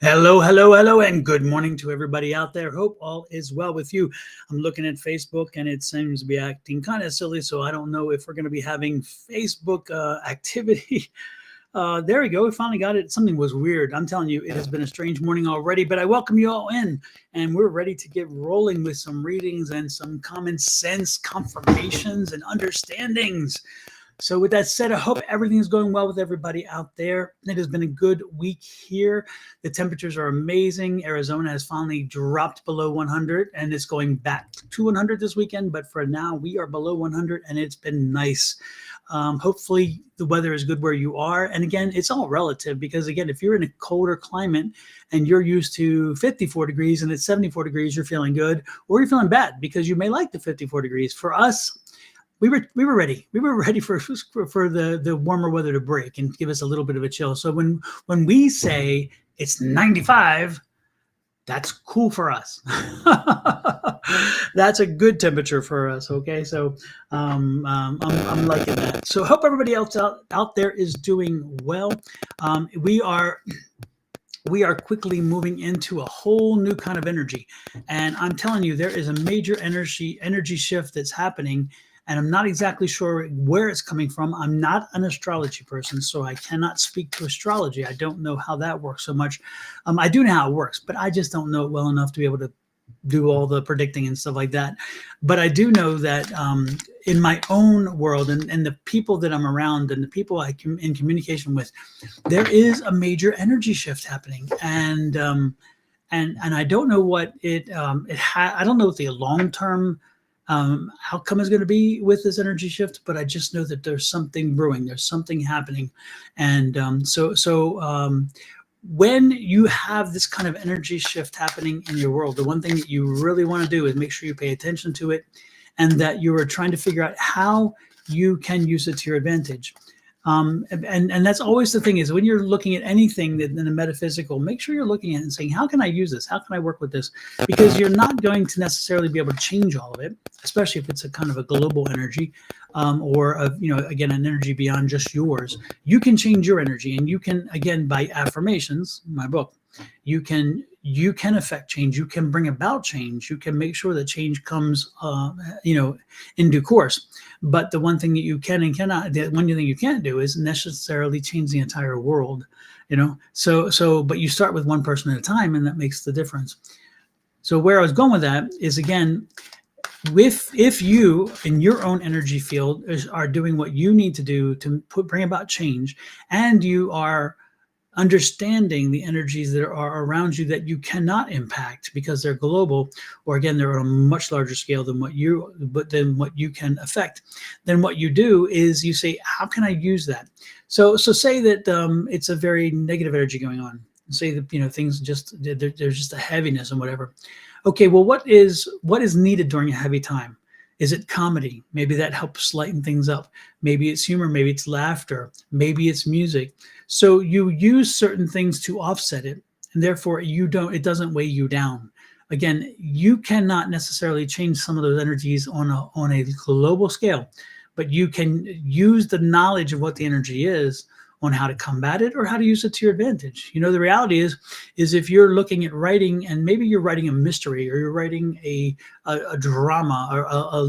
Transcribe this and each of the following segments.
Hello, hello, hello, and good morning to everybody out there. Hope all is well with you. I'm looking at Facebook and it seems to be acting kind of silly, so I don't know if we're going to be having Facebook activity. There we go. We finally got it. Something was weird. I'm telling you, it has been a strange morning already, but I welcome you all in, and we're ready to get rolling with some readings and some common sense confirmations and understandings. So with that said, I hope everything is going well with everybody out there. It has been a good week here. The temperatures are amazing. Arizona has finally dropped below 100 and it's going back to 100 this weekend. But for now, we are below 100 and it's been nice. Hopefully the weather is good where you are. And again, it's all relative because again, if you're in a colder climate and you're used to 54 degrees and it's 74 degrees, you're feeling good, or you're feeling bad because you may like the 54 degrees. For us, we were ready. We were ready for the warmer weather to break and give us a little bit of a chill. So when we say it's 95, that's cool for us. That's a good temperature for us. Okay, so I'm liking that. So hope everybody else out there is doing well. We are quickly moving into a whole new kind of energy, and I'm telling you, there is a major energy shift that's happening. And I'm not exactly sure where it's coming from. I'm not an astrology person, so I cannot speak to astrology. I don't know how that works so much. I do know how it works, but I just don't know it well enough to be able to do all the predicting and stuff like that. But I do know that in my own world and the people that I'm around and the people in communication with, there is a major energy shift happening. And I don't know what I don't know what the long-term outcome is going to be with this energy shift, but I just know that there's something brewing, there's something happening. And when you have this kind of energy shift happening in your world, the one thing that you really want to do is make sure you pay attention to it and that you are trying to figure out how you can use it to your advantage. And that's always the thing, is when you're looking at anything that in the metaphysical, make sure you're looking at it and saying, how can I use this? How can I work with this? Because you're not going to necessarily be able to change all of it, especially if it's a kind of a global energy, or again, an energy beyond just yours. You can change your energy, and you can, again, by affirmations, my book, you can affect change. You can bring about change. You can make sure that change comes, in due course. But the one thing that you can and cannot, the one thing you can't do is necessarily change the entire world, but you start with one person at a time, and that makes the difference. So where I was going with that is, again, if you in your own energy field are doing what you need to do to bring about change, and you are understanding the energies that are around you that you cannot impact because they're global, or again, they're on a much larger scale than what you can affect, then what you do is you say, how can I use that? So say that it's a very negative energy going on. Say that things there's just a heaviness and whatever. Okay, well, what is needed during a heavy time? Is it comedy? Maybe that helps lighten things up. Maybe it's humor. Maybe it's laughter. Maybe it's music. So you use certain things to offset it, and therefore it doesn't weigh you down. Again, you cannot necessarily change some of those energies on a global scale, but you can use the knowledge of what the energy is on how to combat it or how to use it to your advantage. The reality is if you're looking at writing, and maybe you're writing a mystery, or you're writing a drama, or a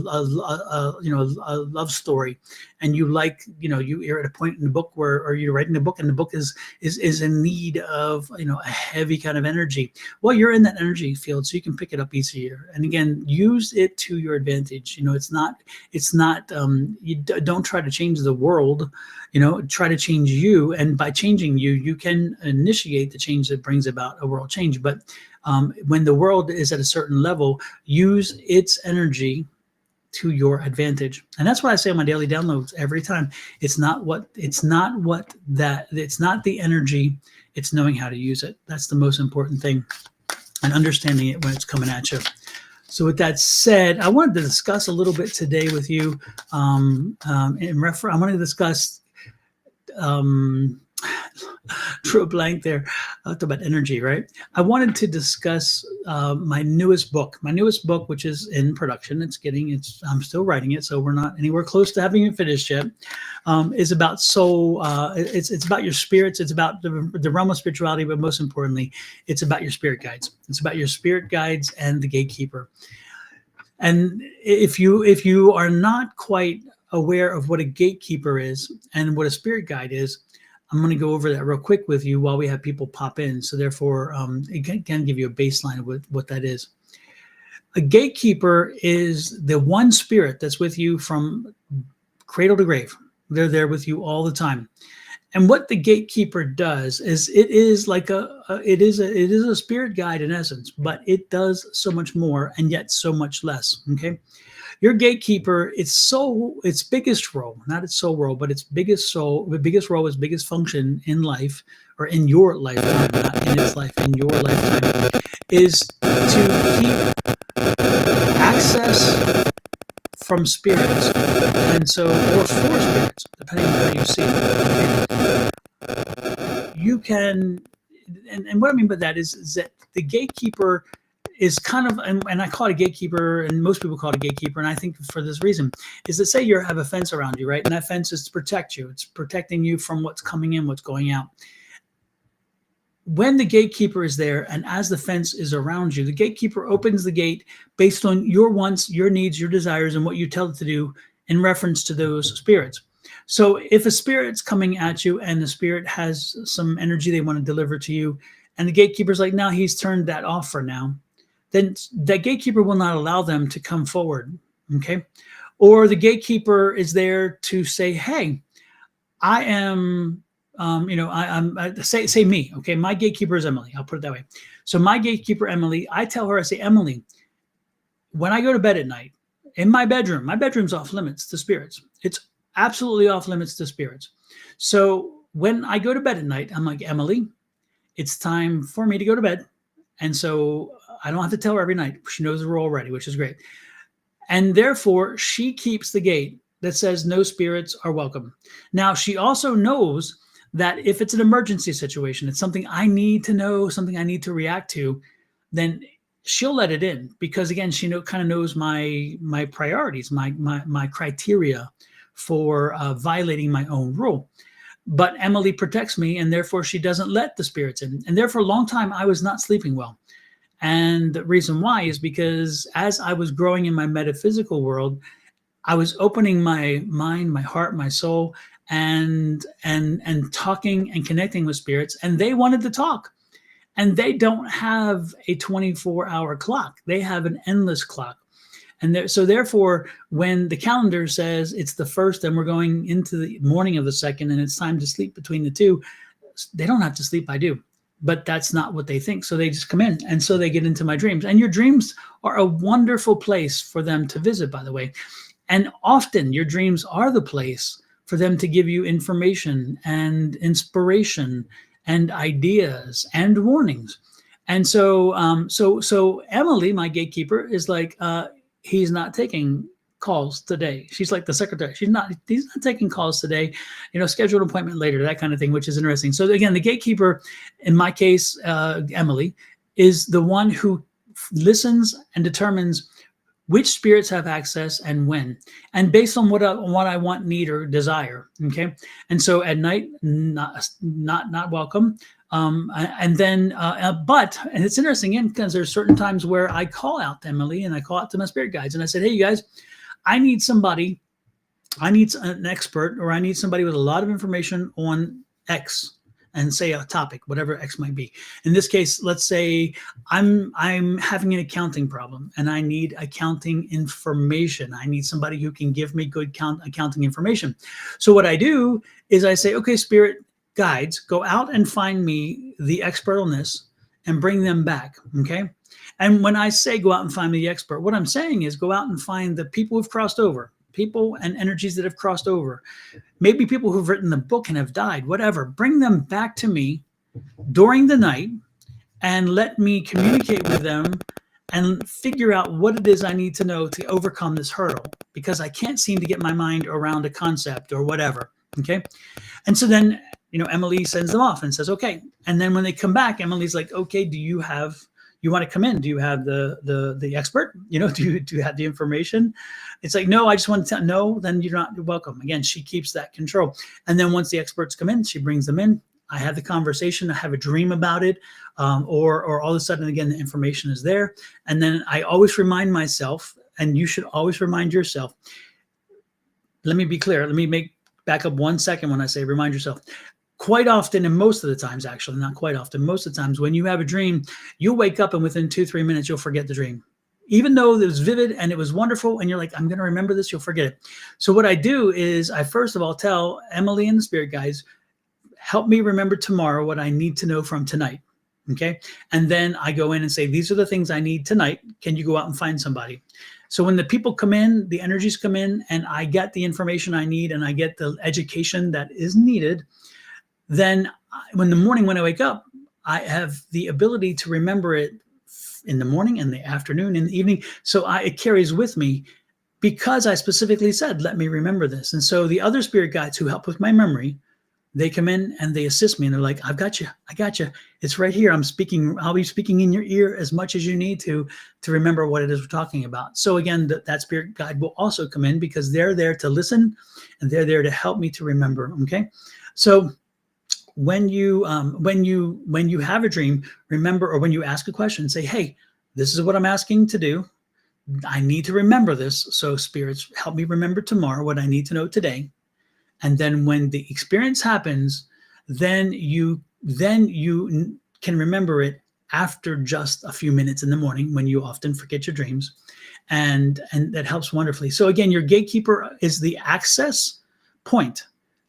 love story, and you're at a point in the book or you're writing a book, and the book is in need of a heavy kind of energy. Well, you're in that energy field, so you can pick it up easier. And again, use it to your advantage. You don't try to change the world. Try to change you, and by changing you, you can initiate the change that brings about a world change. But when the world is at a certain level, use its energy to your advantage. And that's what I say on my daily downloads every time. It's not the energy, it's knowing how to use it. That's the most important thing, and understanding it when it's coming at you. So with that said, I wanted to discuss a little bit today with you. I wanted to discuss drew a blank there. Talk about energy, right? I wanted to discuss my newest book. My newest book, which is in production. I'm still writing it, so we're not anywhere close to having it finished yet. Is about soul. It's about your spirits. It's about the realm of spirituality, but most importantly, it's about your spirit guides. It's about your spirit guides and the gatekeeper. And if you are not quite aware of what a gatekeeper is and what a spirit guide is, I'm going to go over that real quick with you while we have people pop in. So therefore, it can give you a baseline of what that is. A gatekeeper is the one spirit that's with you from cradle to grave. They're there with you all the time. And what the gatekeeper does is it is a spirit guide in essence, but it does so much more and yet so much less. Okay. Your gatekeeper, its biggest role, not its sole role, but its biggest role, its biggest function in life, or in your lifetime, not in its life, in your lifetime, is to keep access from spirits, and so, or for spirits, depending on how you see it. You can, and what I mean by that is that the gatekeeper is kind of, and I call it a gatekeeper, and most people call it a gatekeeper, and I think for this reason, is that say you have a fence around you, right? And that fence is to protect you. It's protecting you from what's coming in, what's going out. When the gatekeeper is there, and as the fence is around you, the gatekeeper opens the gate based on your wants, your needs, your desires, and what you tell it to do in reference to those spirits. So if a spirit's coming at you and the spirit has some energy they want to deliver to you, and the gatekeeper's like, no, he's turned that off for now, then that gatekeeper will not allow them to come forward, okay? Or the gatekeeper is there to say, hey, I am, say me, okay? My gatekeeper is Emily. I'll put it that way. So my gatekeeper, Emily, I tell her, I say, Emily, when I go to bed at night, in my bedroom's off limits to spirits. It's absolutely off limits to spirits. So when I go to bed at night, I'm like, Emily, it's time for me to go to bed. And so I don't have to tell her every night. She knows the rule already, which is great. And therefore, she keeps the gate that says no spirits are welcome. Now, she also knows that if it's an emergency situation, it's something I need to know, something I need to react to, then she'll let it in, because again, she kind of knows my priorities, my criteria for violating my own rule. But Emily protects me, and therefore she doesn't let the spirits in. And therefore, a long time I was not sleeping well. And the reason why is because as I was growing in my metaphysical world, I was opening my mind, my heart, my soul, and talking and connecting with spirits, and they wanted to talk. And they don't have a 24-hour clock. They have an endless clock. And so therefore, when the calendar says it's the first and we're going into the morning of the second and it's time to sleep between the two, they don't have to sleep, I do. But that's not what they think. So they just come in, and so they get into my dreams. And your dreams are a wonderful place for them to visit, by the way. And often your dreams are the place for them to give you information and inspiration and ideas and warnings. And so, so Emily, my gatekeeper, is like, he's not taking calls today. She's like the secretary. He's not taking calls today, schedule an appointment later, that kind of thing, which is interesting. So again, the gatekeeper, in my case, Emily, is the one who listens and determines which spirits have access and when, and based on what I want, need, or desire. Okay. And so at night, not welcome. And it's interesting, because there's certain times where I call out to Emily and I call out to my spirit guides, and I said, hey, you guys, I need an expert, or I need somebody with a lot of information on X, and say a topic, whatever X might be. In this case, let's say I'm having an accounting problem and I need accounting information. I need somebody who can give me good accounting information. So what I do is I say, okay, spirit guides, go out and find me the expert on this and bring them back, okay? And when I say go out and find me the expert, what I'm saying is go out and find the people who've crossed over, people and energies that have crossed over, maybe people who've written the book and have died, whatever. Bring them back to me during the night and let me communicate with them and figure out what it is I need to know to overcome this hurdle, because I can't seem to get my mind around a concept or whatever, okay? And so then Emily sends them off and says, okay. And then when they come back, Emily's like, okay, you want to come in? Do you have the expert? Do you have the information? It's like, no, I just want to tell. No, then you're welcome. Again, she keeps that control. And then once the experts come in, she brings them in. I have the conversation. I have a dream about it, or all of a sudden, again, the information is there. And then I always remind myself, and you should always remind yourself. Let me be clear. Let me back up 1 second when I say remind yourself. Quite often, and most of the times, actually, not quite often, most of the times when you have a dream, you'll wake up and within 2-3 minutes, you'll forget the dream. Even though it was vivid and it was wonderful, and you're like, I'm going to remember this, you'll forget it. So what I do is I first of all tell Emily and the spirit guides, help me remember tomorrow what I need to know from tonight. Okay. And then I go in and say, these are the things I need tonight. Can you go out and find somebody? So when the people come in, the energies come in, and I get the information I need and I get the education that is needed, then when I wake up, I have the ability to remember it in the morning, in the afternoon, in the evening. So it carries with me because I specifically said, let me remember this. And so the other spirit guides who help with my memory, they come in and they assist me, and they're like, I've got you. I got you. It's right here. I'll be speaking in your ear as much as you need to remember what it is we're talking about. So again, that spirit guide will also come in because they're there to listen and they're there to help me to remember. Okay. So when you have a dream, remember, or when you ask a question, say, hey, this is what I'm asking to do. I need to remember this. So spirits, help me remember tomorrow what I need to know today. And then when the experience happens, then you can remember it after just a few minutes in the morning when you often forget your dreams. And that helps wonderfully. So again, your gatekeeper is the access point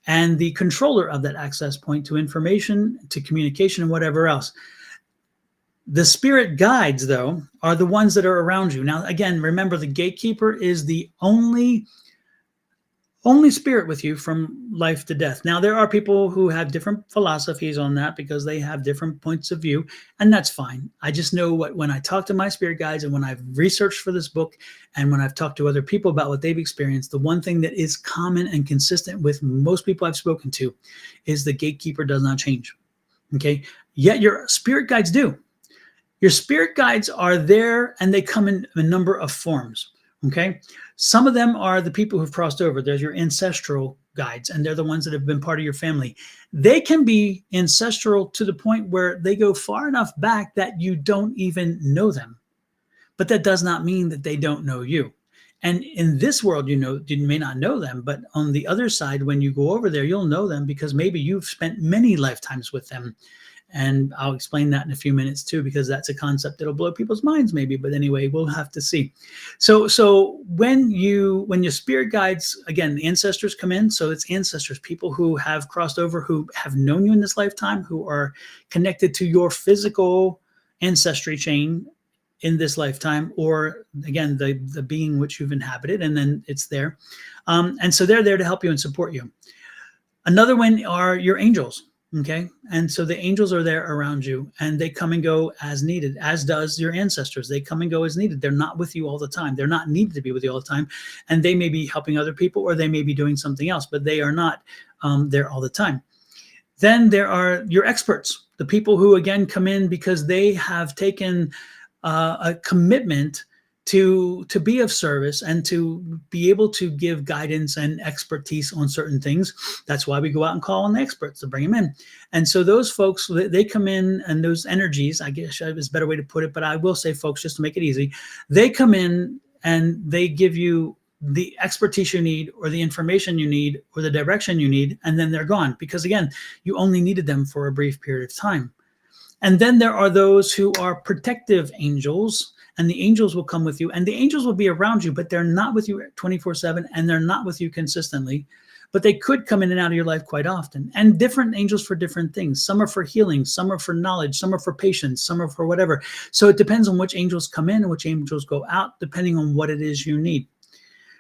and the controller of that access point to information, to communication, and whatever else. The spirit guides, though, are the ones that are around you. Now, again, remember, the gatekeeper is the only spirit with you from life to death. Now, there are people who have different philosophies on that because they have different points of view, and that's fine. I just know when I talk to my spirit guides and when I've researched for this book and when I've talked to other people about what they've experienced, the one thing that is common and consistent with most people I've spoken to is the gatekeeper does not change. Okay? Yet your spirit guides do. Your spirit guides are there, and they come in a number of forms. Okay. Some of them are the people who've crossed over. There's your ancestral guides, and they're the ones that have been part of your family. They can be ancestral to the point where they go far enough back that you don't even know them. But that does not mean that they don't know you. And in this world, you may not know them, but on the other side, when you go over there, you'll know them because maybe you've spent many lifetimes with them. And I'll explain that in a few minutes too, because that's a concept that'll blow people's minds maybe. But anyway, we'll have to see. So when your spirit guides, again, the ancestors come in. So it's ancestors, people who have crossed over, who have known you in this lifetime, who are connected to your physical ancestry chain in this lifetime, or again, the being which you've inhabited, and then it's there. And so they're there to help you and support you. Another one are your angels. Okay. And so the angels are there around you, and they come and go as needed, as does your ancestors. They come and go as needed. They're not with you all the time. They're not needed to be with you all the time. And they may be helping other people, or they may be doing something else, but they are not there all the time. Then there are your experts, the people who, again, come in because they have taken a commitment to be of service and to be able to give guidance and expertise on certain things. That's why we go out and call on the experts to bring them in. And so those folks, they come in, and those energies, I guess is a better way to put it, but I will say, folks, just to make it easy, they come in and they give you the expertise you need, or the information you need, or the direction you need, and then they're gone. Because again, you only needed them for a brief period of time. And then there are those who are protective angels, and the angels will come with you, and the angels will be around you, but they're not with you 24/7, and they're not with you consistently, but they could come in and out of your life quite often. And different angels for different things. Some are for healing, some are for knowledge, some are for patience, some are for whatever. So it depends on which angels come in and which angels go out, depending on what it is you need.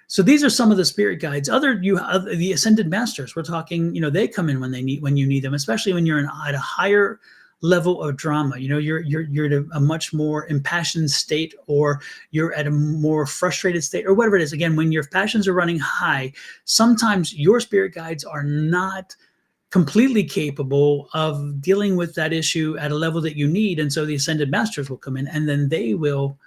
So these are some of the spirit guides. The ascended masters, we're talking, they come in when you need them, especially when you're at a higher level of drama. You're at a much more impassioned state, or you're at a more frustrated state, or whatever it is. Again, when your passions are running high, sometimes your spirit guides are not completely capable of dealing with that issue at a level that you need. And so the ascended masters will come in, and then they will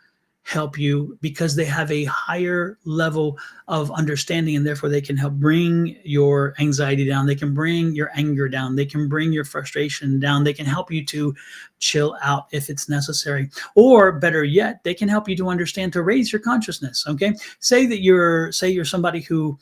help you because they have a higher level of understanding, and therefore they can help bring your anxiety down. They can bring your anger down. They can bring your frustration down. They can help you to chill out if it's necessary. Or better yet, they can help you to understand, to raise your consciousness. Okay. Say you're somebody who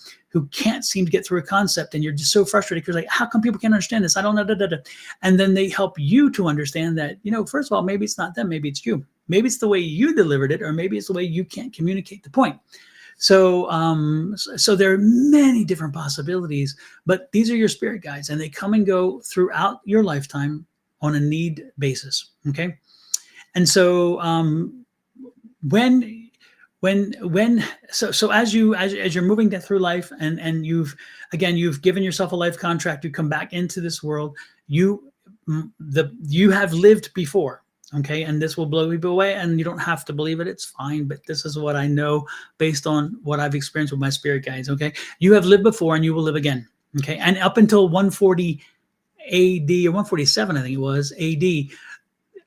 can't seem to get through a concept, and you're just so frustrated because, like, how come people can't understand this? I don't know. Da, da, da. And then they help you to understand that, first of all, maybe it's not them, maybe it's you. Maybe it's the way you delivered it, or maybe it's the way you can't communicate the point. So, so there are many different possibilities, but these are your spirit guides, and they come and go throughout your lifetime on a need basis. Okay. And so, so as you're moving through life, and you've given yourself a life contract, you come back into this world, you have lived before. Okay. And this will blow people away, and you don't have to believe it. It's fine. But this is what I know based on what I've experienced with my spirit guides. Okay. You have lived before, and you will live again. Okay. And up until 140 AD, or 147, I think it was AD,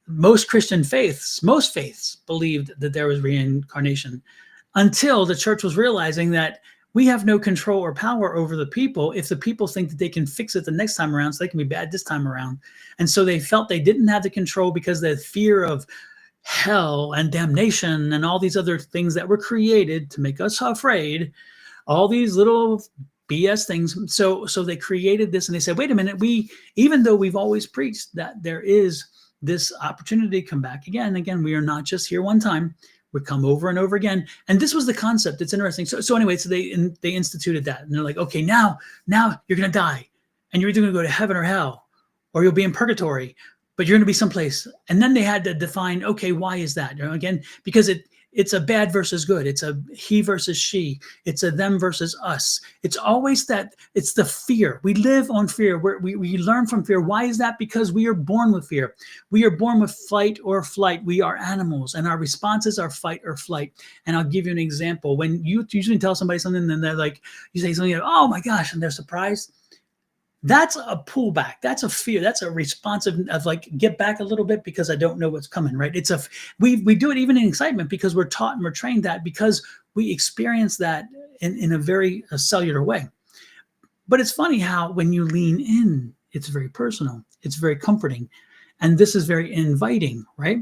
most faiths believed that there was reincarnation, until the church was realizing that we have no control or power over the people. If the people think that they can fix it the next time around, so they can be bad this time around. And so they felt they didn't have the control, because the fear of hell and damnation and all these other things that were created to make us afraid, all these little BS things. So they created this, and they said, wait a minute, even though we've always preached that there is this opportunity to come back again and again, we are not just here one time. Would come over and over again. And this was the concept. It's interesting. So anyway, so they instituted that, and they're like, okay, now you're going to die, and you're either going to go to heaven or hell, or you'll be in purgatory, but you're going to be someplace. And then they had to define, okay, why is that? Again, because it's a bad versus good. It's a he versus she. It's a them versus us. It's always that. It's the fear. We live on fear. We learn from fear. Why is that? Because we are born with fear. We are born with fight or flight. We are animals, and our responses are fight or flight. And I'll give you an example. When you usually tell somebody something, and they're like, you say something, oh my gosh, and they're surprised. That's a pullback. That's a fear. That's a response of like, get back a little bit because I don't know what's coming, right? We do it even in excitement, because we're taught and we're trained that, because we experience that in a very cellular way. But it's funny how when you lean in, it's very personal. It's very comforting. And this is very inviting, right?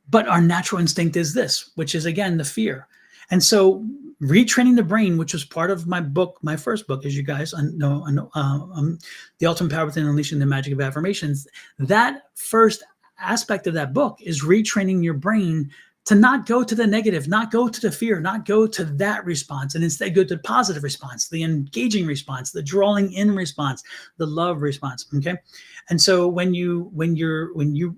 But our natural instinct is this, which is, again, the fear. And so retraining the brain, which was part of my book, my first book, as you guys know, The Ultimate Power Within, Unleashing the Magic of Affirmations. That first aspect of that book is retraining your brain to not go to the negative, not go to the fear, not go to that response, and instead go to the positive response, the engaging response, the drawing in response, the love response. Okay. And so when you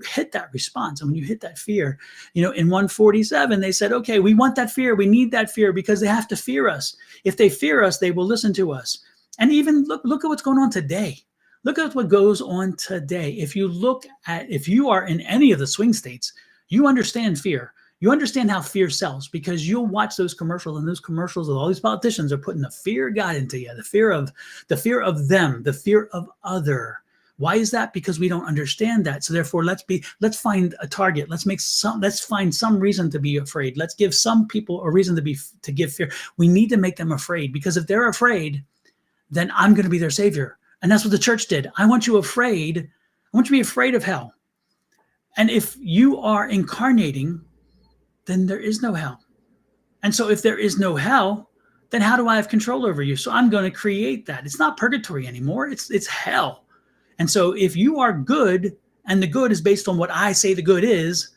hit that response, and when you hit that fear, in 147, they said, okay, we want that fear. We need that fear, because they have to fear us. If they fear us, they will listen to us. And even look at what's going on today. Look at what goes on today. If you are in any of the swing states, you understand fear. You understand how fear sells, because you'll watch those commercials, and those commercials of all these politicians are putting the fear God into you, the fear of them, the fear of other. Why is that? Because we don't understand that. So therefore, let's find a target. Let's find some reason to be afraid. Let's give some people a reason to give fear. We need to make them afraid, because if they're afraid, then I'm going to be their savior. And that's what the church did. I want you afraid. I want you to be afraid of hell. And if you are incarnating, then there is no hell. And so if there is no hell, then how do I have control over you? So I'm going to create that. It's not purgatory anymore. It's hell. And so if you are good, and the good is based on what I say the good is,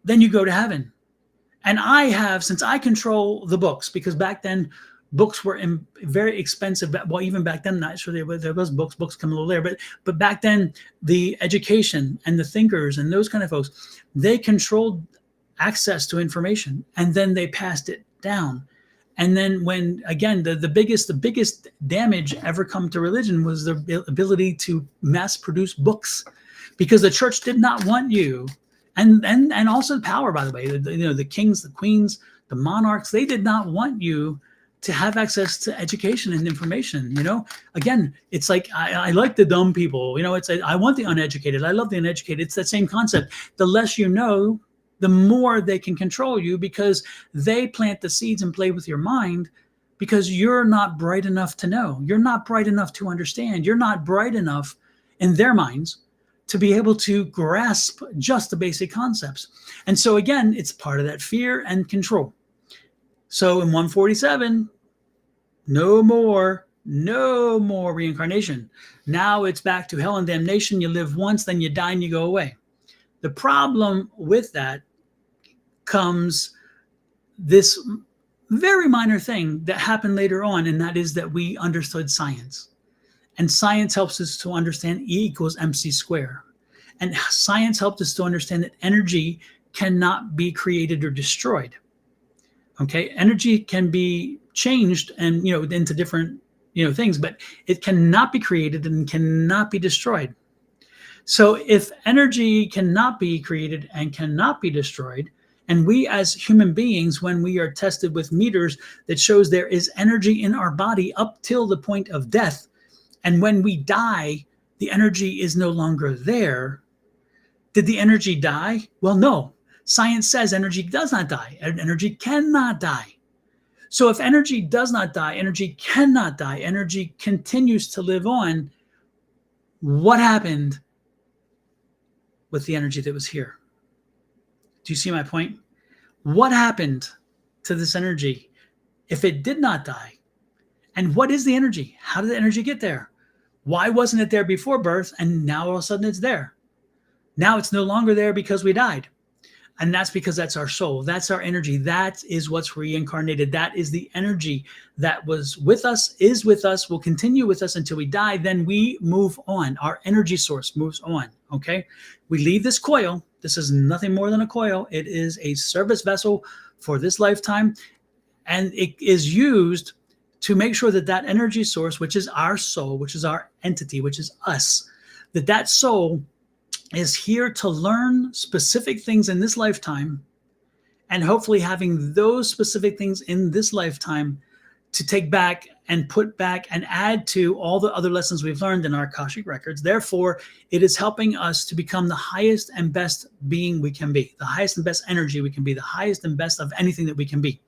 then you go to heaven. And since I control the books, because back then books were very expensive. Well, even back then, not sure there was books come a little later, but back then the education and the thinkers and those kind of folks, they controlled access to information, and then they passed it down. And then when, again, the biggest damage ever come to religion was the ability to mass produce books, because the church did not want you, and also power, by the way, the kings, the queens, the monarchs, they did not want you to have access to education and information. Again, it's like I like the dumb people. It's I want the uneducated. I love the uneducated. It's that same concept. The less you know, the more they can control you, because they plant the seeds and play with your mind, because you're not bright enough to know. You're not bright enough to understand. You're not bright enough in their minds to be able to grasp just the basic concepts. And so again, it's part of that fear and control. So in 147, no more reincarnation. Now it's back to hell and damnation. You live once, then you die and you go away. The problem with that comes this very minor thing that happened later on, and that is that we understood science. And science helps us to understand E equals MC squared. And science helped us to understand that energy cannot be created or destroyed. Okay, energy can be changed and into different things, but it cannot be created and cannot be destroyed. So if energy cannot be created and cannot be destroyed, and we as human beings, when we are tested with meters that shows there is energy in our body up till the point of death, and when we die, the energy is no longer there. Did the energy die? Well, no. Science says energy does not die. Energy cannot die. So if energy does not die, energy cannot die, energy continues to live on, what happened with the energy that was here? Do you see my point? What happened to this energy if it did not die? And what is the energy? How did the energy get there? Why wasn't it there before birth and now all of a sudden it's there? Now it's no longer there because we died. And that's because that's our soul. That's our energy. That is what's reincarnated. That is the energy that was with us, is with us, will continue with us until we die. Then we move on. Our energy source moves on. Okay. We leave this coil. This is nothing more than a coil. It is a service vessel for this lifetime. And it is used to make sure that that energy source, which is our soul, which is our entity, which is us, that soul is here to learn specific things in this lifetime, and hopefully having those specific things in this lifetime to take back and put back and add to all the other lessons we've learned in our Akashic records. Therefore, it is helping us to become the highest and best being we can be, the highest and best energy we can be, the highest and best of anything that we can be.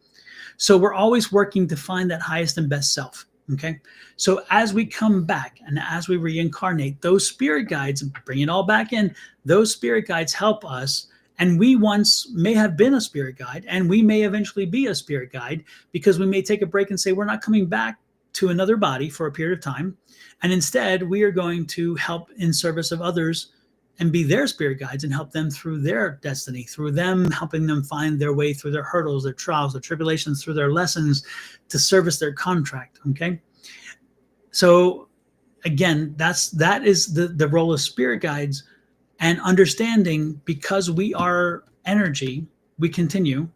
So we're always working to find that highest and best self. Okay. So as we come back and as we reincarnate, those spirit guides, bring it all back in, those spirit guides help us. And we once may have been a spirit guide, and we may eventually be a spirit guide, because we may take a break and say, we're not coming back to another body for a period of time. And instead, we are going to help in service of others and be their spirit guides and help them through their destiny, through them helping them find their way through their hurdles, their trials, their tribulations, through their lessons to service their contract. Okay. So again, that is the role of spirit guides, and understanding, because we are energy, we continue.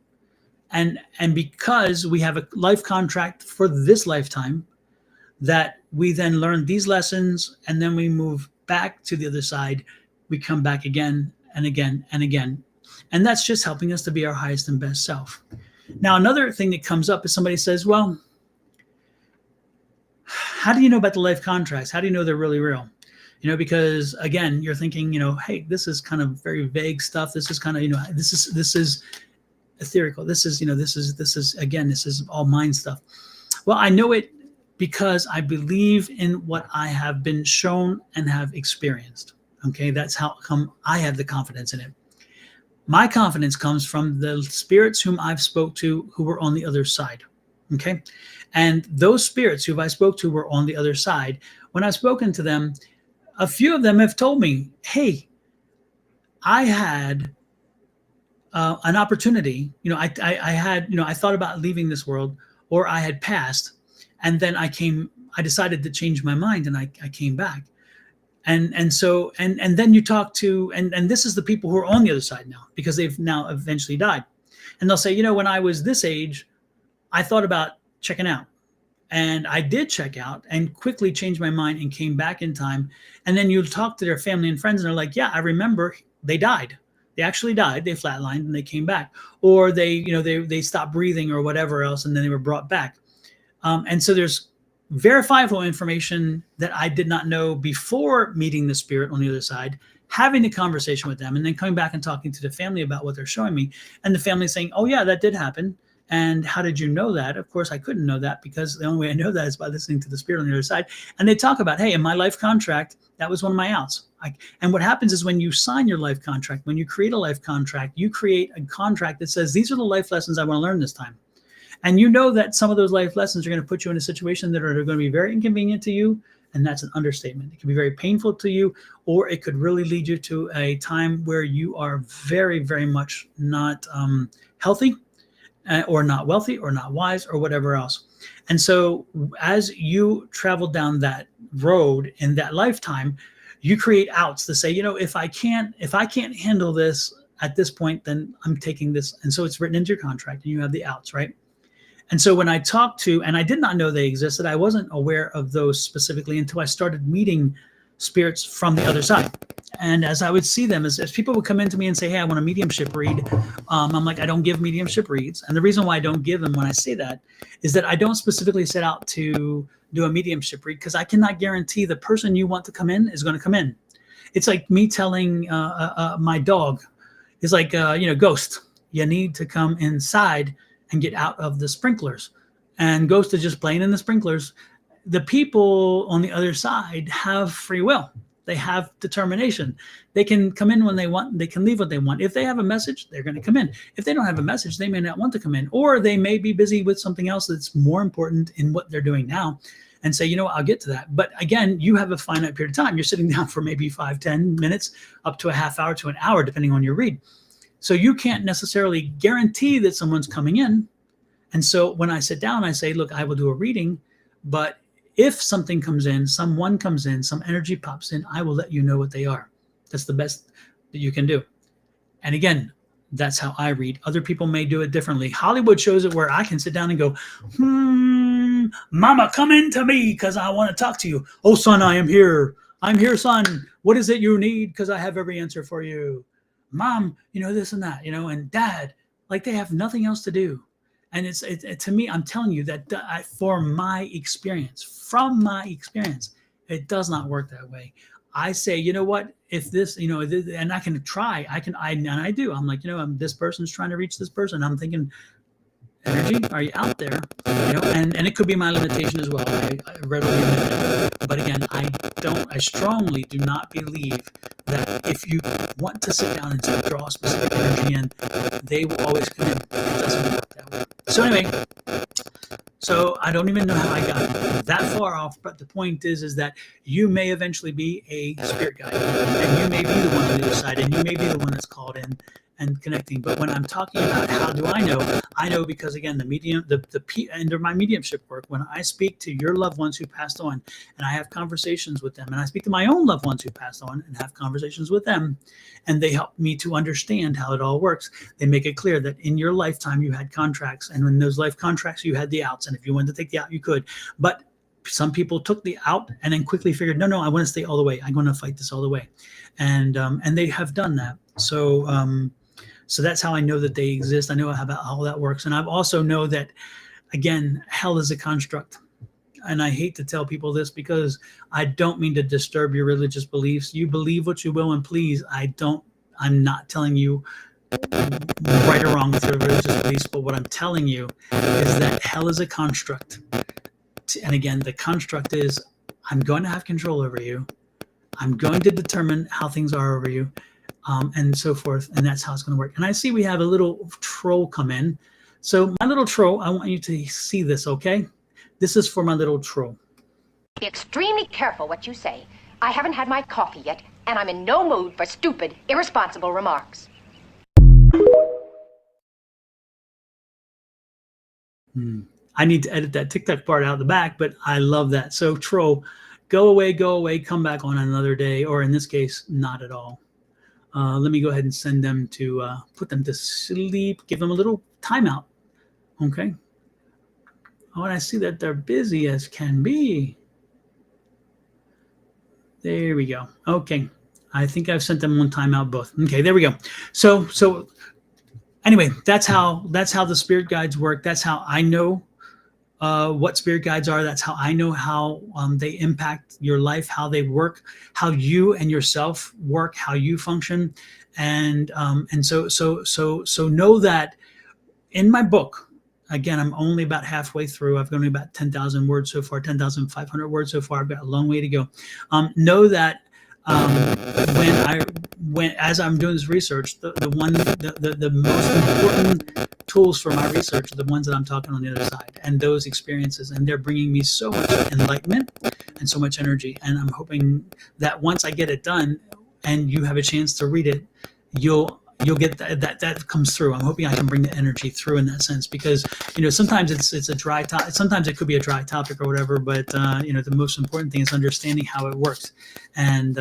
And because we have a life contract for this lifetime, that we then learn these lessons, and then we move back to the other side. We come back again and again and again. And that's just helping us to be our highest and best self. Now, another thing that comes up is somebody says, well, how do you know about the life contracts? How do you know they're really real? Because again, you're thinking, hey, this is kind of very vague stuff. This is kind of, this is ethereal. This is all mind stuff. Well, I know it because I believe in what I have been shown and have experienced. Okay, that's how come I have the confidence in it. My confidence comes from the spirits whom I've spoke to who were on the other side. Okay, and those spirits who I spoke to were on the other side. When I've spoken to them, a few of them have told me, hey, I had an opportunity. I thought about leaving this world, or I had passed, and then I decided to change my mind, and I came back. And then you talk to, and this is the people who are on the other side now, because they've now eventually died. And they'll say, when I was this age, I thought about checking out. And I did check out and quickly changed my mind and came back in time. And then you talk to their family and friends, and they're like, yeah, I remember they died. They actually died. They flatlined and they came back. Or they stopped breathing or whatever else, and then they were brought back. And so there's verifiable information that I did not know before meeting the spirit on the other side, having a conversation with them, and then coming back and talking to the family about what they're showing me. And the family saying, oh, yeah, that did happen. And how did you know that? Of course, I couldn't know that because the only way I know that is by listening to the spirit on the other side. And they talk about, hey, in my life contract, that was one of my outs. And what happens is when you sign your life contract, when you create a life contract, you create a contract that says, these are the life lessons I want to learn this time. And you know that some of those life lessons are going to put you in a situation that are going to be very inconvenient to you. And that's an understatement. It can be very painful to you, or it could really lead you to a time where you are very, very much not healthy, or not wealthy, or not wise, or whatever else. And so as you travel down that road in that lifetime, you create outs to say, you know, if I can't handle this at this point, then I'm taking this. And so it's written into your contract, and you have the outs, right? And so when I talked to, and I did not know they existed, I wasn't aware of those specifically until I started meeting spirits from the other side. And as I would see them, as people would come into me and say, hey, I want a mediumship read, I'm like, I don't give mediumship reads. And the reason why I don't give them when I say that is that I don't specifically set out to do a mediumship read, because I cannot guarantee the person you want to come in is going to come in. It's like me telling my dog, it's like, Ghost, you need to come inside and get out of the sprinklers. And Ghost is just playing in the sprinklers. The people on the other side have free will. They have determination. They can come in when they want. They can leave what they want. If they have a message, they're going to come in. If they don't have a message, they may not want to come in, or they may be busy with something else that's more important in what they're doing now and say, I'll get to that. But again, you have a finite period of time. You're sitting down for maybe 5-10 minutes, up to a half hour to an hour, depending on your read. So you can't necessarily guarantee that someone's coming in. And so when I sit down, I say, look, I will do a reading, but if something comes in, someone comes in, some energy pops in, I will let you know what they are. That's the best that you can do. And again, that's how I read. Other people may do it differently. Hollywood shows it where I can sit down and go, mama, come into me because I want to talk to you. Oh, son, I am here. I'm here, son. What is it you need? Because I have every answer for you. Mom, this and that, and dad, like they have nothing else to do. And it's to me, I'm telling you that from my experience, it does not work that way. I say, you know what, if this, and I can try, and I do. I'm like, this person's trying to reach this person. I'm thinking, energy, are you out there? And it could be my limitation as well. I readily admit that. But again, I strongly do not believe that if you want to sit down and draw specific energy in, they will always come in. It doesn't work that way. So anyway, I don't even know how I got that far off, but the point is that you may eventually be a spirit guide, and you may be the one on the other side, and you may be the one that's called in and connecting. But when I'm talking about how do I know because again, the medium, under my mediumship work, when I speak to your loved ones who passed on, and I have conversations with them, and I speak to my own loved ones who passed on and have conversations with them, and they help me to understand how it all works. They make it clear that in your lifetime you had contracts, and in those life contracts you had the outs, and if you wanted to take the out, you could. But some people took the out and then quickly figured, no, I want to stay all the way. I'm going to fight this all the way, and they have done that. So that's how I know that they exist. I know about how that works. And I also know that, again, hell is a construct. And I hate to tell people this because I don't mean to disturb your religious beliefs. You believe what you will, and please, I'm not telling you right or wrong with your religious beliefs, but what I'm telling you is that hell is a construct. And again, the construct is I'm going to have control over you. I'm going to determine how things are over you. And so forth, and that's how it's going to work. And I see we have a little troll come in. So my little troll, I want you to see this, okay? This is for my little troll. Be extremely careful what you say. I haven't had my coffee yet, and I'm in no mood for stupid, irresponsible remarks. I need to edit that TikTok part out the back, but I love that. So troll, go away, come back on another day, or in this case, not at all. Let me go ahead and send them to put them to sleep, give them a little timeout. Okay. Oh, and I see that they're busy as can be. There we go. Okay. I think I've sent them one timeout both. Okay, there we go. So anyway, that's how the spirit guides work. That's how I know what spirit guides are. That's how I know how they impact your life, how they work, how you and yourself work, how you function, and so know that in my book. Again, I'm only about halfway through. I've only about 10,000 words so far, 10,500 words so far. I've got a long way to go. Know that as I'm doing this research, the most important tools for my research are the ones that I'm talking on the other side, and those experiences, and they're bringing me so much enlightenment and so much energy. And I'm hoping that once I get it done, and you have a chance to read it, you'll get that comes through. I'm hoping I can bring the energy through in that sense, because sometimes it's a dry topic. Sometimes it could be a dry topic or whatever, but the most important thing is understanding how it works. And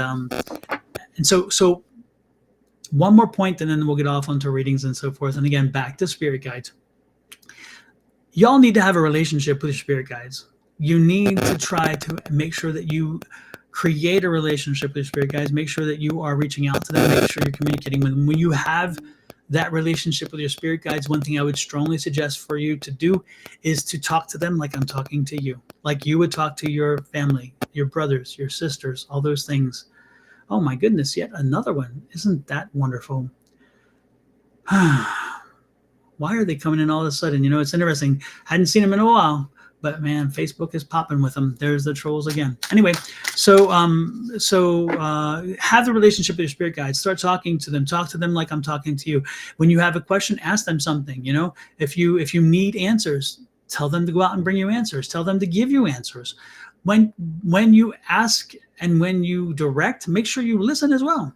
so one more point, and then we'll get off onto readings and so forth. And again, back to spirit guides. Y'all need to have a relationship with your spirit guides. You need to try to make sure that you create a relationship with your spirit guides. Make sure that you are reaching out to them. Make sure you're communicating with them. When you have that relationship with your spirit guides, one thing I would strongly suggest for you to do is to talk to them like I'm talking to you, like you would talk to your family, your brothers, your sisters, all those things. Oh my goodness, yet another one. Isn't that wonderful? Why are they coming in all of a sudden? It's interesting. Hadn't seen them in a while. But man, Facebook is popping with them. There's the trolls again. Anyway, so have the relationship with your spirit guides. Start talking to them. Talk to them like I'm talking to you. When you have a question, ask them something. If you need answers, tell them to go out and bring you answers. Tell them to give you answers. When you ask and when you direct, make sure you listen as well.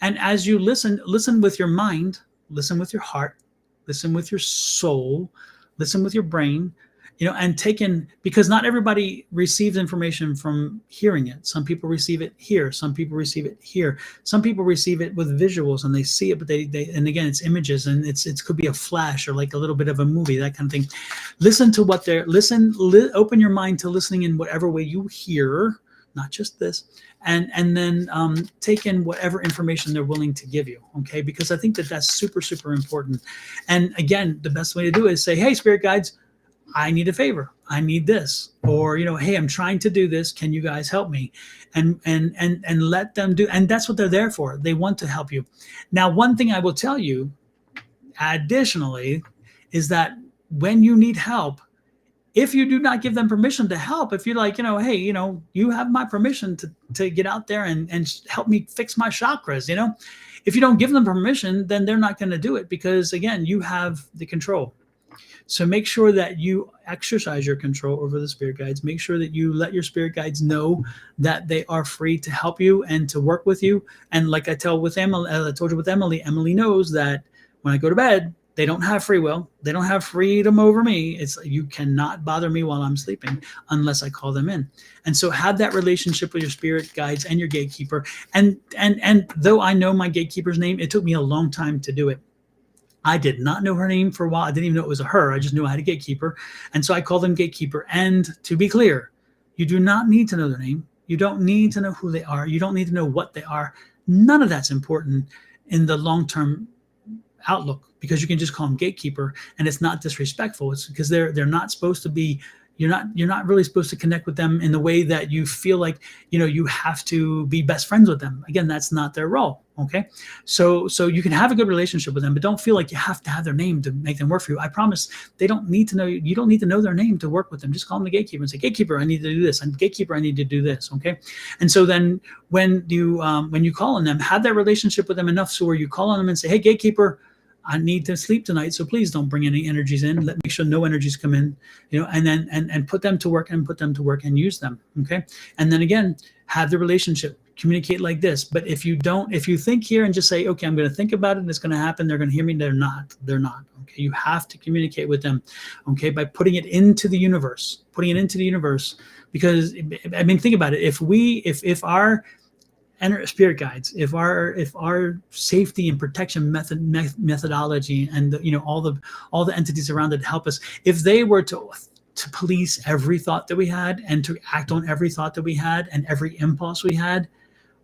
And as you listen with your mind, listen with your heart, listen with your soul, listen with your brain. And because not everybody receives information from hearing it. Some people receive it here. Some people receive it here. Some people receive it with visuals and they see it, but and again, it's images, and it could be a flash or like a little bit of a movie, that kind of thing. Listen to what open your mind to listening in whatever way you hear, not just this, and then take in whatever information they're willing to give you. Okay. Because I think that's super, super important. And again, the best way to do it is say, hey, spirit guides, I need a favor. I need this, or hey, I'm trying to do this. Can you guys help me? And let them do. And that's what they're there for. They want to help you. Now, one thing I will tell you, additionally, is that when you need help, if you do not give them permission to help, if you're like, hey, you have my permission to get out there and help me fix my chakras, if you don't give them permission, then they're not going to do it, because again, you have the control. So make sure that you exercise your control over the spirit guides. Make sure that you let your spirit guides know that they are free to help you and to work with you. And like I told you with Emily, Emily knows that when I go to bed, they don't have free will. They don't have freedom over me. It's you cannot bother me while I'm sleeping unless I call them in. And so have that relationship with your spirit guides and your gatekeeper. And though I know my gatekeeper's name, it took me a long time to do it. I did not know her name for a while. I didn't even know it was a her. I just knew I had a gatekeeper. And so I called them gatekeeper. And to be clear, you do not need to know their name. You don't need to know who they are. You don't need to know what they are. None of that's important in the long-term outlook, because you can just call them gatekeeper, and it's not disrespectful. It's because they're not supposed to be. You're not really supposed to connect with them in the way that you feel like you have to be best friends with them. Again, that's not their role. Okay, so you can have a good relationship with them, but don't feel like you have to have their name to make them work for you. I promise they don't need to know you. You don't need to know their name to work with them. Just call them the gatekeeper and say, gatekeeper, I need to do this, and gatekeeper, I need to do this. Okay, and so then when you call on them, have that relationship with them enough so where you call on them and say, hey, gatekeeper, I need to sleep tonight, so please don't bring any energies in. Make sure no energies come in, and then and put them to work and use them. Okay, and then again, have the relationship. Communicate like this. But if you think here and just say, okay, I'm going to think about it and it's going to happen, they're going to hear me. They're not. Okay, you have to communicate with them. Okay, by putting it into the universe, because I mean, think about it. If our spirit guides, if our safety and protection methodology and all the entities around it help us, if they were to police every thought that we had and to act on every thought that we had and every impulse we had,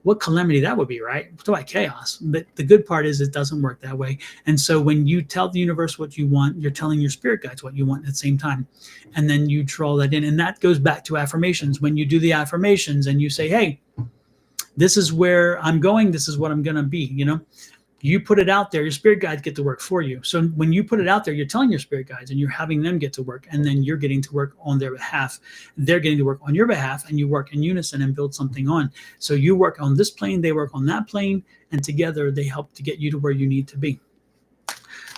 what calamity that would be, right? What chaos. But the good part is it doesn't work that way. And so when you tell the universe what you want, you're telling your spirit guides what you want at the same time. And then you draw that in. And that goes back to affirmations. When you do the affirmations and you say, hey, this is where I'm going, this is what I'm going to be, you put it out there, your spirit guides get to work for you. So when you put it out there, you're telling your spirit guides and you're having them get to work, and then you're getting to work on their behalf. They're getting to work on your behalf, and you work in unison and build something on. So you work on this plane, they work on that plane, and together they help to get you to where you need to be.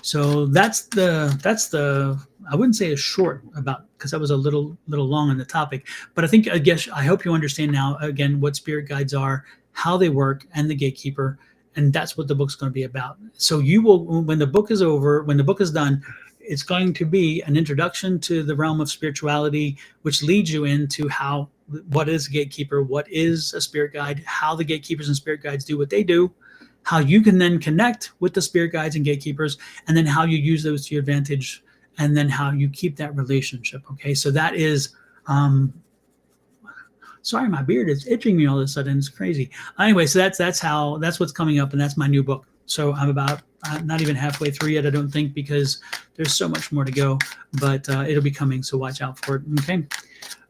So that's the I wouldn't say a short about, because that was a little long on the topic, but I hope you understand now again what spirit guides are, how they work, and the gatekeeper. And that's what the book's going to be about. So you will, when the book is over, when the book is done, it's going to be an introduction to the realm of spirituality, which leads you into what is a gatekeeper, what is a spirit guide, how the gatekeepers and spirit guides do what they do, how you can then connect with the spirit guides and gatekeepers, and then how you use those to your advantage, and then how you keep that relationship. Okay, so that is sorry, my beard is itching me all of a sudden. It's crazy. Anyway, so that's what's coming up, and that's my new book. So I'm about not even halfway through yet, I don't think, because there's so much more to go, but it'll be coming, so watch out for it. Okay.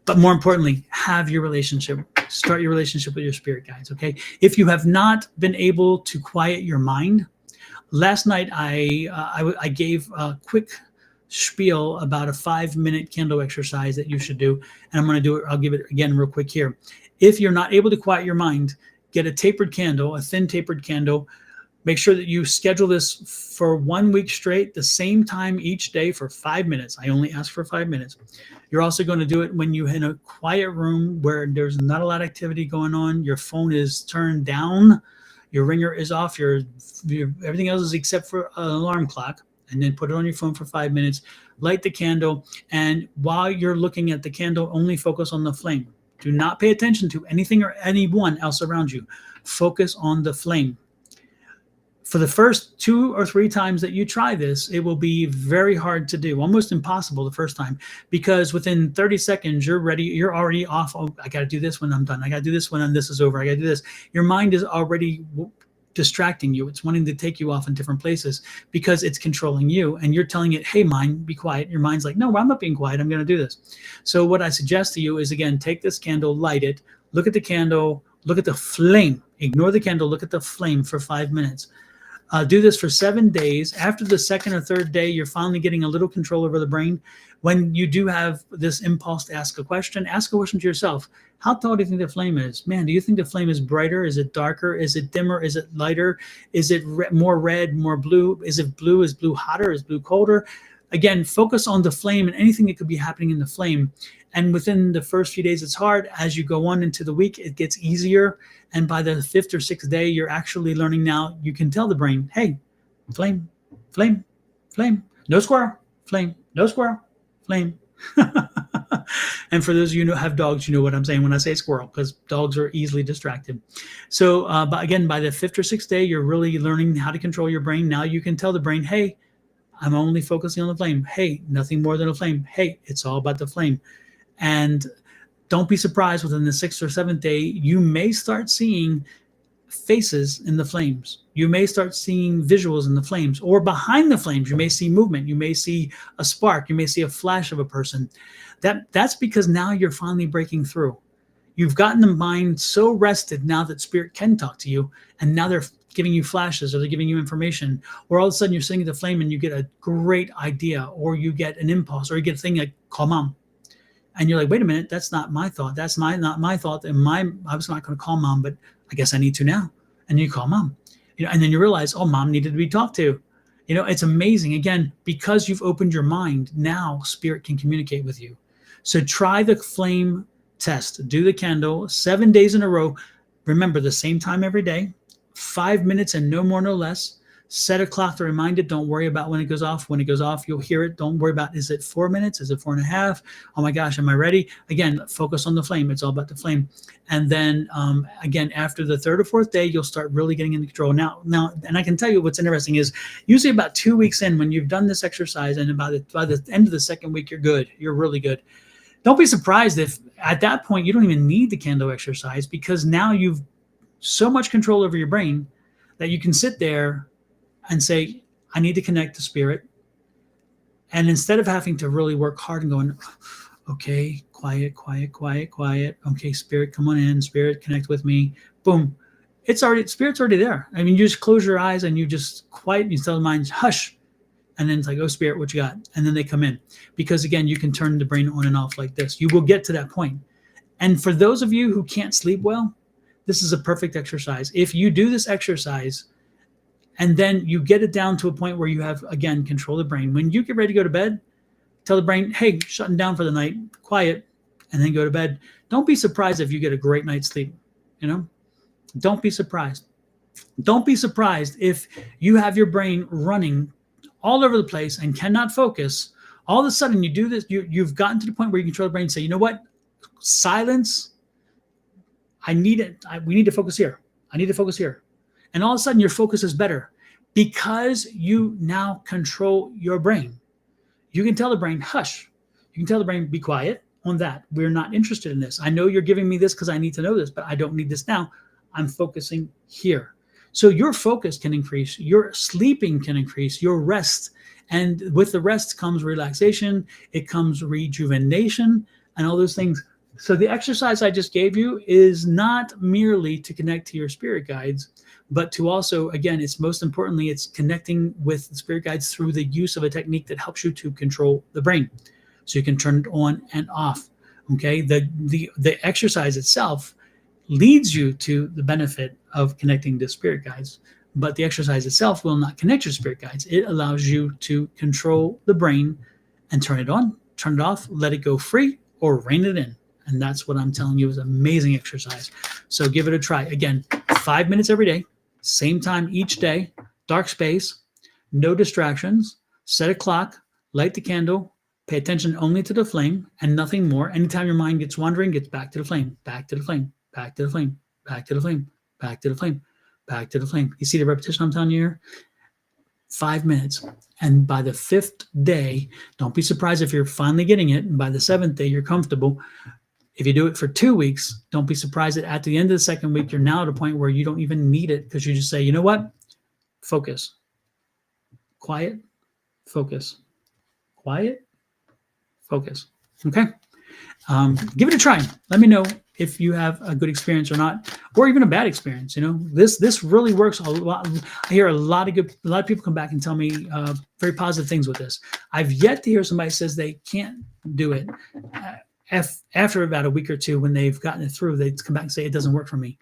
But more importantly, have your relationship. Start your relationship with your spirit guides. Okay. If you have not been able to quiet your mind, last night I gave a quick spiel about a 5-minute candle exercise that you should do, and I'm going to do it. I'll give it again real quick here. If you're not able to quiet your mind, get a tapered candle, a thin tapered candle. Make sure that you schedule this for 1 week straight, the same time each day for 5 minutes. I only ask for 5 minutes. You're also going to do it when you're in a quiet room where there's not a lot of activity going on. Your phone is turned down, your ringer is off, your everything else is except for an alarm clock. And then put it on your phone for 5 minutes, light the candle, and while you're looking at the candle, only focus on the flame. Do not pay attention to anything or anyone else around you. Focus on the flame. For the first 2 or 3 times that you try this, it will be very hard to do, almost impossible the first time, because within 30 seconds, you're ready. You're already off. Oh, I got to do this when I'm done. I got to do this when this is over. I got to do this. Your mind is already distracting you. It's wanting to take you off in different places because it's controlling you, and you're telling it, hey, mind, be quiet. Your mind's like, no, I'm not being quiet. I'm going to do this. So what I suggest to you is, again, take this candle, light it, look at the candle, look at the flame, ignore the candle, look at the flame for 5 minutes. Do this for 7 days. After the second or third day, you're finally getting a little control over the brain. When you do have this impulse to ask a question to yourself. How tall do you think the flame is? Man, do you think the flame is brighter? Is it darker? Is it dimmer? Is it lighter? Is it more red, more blue? Is it blue? Is blue hotter? Is blue colder? Again, focus on the flame and anything that could be happening in the flame. And within the first few days, it's hard. As you go on into the week, it gets easier. And by the 5th or 6th day, you're actually learning now. You can tell the brain, hey, flame, flame, flame, no squirrel, flame, no squirrel, flame. And for those of you who have dogs, you know what I'm saying when I say squirrel, because dogs are easily distracted. So, but again, by the 5th or 6th day, you're really learning how to control your brain. Now you can tell the brain, hey, I'm only focusing on the flame. Hey, nothing more than a flame. Hey, it's all about the flame. And don't be surprised within the 6th or 7th day, you may start seeing faces in the flames. You may start seeing visuals in the flames, or behind the flames, you may see movement. You may see a spark. You may see a flash of a person. That's because now you're finally breaking through. You've gotten the mind so rested now that spirit can talk to you, and now they're giving you flashes, or they're giving you information, or all of a sudden you're sitting at the flame and you get a great idea, or you get an impulse, or you get a thing like, call mom. And you're like, wait a minute, that's not my thought. That's not my thought. And I was not going to call mom, but I guess I need to now. And you call mom, and then you realize, oh, mom needed to be talked to. It's amazing. Again, because you've opened your mind, now spirit can communicate with you. So try the flame test. Do the candle 7 days in a row. Remember, the same time every day, 5 minutes and no more, no less. Set a clock to remind it. Don't worry about when it goes off. When it goes off, you'll hear it. Don't worry about, is it 4 minutes? Is it 4.5? Oh my gosh, am I ready? Again, focus on the flame. It's all about the flame. And then again, after the 3rd or 4th day, you'll start really getting into control. Now, and I can tell you what's interesting is usually about 2 weeks in, when you've done this exercise, and by the end of the 2nd week, you're good. You're really good. Don't be surprised if at that point you don't even need the candle exercise, because now you've so much control over your brain that you can sit there and say, I need to connect to spirit. And instead of having to really work hard and going, okay, quiet, quiet, quiet, quiet. Okay, spirit, come on in. Spirit, connect with me. Boom. Spirit's already there. I mean, you just close your eyes and you just quiet. You tell the mind, hush. And then it's like, oh, spirit, what you got? And then they come in. Because again, you can turn the brain on and off like this. You will get to that point. And for those of you who can't sleep well, this is a perfect exercise. If you do this exercise and then you get it down to a point where you have, again, control the brain. When you get ready to go to bed, tell the brain, hey, shutting down for the night, quiet, and then go to bed. Don't be surprised if you get a great night's sleep. Don't be surprised. Don't be surprised if you have your brain running all over the place and cannot focus. All of a sudden you do this, you've gotten to the point where you control the brain and say, you know what? Silence. I need it. We need to focus here. I need to focus here. And all of a sudden your focus is better because you now control your brain. You can tell the brain, hush. You can tell the brain, be quiet on that. We're not interested in this. I know you're giving me this because I need to know this, but I don't need this now. I'm focusing here. So your focus can increase. Your sleeping can increase. Your rest. And with the rest comes relaxation. It comes rejuvenation and all those things. So the exercise I just gave you is not merely to connect to your spirit guides, but to also, again, it's most importantly, it's connecting with the spirit guides through the use of a technique that helps you to control the brain. So you can turn it on and off. Okay. The exercise itself leads you to the benefit of connecting to spirit guides, but the exercise itself will not connect your spirit guides. It allows you to control the brain and turn it on, turn it off, let it go free, or rein it in. And that's what I'm telling you is amazing exercise. So give it a try. Again, 5 minutes every day, same time each day, dark space, no distractions, set a clock, light the candle, pay attention only to the flame and nothing more. Anytime your mind gets wandering, gets back to the flame, back to the flame, back to the flame, back to the flame, back to the flame, back to the flame. You see the repetition I'm telling you here? 5 minutes. And by the 5th day, don't be surprised if you're finally getting it. And by the 7th day, you're comfortable. If you do it for 2 weeks, don't be surprised that at the end of the 2nd week, you're now at a point where you don't even need it because you just say, you know what? Focus. Quiet. Focus. Quiet. Focus. Okay? Give it a try. Let me know if you have a good experience or not, or even a bad experience. This really works a lot. I hear a lot of people come back and tell me very positive things with this. I've yet to hear somebody says they can't do it. After about a week or two, when they've gotten it through, they come back and say it doesn't work for me.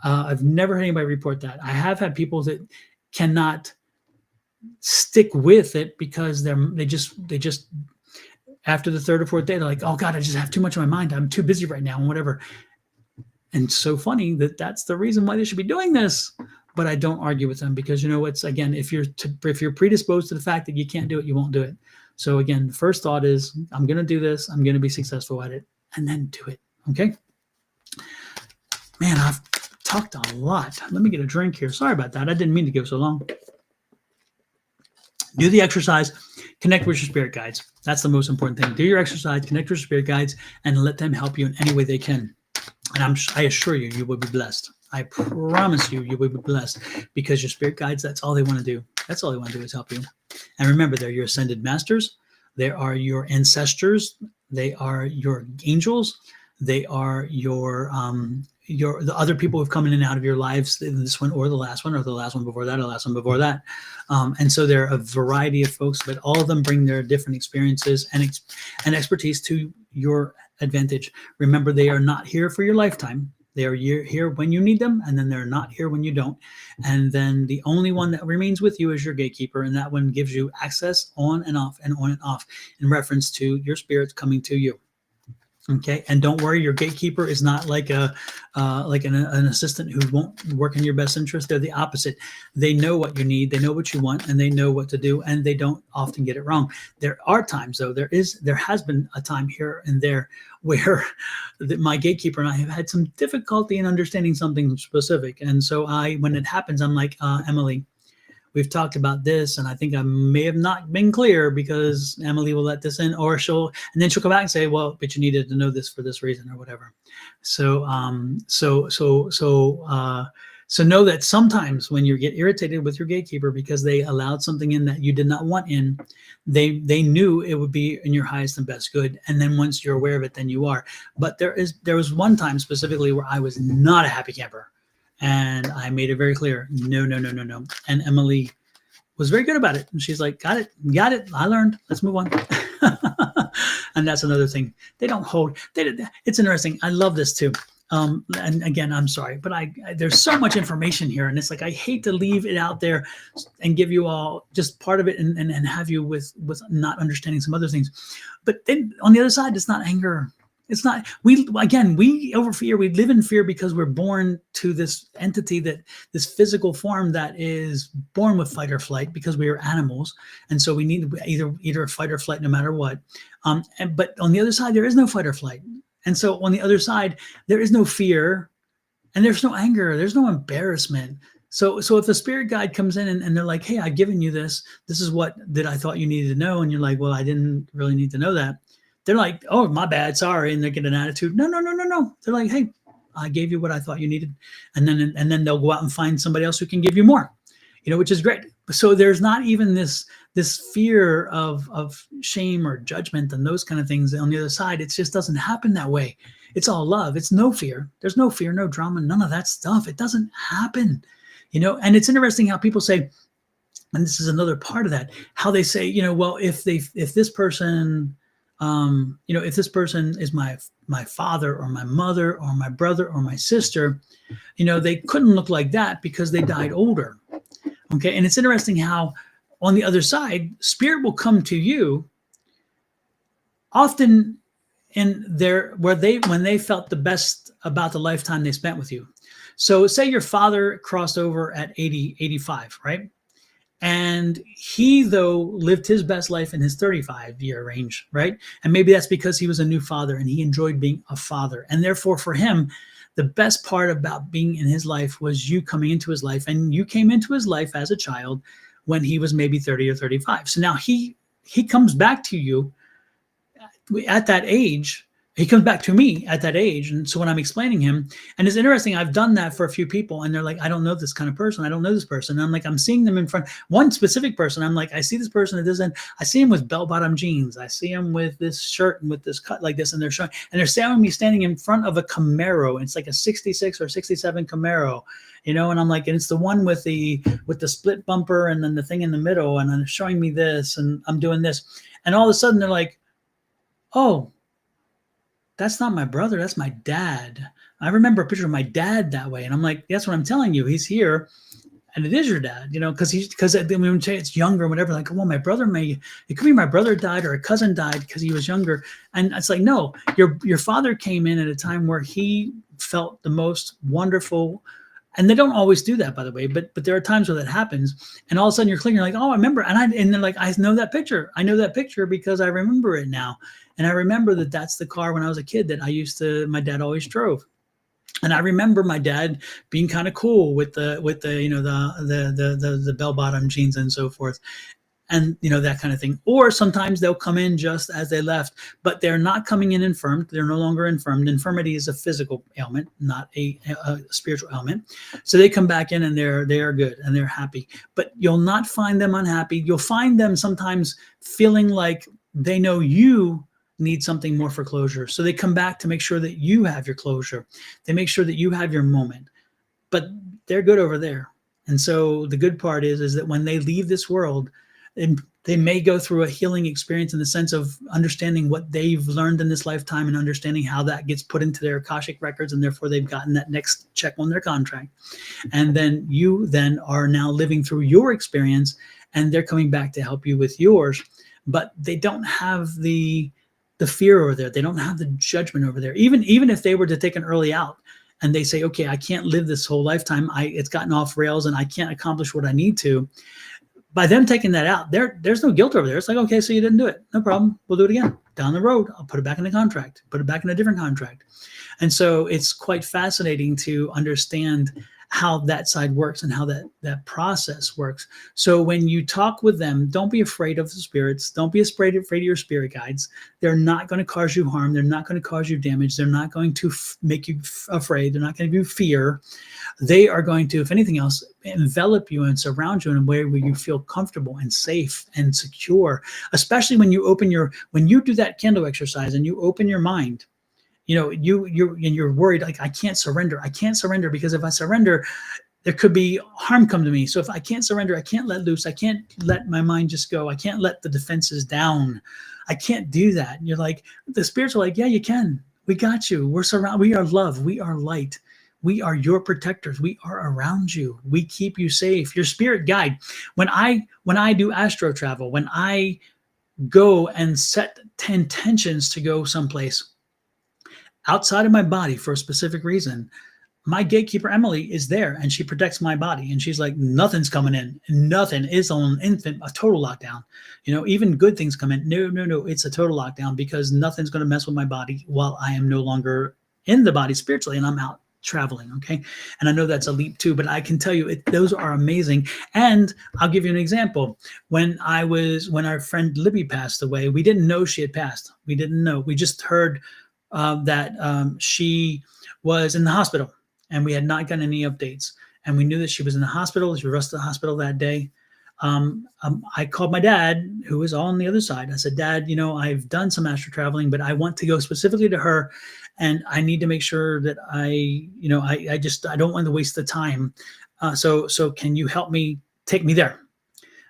I've never heard anybody report that. I have had people that cannot stick with it because they just after the 3rd or 4th day, they're like, oh God, I just have too much on my mind. I'm too busy right now and whatever. And so funny that's the reason why they should be doing this. But I don't argue with them because, it's, again, if you're predisposed to the fact that you can't do it, you won't do it. So again, the first thought is, I'm going to do this. I'm going to be successful at it, and then do it. Okay. Man, I've talked a lot. Let me get a drink here. Sorry about that. I didn't mean to go so long. Do the exercise, connect with your spirit guides. That's the most important thing. Do your exercise, connect with your spirit guides, and let them help you in any way they can. And I assure you, you will be blessed. I promise you, you will be blessed because your spirit guides, that's all they want to do. That's all they want to do is help you. And remember, they're your ascended masters. They are your ancestors. They are your angels. They are the other people who've come in and out of your lives, this one or the last one before that or the last one before that. And so there are a variety of folks, but all of them bring their different experiences and expertise to your advantage. Remember, they are not here for your lifetime. They are here when you need them, and then they're not here when you don't. And then the only one that remains with you is your gatekeeper, and that one gives you access on and off in reference to your spirits coming to you. Okay, and don't worry, your gatekeeper is not like an assistant who won't work in your best interest. They're the opposite. They know what you need, they know what you want, and they know what to do, and they don't often get it wrong. There are times, though, there has been a time here and there where my gatekeeper and I have had some difficulty in understanding something specific. And so when it happens, I'm like, Emily, we've talked about this, and I think I may have not been clear because Emily will let this in, or and then she'll come back and say, well, but you needed to know this for this reason or whatever. So, so know that sometimes when you get irritated with your gatekeeper because they allowed something in that you did not want in, they knew it would be in your highest and best good. And then once you're aware of it, then you are. But there was one time specifically where I was not a happy camper. And I made it very clear, no, no, no, no, no. And Emily was very good about it. And she's like, got it. I learned. Let's move on. And that's another thing. They don't hold. It's interesting. I love this too. And again, I'm sorry, but there's so much information here. And it's like, I hate to leave it out there and give you all just part of it and have you with not understanding some other things. But then on the other side, it's not anger. It's not, we over fear, we live in fear because we're born to this entity, this physical form that is born with fight or flight because we are animals. And so we need either fight or flight no matter what. But on the other side, there is no fight or flight. And so on the other side, there is no fear and there's no anger. There's no embarrassment. So if the spirit guide comes in and they're like, hey, I've given you this is what that I thought you needed to know. And you're like, well, I didn't really need to know that. They're like, oh, my bad, sorry. And they get an attitude. No. They're like, hey, I gave you what I thought you needed. And then they'll go out and find somebody else who can give you more, which is great. So there's not even this fear of shame or judgment and those kind of things on the other side. It just doesn't happen that way. It's all love. It's no fear. There's no fear, no drama, none of that stuff. It doesn't happen, and it's interesting how people say, and this is another part of that, how they say, well, if this person, if this person is my father or my mother or my brother or my sister, they couldn't look like that because they died older. Okay. And it's interesting how on the other side, spirit will come to you often when they felt the best about the lifetime they spent with you. So say your father crossed over at 80, 85, right? And he, though, lived his best life in his 35-year range, right? And maybe that's because he was a new father and he enjoyed being a father. And therefore, for him, the best part about being in his life was you coming into his life. And you came into his life as a child when he was maybe 30 or 35. So now he comes back to you at that age. He comes back to me at that age. And so when I'm explaining him, and it's interesting, I've done that for a few people and they're like, I don't know this kind of person. I don't know this person. And I'm like, I'm seeing them in front. One specific person, I'm like, I see this person at this end. I see him with bell-bottom jeans. I see him with this shirt and with this cut like this. And they're showing, and they're showing me standing in front of a Camaro. It's like a 66 or 67 Camaro, and I'm like, and it's the one with the split bumper and then the thing in the middle. And then they're showing me this and I'm doing this. And all of a sudden they're like, oh, that's not my brother. That's my dad. I remember a picture of my dad that way. And I'm like, that's what I'm telling you. He's here. And it is your dad, because when we say it's younger or whatever, like, well, my brother it could be my brother died or a cousin died because he was younger. And it's like, no, your father came in at a time where he felt the most wonderful. And they don't always do that, by the way, but there are times where that happens. And all of a sudden you're clicking, you're like, oh, I remember. And then like, I know that picture. I know that picture because I remember it now. And I remember that's the car when I was a kid that my dad always drove. And I remember my dad being kind of cool with the bell-bottom jeans and so forth. And, that kind of thing. Or sometimes they'll come in just as they left, but they're not coming in infirmed. They're no longer infirmed. Infirmity is a physical ailment, not a spiritual ailment. So they come back in and they are good and they're happy. But you'll not find them unhappy. You'll find them sometimes feeling like they know you need something more for closure. So they come back to make sure that you have your closure. They make sure that you have your moment. But they're good over there. And so the good part is that when they leave this world, and they may go through a healing experience in the sense of understanding what they've learned in this lifetime and understanding how that gets put into their Akashic records, and therefore they've gotten that next check on their contract. And then you then are now living through your experience, and they're coming back to help you with yours. But they don't have the fear over there. They don't have the judgment over there. Even if they were to take an early out and they say, okay, I can't live this whole lifetime. It's gotten off rails and I can't accomplish what I need to. By them taking that out, there's no guilt over there. It's like, okay, so you didn't do it. No problem. We'll do it again. Down the road, I'll put it back in the contract, put it back in a different contract. And so it's quite fascinating to understand how that side works and how that process works. So when you talk with them, don't be afraid of the spirits. Don't be afraid of your spirit guides. They're not going to cause you harm. They're not going to cause you damage. They're not going to make you afraid. They're not going to give you fear. They are going to, if anything else, envelop you and surround you in a way where you feel comfortable and safe and secure, especially when you do that candle exercise and you open your mind. You're worried, like, I can't surrender because if I surrender, there could be harm come to me. So if I can't surrender, I can't let loose. I can't let my mind just go. I can't let the defenses down. I can't do that. And you're like, the spirits are like, yeah, you can. We got you. We're surrounded. We are love. We are light. We are your protectors. We are around you. We keep you safe. Your spirit guide. When I do astro travel, when I go and set intentions to go someplace outside of my body for a specific reason, my gatekeeper Emily is there and she protects my body, and she's like, nothing's coming in. Nothing is on a total lockdown. Even good things come in. No, it's a total lockdown, because nothing's going to mess with my body while I am no longer in the body spiritually and I'm out traveling. Okay. And I know that's a leap too, but I can tell you those are amazing. And I'll give you an example. When our friend Libby passed away, we didn't know she had passed. We didn't know. We just heard that she was in the hospital, and we had not gotten any updates. And we knew that she was in the hospital. She was rushed to the hospital that day. I called my dad, who was on the other side. I said, Dad, I've done some astral traveling, but I want to go specifically to her, and I need to make sure that I don't want to waste the time. So can you help me take me there?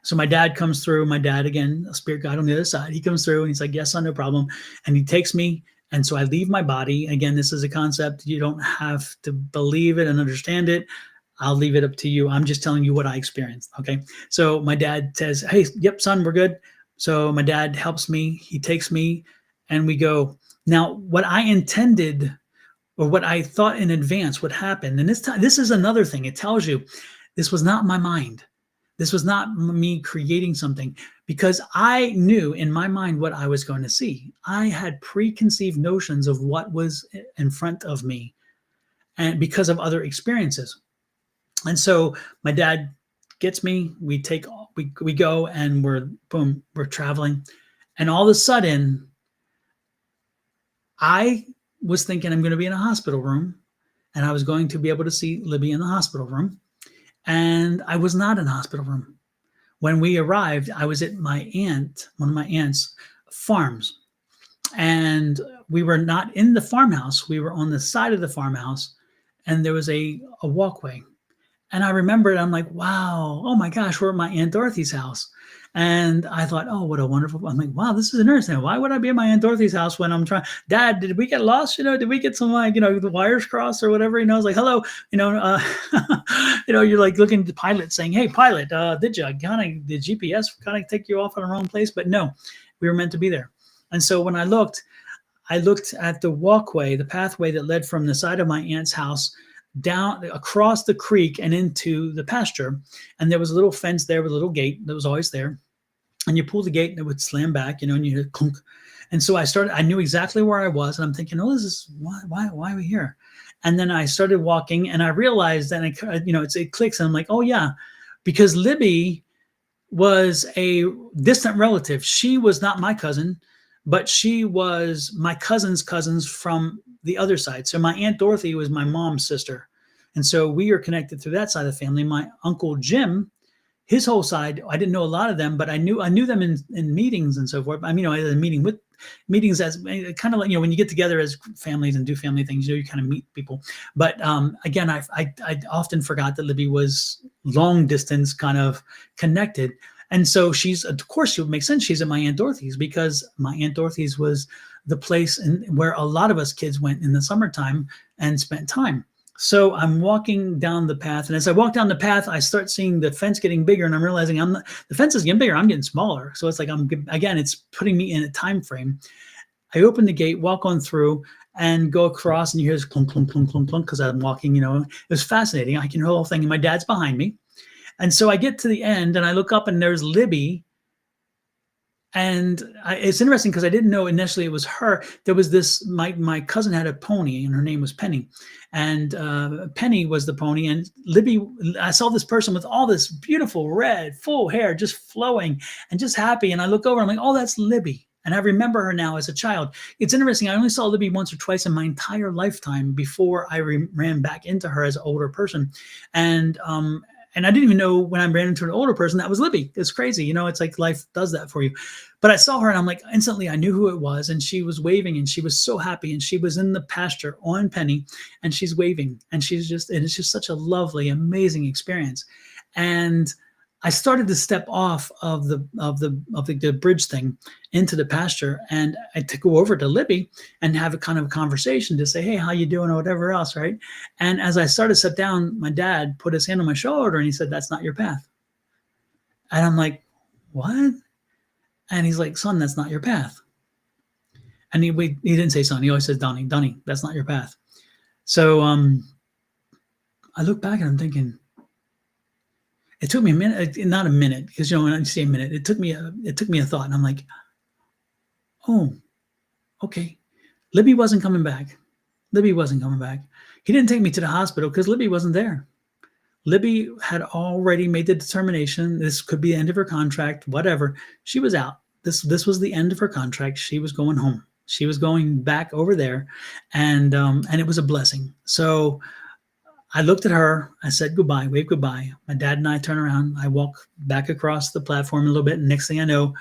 So my dad comes through. My dad, again, a spirit guide on the other side, he comes through and he's like, yes, son, no problem. And he takes me. And so I leave my body. Again, this is a concept. You don't have to believe it and understand it. I'll leave it up to you. I'm just telling you what I experienced. Okay. So my dad says, hey, yep, son, we're good. So my dad helps me. He takes me and we go. Now, what I intended, or what I thought in advance would happen, and this is another thing. It tells you this was not my mind. This was not me creating something, because I knew in my mind what I was going to see. I had preconceived notions of what was in front of me, and because of other experiences. And so my dad gets me, we go, and we're traveling. And all of a sudden, I was thinking I'm going to be in a hospital room, and I was going to be able to see Libby in the hospital room. And I was not in the hospital room. When we arrived, I was at one of my aunt's farms. And we were not in the farmhouse. We were on the side of the farmhouse, and there was a walkway. And I remembered, I'm like, wow, oh my gosh, we're at my Aunt Dorothy's house. And I thought, oh, what a wonderful, I'm like, wow, this is interesting. Why would I be at my Aunt Dorothy's house when I'm trying, Dad, did we get lost? Did we get some, the wires crossed or whatever? I was like, hello, you're like looking at the pilot saying, hey, pilot, did the GPS kind of take you off on the wrong place? But no, we were meant to be there. And so when I looked at the walkway, the pathway that led from the side of my aunt's house down across the creek and into the pasture. And there was a little fence there with a little gate that was always there. And you pull the gate and it would slam back, and you hear clunk. And so I knew exactly where I was, and I'm thinking, oh, this is why are we here? And then I started walking, and I realized that it clicks, and I'm like, oh yeah, because Libby was a distant relative. She was not my cousin, but she was my cousin's cousins from the other side. So my Aunt Dorothy was my mom's sister. And so we are connected through that side of the family. My Uncle Jim, his whole side, I didn't know a lot of them, but I knew them in meetings and so forth. I had a meetings as kind of like, when you get together as families and do family things, you kind of meet people. But again, I often forgot that Libby was long distance kind of connected. And so of course, it would make sense. She's at my Aunt Dorothy's, because my Aunt Dorothy's was the place where a lot of us kids went in the summertime and spent time. So I'm walking down the path, and as I walk down the path, I start seeing the fence getting bigger, and I'm realizing the fence is getting bigger. I'm getting smaller. So it's like it's putting me in a time frame. I open the gate, walk on through, and go across, and you hear this clunk, clunk, clunk, clunk, clunk, because I'm walking. It was fascinating. I can hear the whole thing, and my dad's behind me. And so I get to the end, and I look up, and there's Libby It's interesting because I didn't know initially it was her. There was this, my cousin had a pony and her name was Penny. And Penny was the pony. And Libby, I saw this person with all this beautiful red, full hair, just flowing and just happy. And I look over, I'm like, oh, that's Libby. And I remember her now as a child. It's interesting. I only saw Libby once or twice in my entire lifetime before I ran back into her as an older person. And I didn't even know when I ran into an older person that was Libby. It's crazy. You know, it's like life does that for you. But I saw her and I'm like, instantly I knew who it was. And she was waving and she was so happy. And she was in the pasture on Penny and she's waving. And it's just such a lovely, amazing experience. And I started to step off of the bridge thing into the pasture, and I to go over to Libby and have a kind of conversation to say, hey, how you doing, or whatever else, right? And as I started to sit down, my dad put his hand on my shoulder and he said, that's not your path. And I'm like, what? And he's like, son, that's not your path. And he didn't say son. He always says, Donnie, that's not your path. So I look back and I'm thinking, it took me a minute, not a minute, because, you know, when I say a minute, it took me a thought. And I'm like, oh, okay. Libby wasn't coming back. Libby wasn't coming back. He didn't take me to the hospital because Libby wasn't there. Libby had already made the determination. This could be the end of her contract, whatever. She was out. This was the end of her contract. She was going home. She was going back over there. And it was a blessing. So I looked at her, I said goodbye, wave goodbye. My dad and I turn around, I walk back across the platform a little bit, and next thing I know,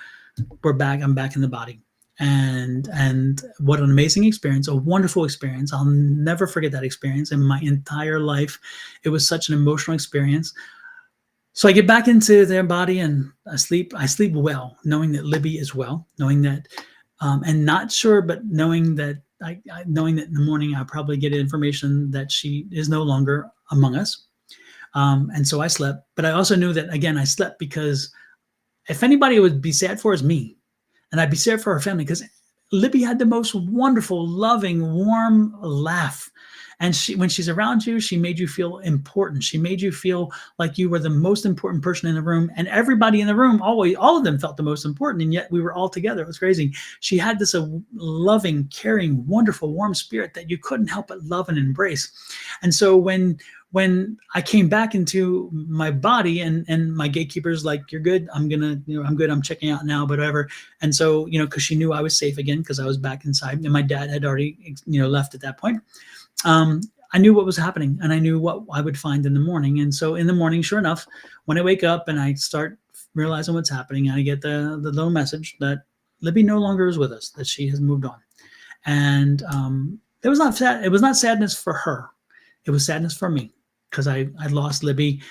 we're back, I'm back in the body. And what an amazing experience, a wonderful experience. I'll never forget that experience in my entire life. It was such an emotional experience. So I get back into their body and I sleep well, knowing that Libby is well, knowing that, and not sure, but knowing that knowing that in the morning I'll probably get information that she is no longer among us. And so I slept, but I also knew that, again, I slept because if anybody would be sad for is me. And I'd be sad for her family because Libby had the most wonderful, loving, warm laugh. And when she's around you, she made you feel important. She made you feel like you were the most important person in the room. And everybody in the room, all of them felt the most important. And yet we were all together. It was crazy. She had this loving, caring, wonderful, warm spirit that you couldn't help but love and embrace. And so when I came back into my body and my gatekeeper's like, you're good. I'm good. I'm checking out now, but whatever. And so, cause she knew I was safe again, cause I was back inside and my dad had already, left at that point. I knew what was happening and I knew what I would find in the morning. And so in the morning, sure enough, when I wake up and I start realizing what's happening, I get the little message that Libby no longer is with us, that she has moved on. And it was not sad. It was not sadness for her. It was sadness for me because I lost Libby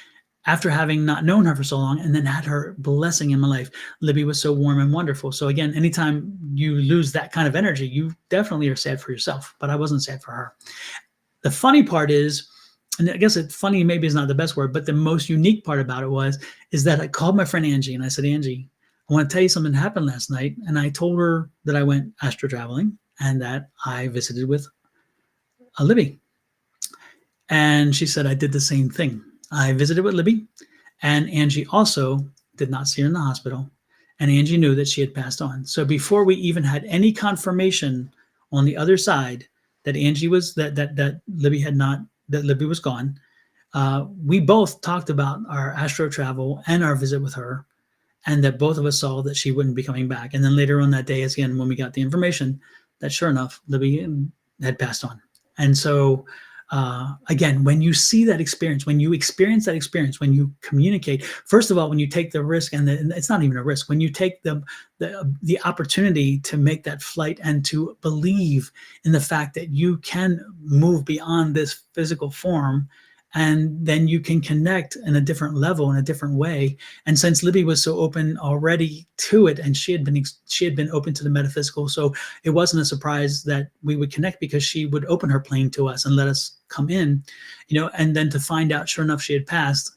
after having not known her for so long and then had her blessing in my life. Libby was so warm and wonderful. So again, anytime you lose that kind of energy, you definitely are sad for yourself, but I wasn't sad for her. The funny part is, and I guess funny maybe is not the best word, but the most unique part about it is that I called my friend Angie and I said, Angie, I want to tell you something that happened last night. And I told her that I went astro traveling and that I visited with Libby. And she said, I did the same thing. I visited with Libby, and Angie also did not see her in the hospital, and Angie knew that she had passed on. So before we even had any confirmation on the other side that Angie was that Libby had not, that Libby was gone, we both talked about our astro travel and our visit with her, and that both of us saw that she wouldn't be coming back. And then later on that day, again, when we got the information that sure enough, Libby had passed on. And so again, when you see that experience, when you experience that experience, when you communicate, first of all, when you take the risk, and it's not even a risk, when you take the opportunity to make that flight and to believe in the fact that you can move beyond this physical form, and then you can connect in a different level, in a different way. And since Libby was so open already to it, and she had been open to the metaphysical, so it wasn't a surprise that we would connect because she would open her plane to us and let us come in, and then to find out, sure enough, she had passed.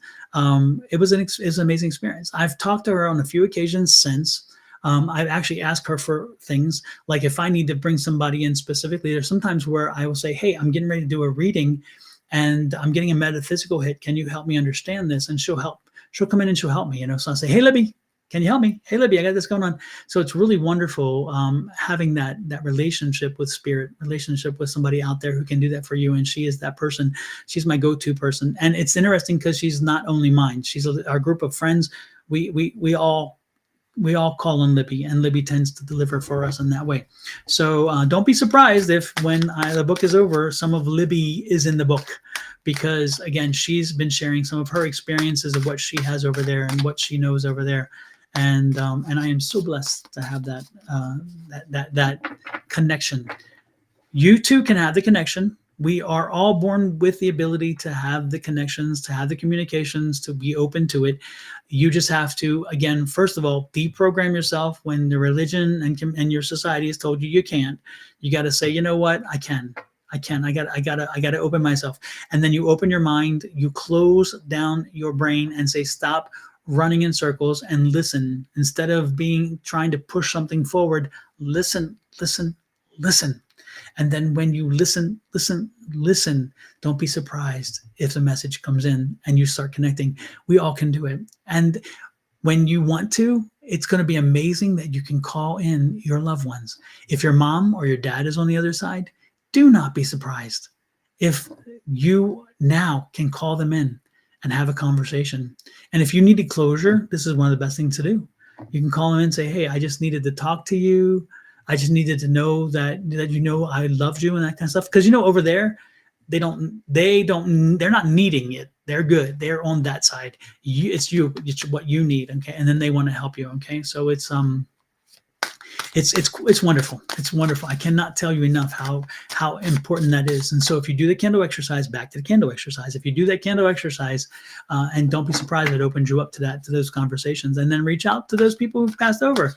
It was an amazing experience. I've talked to her on a few occasions since. I've actually asked her for things like if I need to bring somebody in specifically. There's sometimes where I will say, hey, I'm getting ready to do a reading and I'm getting a metaphysical hit. Can you help me understand this? And she'll help. She'll come in and she'll help me. So I'll say, hey, Libby, Can you help me? Hey, Libby, I got this going on. So it's really wonderful having that relationship with spirit, relationship with somebody out there who can do that for you. And she is that person. She's my go-to person. And it's interesting because she's not only mine. She's our group of friends. We all call on Libby, and Libby tends to deliver for us in that way. So don't be surprised if when the book is over, some of Libby is in the book, because again, she's been sharing some of her experiences of what she has over there and what she knows over there. And I am so blessed to have that that connection. You too can have the connection. We are all born with the ability to have the connections, to have the communications, to be open to it. You just have to, again, first of all, deprogram yourself when the religion and your society has told you you can't. You got to say, you know what, I can. I got to open myself. And then you open your mind, you close down your brain and say, stop running in circles and listen. Instead of trying to push something forward, listen. And then when you listen, don't be surprised if the message comes in and you start connecting. We all can do it. And when you want to, it's going to be amazing that you can call in your loved ones. If your mom or your dad is on the other side, do not be surprised if you now can call them in and have a conversation. And if you needed closure, this is one of the best things to do. You can call them in and say, hey, I just needed to talk to you. I just needed to know that I loved you and that kind of stuff. Because over there, they're not needing it. They're good. They're on that side. It's what you need. Okay. And then they want to help you. Okay. So it's wonderful. It's wonderful. I cannot tell you enough how important that is. And so if you do the candle exercise, back to the candle exercise. If you do that candle exercise, and don't be surprised, it opens you up to those conversations, and then reach out to those people who've passed over.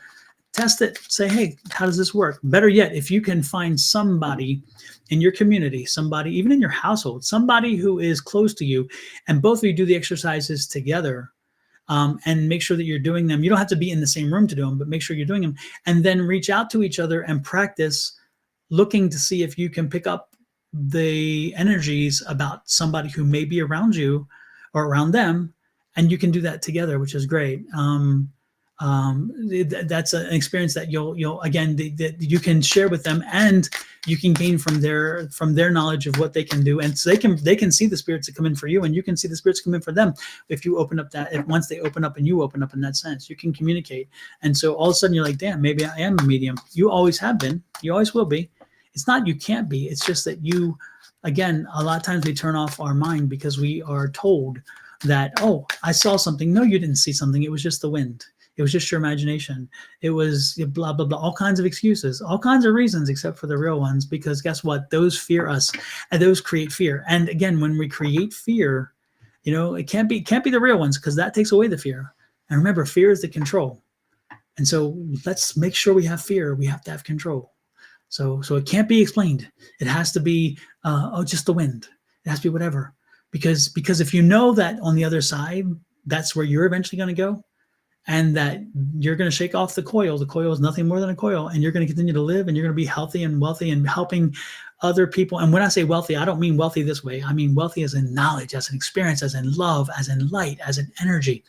Test it. Say, hey, how does this work? Better yet, if you can find somebody in your community, somebody even in your household, somebody who is close to you, and both of you do the exercises together, and make sure that you're doing them. You don't have to be in the same room to do them, but make sure you're doing them. And then reach out to each other and practice looking to see if you can pick up the energies about somebody who may be around you or around them. And you can do that together, which is great. That's an experience that you'll again that you can share with them, and you can gain from their knowledge of what they can do, and so they can see the spirits that come in for you, and you can see the spirits come in for them. If you open up once they open up and you open up in that sense, you can communicate. And so all of a sudden you're like, damn, maybe I am a medium. You always have been. You always will be. It's not you can't be. It's just that you, again, a lot of times we turn off our mind because we are told that, oh, I saw something. No, you didn't see something. It was just the wind. It was just your imagination. It was blah, blah, blah, all kinds of excuses, all kinds of reasons, except for the real ones, because guess what? Those fear us, and those create fear. And again, when we create fear, it can't be the real ones, because that takes away the fear. And remember, fear is the control. And so let's make sure we have fear. We have to have control. So it can't be explained. It has to be, just the wind. It has to be whatever. Because if you know that on the other side, that's where you're eventually going to go, and that you're going to shake off the coil. The coil is nothing more than a coil, and you're going to continue to live, and you're going to be healthy and wealthy and helping other people. And when I say wealthy, I don't mean wealthy this way. I mean wealthy as in knowledge, as in experience, as in love, as in light, as in energy,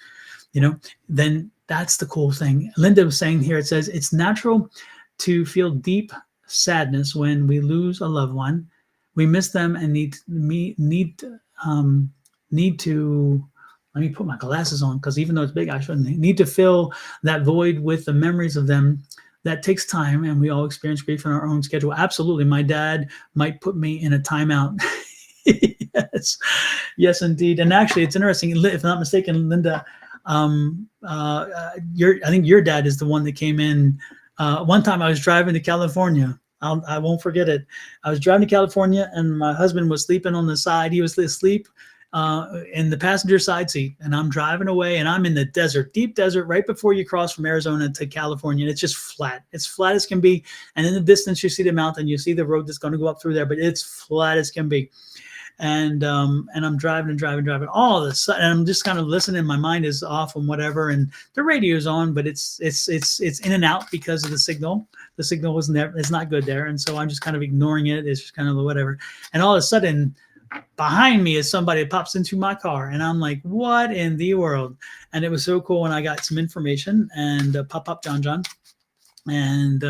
then that's the cool thing. Linda was saying here, it says, it's natural to feel deep sadness when we lose a loved one. We miss them and need to, let me put my glasses on, because even though it's big, I shouldn't. Need to fill that void with the memories of them. That takes time, and we all experience grief in our own schedule. Absolutely. My dad might put me in a timeout. Yes, indeed. And actually, it's interesting. If I'm not mistaken, Linda, I think your dad is the one that came in. One time I was driving to California. I won't forget it. I was driving to California, and my husband was sleeping on the side. He was asleep in the passenger side seat, and I'm driving away, and I'm in the desert, deep desert, right before you cross from Arizona to California. And it's just flat. It's flat as can be. And in the distance, you see the mountain, you see the road that's going to go up through there, but it's flat as can be. And I'm driving all of a sudden, and I'm just kind of listening. My mind is off and whatever, and the radio's on, but it's in and out because of the signal. The signal wasn't there. It's not good there. And so I'm just kind of ignoring it. It's just kind of whatever. And all of a sudden, behind me is somebody that pops into my car, and I'm like, what in the world? And it was so cool when I got some information and pop John, and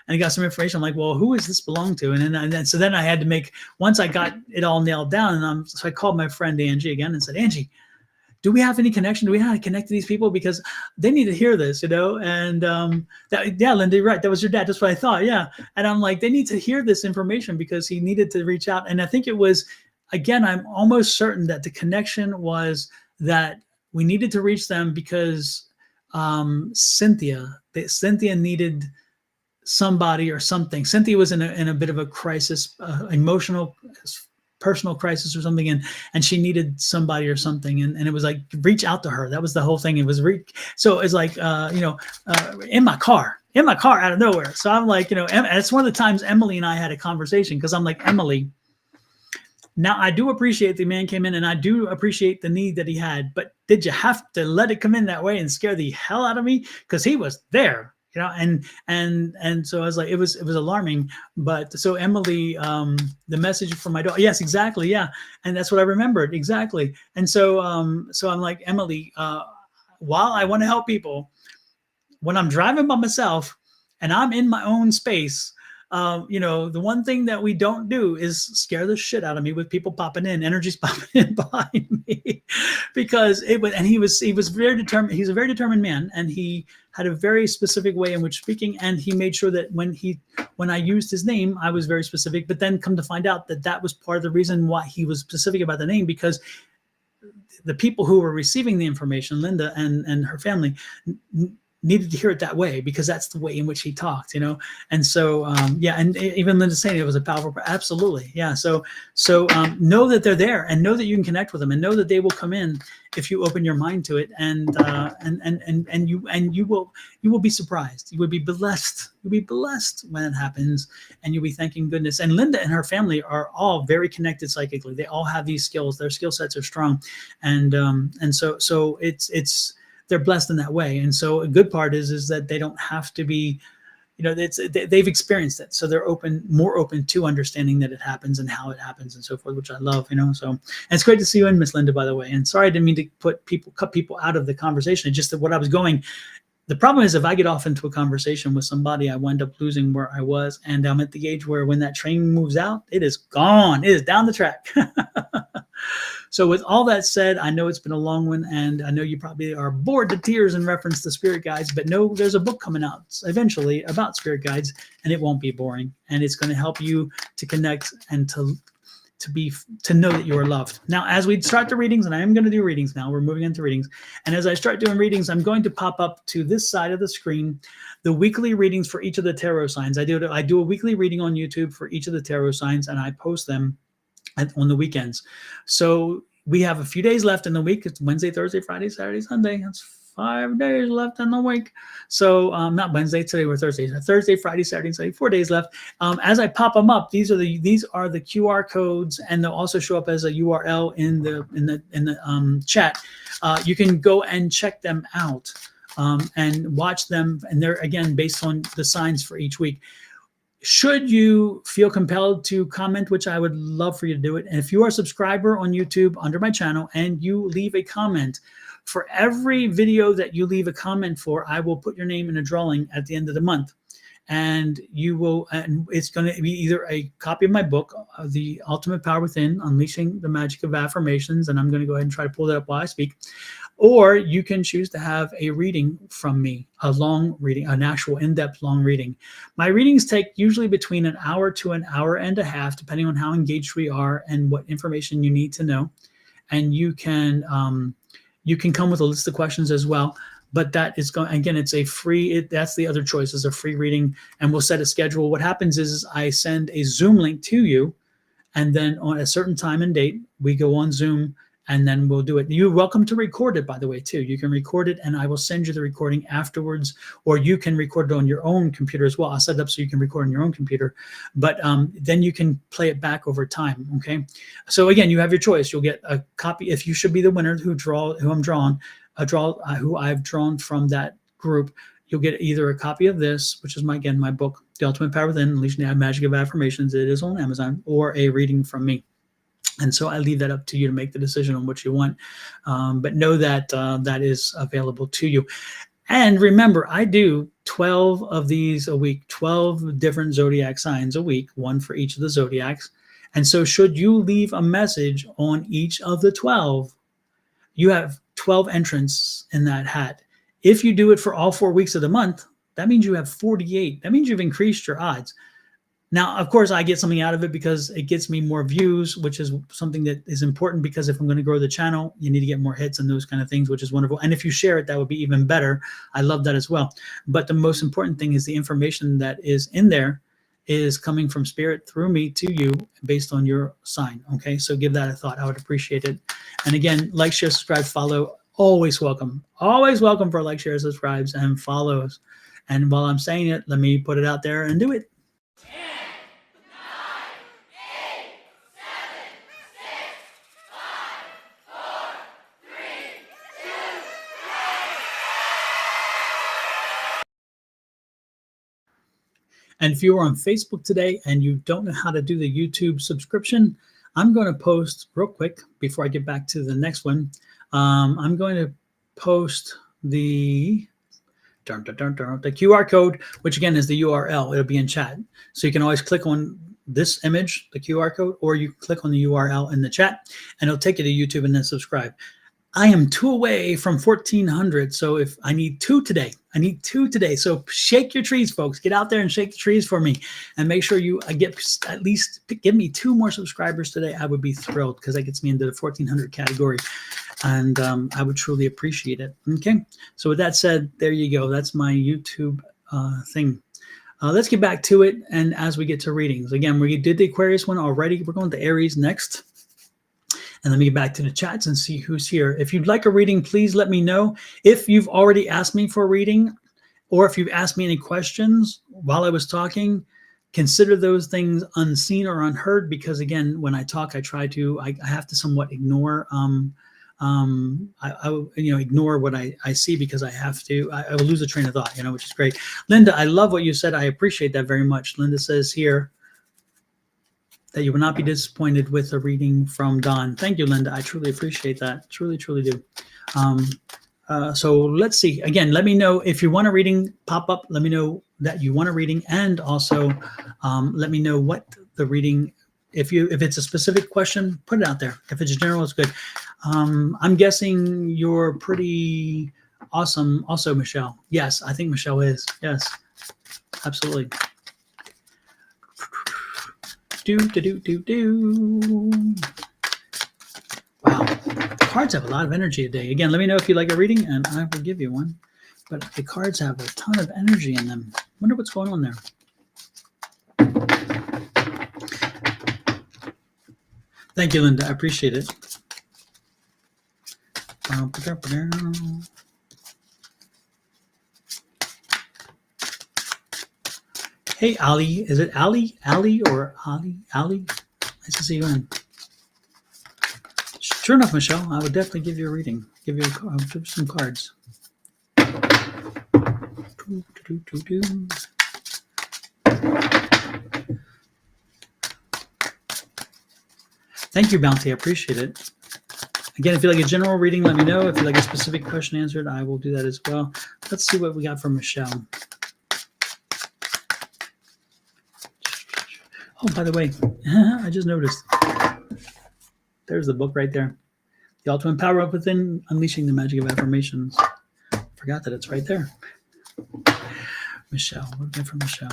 I got some information. I'm like, well, who does this belong to? So then I had to make, once I got it all nailed down, and so I called my friend Angie again and said, Angie, do we have any connection? Do we know how to connect to these people? Because they need to hear this, you know? And yeah, Linda, you're right. That was your dad. That's what I thought. Yeah. And I'm like, they need to hear this information because he needed to reach out. And I think it was, again, I'm almost certain that the connection was that we needed to reach them because Cynthia needed somebody or something. Cynthia was in a bit of a crisis, emotional, personal crisis or something, and she needed somebody or something, and it was like, reach out to her. That was the whole thing. It was so it's like in my car out of nowhere. So I'm like, and it's one of the times Emily and I had a conversation, because I'm like, Emily, now I do appreciate the man came in, and I do appreciate the need that he had, but did you have to let it come in that way and scare the hell out of me? Because he was there. And so I was like, it was alarming. But so Emily, the message from my daughter, yes, exactly, yeah, and that's what I remembered exactly. And so I'm like, Emily, while I want to help people, when I'm driving by myself and I'm in my own space, the one thing that we don't do is scare the shit out of me with people popping in, energies popping in behind me, because it was, and he was very determined. He's a very determined man, and he had a very specific way in which speaking, and he made sure that when I used his name, I was very specific. But then come to find out that was part of the reason why he was specific about the name, because the people who were receiving the information, Linda and her family, needed to hear it that way, because that's the way in which he talked, And so, and even Linda saying it was a powerful, absolutely. Yeah. So know that they're there, and know that you can connect with them, and know that they will come in if you open your mind to it. And you will be surprised. You will be blessed. You'll be blessed when it happens, and you'll be thanking goodness. And Linda and her family are all very connected psychically. They all have these skills. Their skill sets are strong. And so it's, they're blessed in that way. And so a good part is that they don't have to be, they've experienced it. So they're more open to understanding that it happens and how it happens and so forth, which I love, So, and it's great to see you in, Miss Linda, by the way. And sorry, I didn't mean to cut people out of the conversation. It's just that what I was going, the problem is if I get off into a conversation with somebody, I wind up losing where I was. And I'm at the age where when that train moves out, it is gone. It is down the track. So with all that said, I know it's been a long one, and I know you probably are bored to tears in reference to spirit guides, but no, there's a book coming out eventually about spirit guides, and it won't be boring, and it's going to help you to connect and to know that you are loved. Now, as we start the readings, and I am going to do readings now, we're moving into readings, and as I start doing readings, I'm going to pop up to this side of the screen the weekly readings for each of the tarot signs. I do a weekly reading on YouTube for each of the tarot signs, and I post them on the weekends. So we have a few days left in the week. It's Wednesday, Thursday, Friday, Saturday, Sunday. That's 5 days left in the week. So not Wednesday, today we're Thursday. Thursday, Friday, Saturday, Sunday, 4 days left. As I pop them up, these are the QR codes, and they'll also show up as a URL in the chat. You can go and check them out and watch them, and they're again based on the signs for each week. Should you feel compelled to comment, which I would love for you to do it, and if you are a subscriber on YouTube under my channel and you leave a comment, for every video that you leave a comment for, I will put your name in a drawing at the end of the month. And it's going to be either a copy of my book, The Ultimate Power Within, Unleashing the Magic of Affirmations, and I'm going to go ahead and try to pull that up while I speak. Or you can choose to have a reading from me, a long reading, an actual in-depth long reading. My readings take usually between an hour to an hour and a half, depending on how engaged we are and what information you need to know. And you can come with a list of questions as well. But that is going, again, it's a free, that's the other choice, is a free reading, and we'll set a schedule. What happens is I send a Zoom link to you, and then on a certain time and date, we go on Zoom, and then we'll do it. You're welcome to record it, by the way, too. You can record it, and I will send you the recording afterwards, or you can record it on your own computer as well. I'll set it up so you can record on your own computer, but then you can play it back over time, okay? So again, you have your choice. You'll get a copy, if you should be the winner who I've drawn from that group. You'll get either a copy of this, which is my book, The Ultimate Power Within, Unleashing the Magic of Affirmations. It is on Amazon, or a reading from me. And so I leave that up to you to make the decision on what you want. But know that that is available to you. And remember, I do 12 of these a week, 12 different zodiac signs a week, one for each of the zodiacs. And so, should you leave a message on each of the 12, you have 12 entrants in that hat. If you do it for all 4 weeks of the month, that means you have 48. That means you've increased your odds. Now, of course, I get something out of it because it gets me more views, which is something that is important, because if I'm going to grow the channel, you need to get more hits and those kind of things, which is wonderful. And if you share it, that would be even better. I love that as well. But the most important thing is the information that is in there is coming from spirit through me to you based on your sign. Okay, so give that a thought. I would appreciate it. And again, like, share, subscribe, follow. Always welcome. Always welcome for like, share, subscribes, and follows. And while I'm saying it, let me put it out there and do it. And if you are on Facebook today and you don't know how to do the YouTube subscription, I'm going to post real quick before I get back to the next one. I'm going to post the QR code, which again is the URL. It'll be in chat. So you can always click on this image, the QR code, or you click on the URL in the chat and it'll take you to YouTube and then subscribe. I am 2 away from 1,400. So if I need 2 today, I need 2 today. So shake your trees, folks. Get out there and shake the trees for me, and make sure you get at least give me 2 more subscribers today. I would be thrilled, because that gets me into the 1,400 category, and I would truly appreciate it. Okay. So with that said, there you go. That's my YouTube thing. Let's get back to it. And as we get to readings, again, we did the Aquarius one already. We're going to Aries next. And let me get back to the chats and see who's here. If you'd like a reading, please let me know. If you've already asked me for a reading, or if you've asked me any questions while I was talking, consider those things unseen or unheard, because again, when I talk, I have to somewhat ignore ignore what I see, because I will lose a train of thought, which is great. Linda, I love what you said. I appreciate that very much. Linda says here that you will not be disappointed with a reading from Don. Thank you, Linda. I truly appreciate that. Truly, truly do. So let's see. Again, let me know if you want a reading pop up. Let me know that you want a reading, and also let me know what the reading. If it's a specific question, put it out there. If it's general, it's good. I'm guessing you're pretty awesome. Also, Michelle. Yes, I think Michelle is. Yes, absolutely. Wow, cards have a lot of energy today. Again, let me know if you like a reading, and I will give you one. But the cards have a ton of energy in them. Wonder what's going on there. Thank you, Linda. I appreciate it. Hey, Ali. Is it Ali? Ali or Ali? Ali? Nice to see you in. Sure enough, Michelle, I would definitely give you a reading. Give you some cards. Thank you, Bounty. I appreciate it. Again, if you like a general reading, let me know. If you like a specific question answered, I will do that as well. Let's see what we got from Michelle. Oh, by the way, I just noticed. There's the book right there. The Ultimate Power Up Within, Unleashing the Magic of Affirmations. Forgot that it's right there. Michelle. What do we get from Michelle?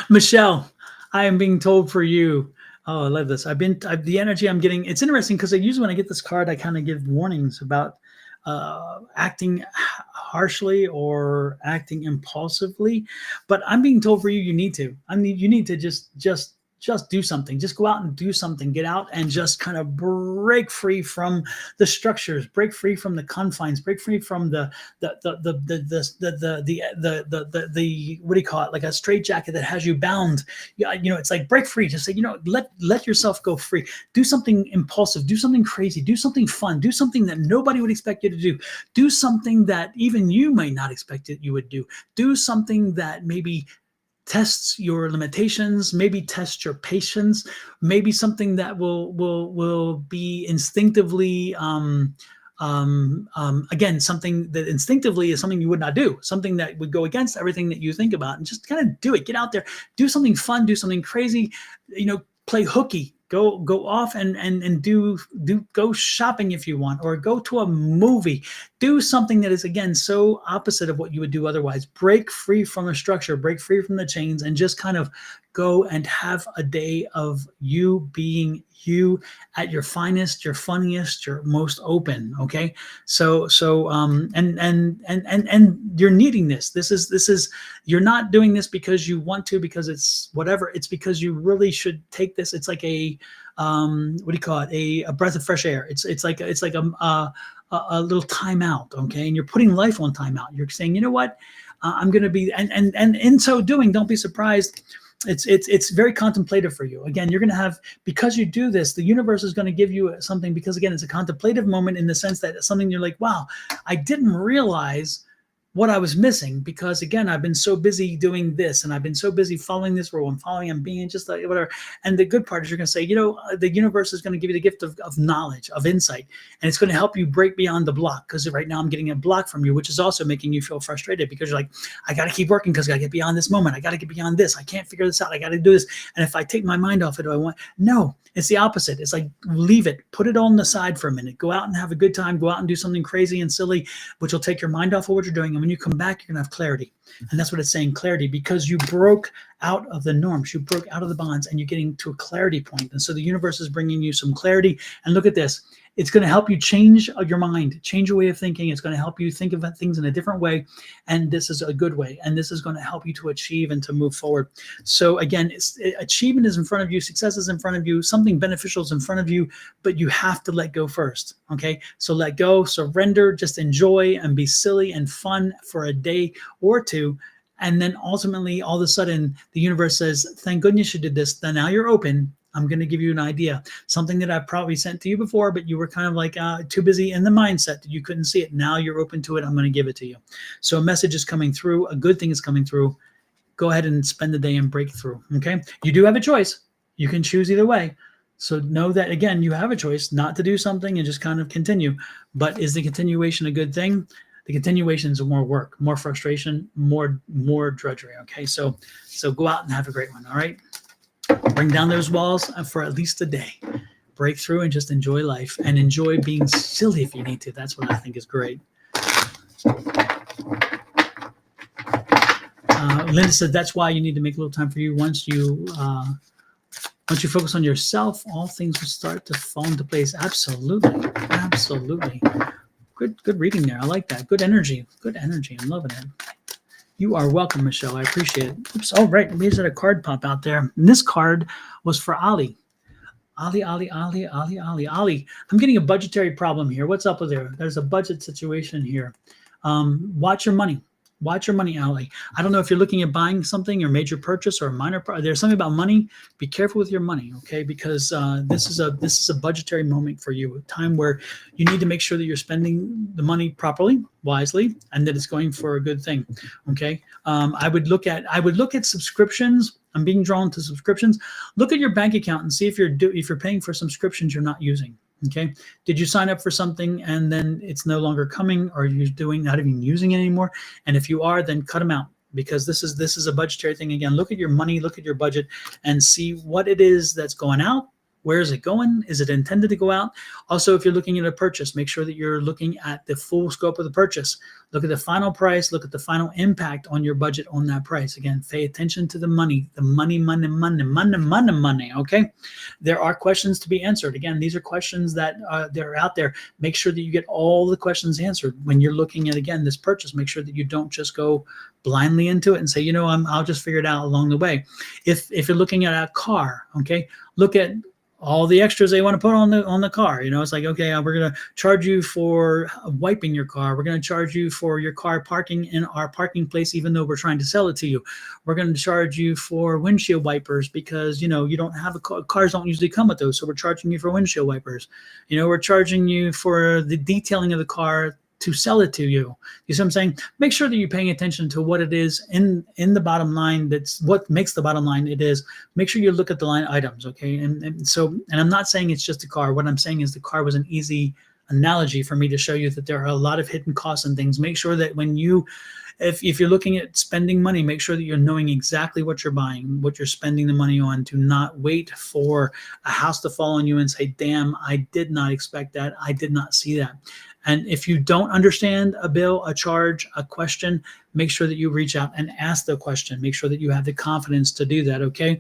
Michelle, I am being told for you. Oh, I love this. The energy I'm getting. It's interesting because usually when I get this card, I kind of give warnings about acting harshly or acting impulsively. But I'm being told for you, you need to. You need to just just do something. Just go out and do something. Get out and just kind of break free from the structures, break free from the confines, break free from the what do you call it? Like a straitjacket that has you bound. Yeah, you know, it's like break free. Just say, you know, let yourself go free. Do something impulsive. Do something crazy. Do something fun. Do something that nobody would expect you to do. Do something that even you might not expect that you would do. Do something that maybe tests your limitations, maybe test your patience, maybe something that will be instinctively again, something that instinctively is something you would not do, something that would go against everything that you think about, and just kind of do it. Get out there, do something fun, do something crazy, you know, play hooky. Go off and do go shopping if you want, or go to a movie. Do something that is, again, so opposite of what you would do otherwise. Break free from the structure, break free from the chains, and just kind of go and have a day of you being you at your finest, your funniest, your most open. Okay. So you're needing this. This is you're not doing this because you want to, because it's whatever. It's because you really should take this. It's like a what do you call it? A breath of fresh air. It's like a little timeout. Okay. And you're putting life on timeout. You're saying, you know what? I'm going to be, and in so doing, don't be surprised. It's very contemplative for you. Again, you're going to have, because you do this, the universe is going to give you something, because again, it's a contemplative moment in the sense that it's something you're like, wow, I didn't realize what I was missing, because again, I've been so busy doing this, and I've been so busy following this rule and following and being just like whatever. And the good part is you're going to say, you know, the universe is going to give you the gift of knowledge, of insight, and it's going to help you break beyond the block. Because right now I'm getting a block from you, which is also making you feel frustrated, because you're like, I got to keep working because I got to get beyond this moment. I got to get beyond this. I can't figure this out. I got to do this. And if I take my mind off it, do I want? No, it's the opposite. It's like, leave it, put it on the side for a minute, go out and have a good time, go out and do something crazy and silly, which will take your mind off of what you're doing. And when you come back, you're going to have clarity. And that's what it's saying, clarity, because you broke out of the norms, you broke out of the bonds, and you're getting to a clarity point. And so the universe is bringing you some clarity. And look at this. It's going to help you change your mind, change your way of thinking. It's going to help you think about things in a different way. And this is a good way. And this is going to help you to achieve and to move forward. So again, achievement is in front of you. Success is in front of you. Something beneficial is in front of you, but you have to let go first. Okay. So let go, surrender, just enjoy and be silly and fun for a day or two. And then ultimately, all of a sudden, the universe says, thank goodness you did this. Then now you're open. I'm going to give you an idea, something that I've probably sent to you before, but you were kind of like too busy in the mindset that you couldn't see it. Now you're open to it. I'm going to give it to you. So a message is coming through. A good thing is coming through. Go ahead and spend the day and break through. Okay. You do have a choice. You can choose either way. So know that, again, you have a choice not to do something and just kind of continue. But is the continuation a good thing? The continuation is more work, more frustration, more drudgery. Okay. So go out and have a great one. All right. Bring down those walls for at least a day. Break through and just enjoy life, and enjoy being silly if you need to. That's what I think is great. Linda said that's why you need to make a little time for you. Once you focus on yourself, all things will start to fall into place. Absolutely. Absolutely. Good reading there. I like that. Good energy. Good energy. I'm loving it. You are welcome, Michelle. I appreciate it. Oops. Oh, right. We just had a card pop out there. And this card was for Ali. Ali. I'm getting a budgetary problem here. What's up with there? There's a budget situation here. Watch your money. Watch your money, Ali. I don't know if you're looking at buying something or major purchase or a minor. There's something about money. Be careful with your money, okay? Because this is a budgetary moment for you, a time where you need to make sure that you're spending the money properly, wisely, and that it's going for a good thing, okay? I would look at subscriptions. I'm being drawn to subscriptions. Look at your bank account and see if you're paying for subscriptions you're not using. Okay. Did you sign up for something and then it's no longer coming, or you're not even using it anymore? And if you are, then cut them out, because this is a budgetary thing. Again, look at your money, look at your budget, and see what it is that's going out, Where is it going? Is it intended to go out? Also, if you're looking at a purchase, make sure that you're looking at the full scope of the purchase. Look at the final price. Look at the final impact on your budget on that price. Again, pay attention to the money, money. Okay. There are questions to be answered. Again, these are questions that are out there. Make sure that you get all the questions answered when you're looking at, again, this purchase. Make sure that you don't just go blindly into it and say, I'll just figure it out along the way. If you're looking at a car, okay, look at all the extras they want to put on the car. It's like, okay, we're going to charge you for wiping your car. We're going to charge you for your car parking in our parking place, even though we're trying to sell it to you. We're going to charge you for windshield wipers because, you don't have a car. Cars don't usually come with those. So we're charging you for windshield wipers. We're charging you for the detailing of the car to sell it to you. You see what I'm saying? Make sure that you're paying attention to what it is in the bottom line. That's what makes the bottom line. It is, make sure you look at the line items. Okay. And I'm not saying it's just a car. What I'm saying is the car was an easy analogy for me to show you that there are a lot of hidden costs and things. Make sure that when if you're looking at spending money, make sure that you're knowing exactly what you're buying, what you're spending the money on. Do not wait for a house to fall on you and say, damn, I did not expect that. I did not see that. And if you don't understand a bill, a charge, a question, make sure that you reach out and ask the question. Make sure that you have the confidence to do that, okay?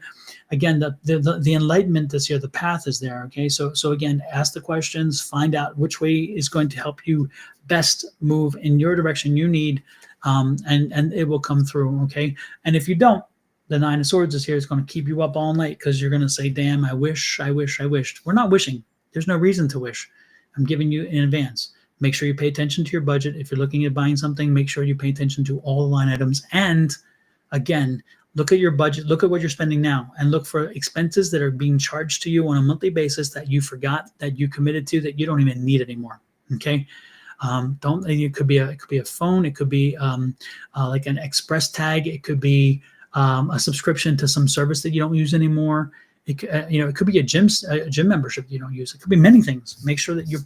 Again, the enlightenment is here. The path is there, okay? So again, ask the questions. Find out which way is going to help you best move in your direction you need, and it will come through, okay? And if you don't, the Nine of Swords is here. It's going to keep you up all night because you're going to say, damn, I wish, I wish, I wished. We're not wishing. There's no reason to wish. I'm giving you in advance. Make sure you pay attention to your budget. If you're looking at buying something, make sure you pay attention to all the line items. And again, look at your budget, look at what you're spending now, and look for expenses that are being charged to you on a monthly basis that you forgot, that you committed to, that you don't even need anymore. Okay. It could be a phone. It could be like an express tag. It could be a subscription to some service that you don't use anymore. It could be a gym membership you don't use. It could be many things. Make sure that you're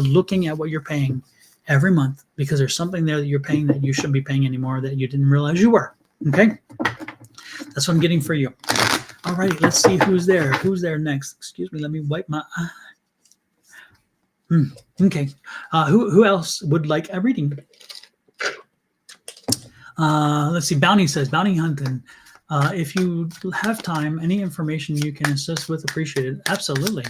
looking at what you're paying every month, because there's something there that you're paying that you shouldn't be paying anymore, that you didn't realize you were. Okay, that's what I'm getting for you. All right, let's see who's there. Who's there next? Excuse me. Let me wipe my eye. Okay. Who else would like a reading? Let's see. Bounty says, Bounty Hunting. If you have time, any information you can assist with, appreciated. Absolutely.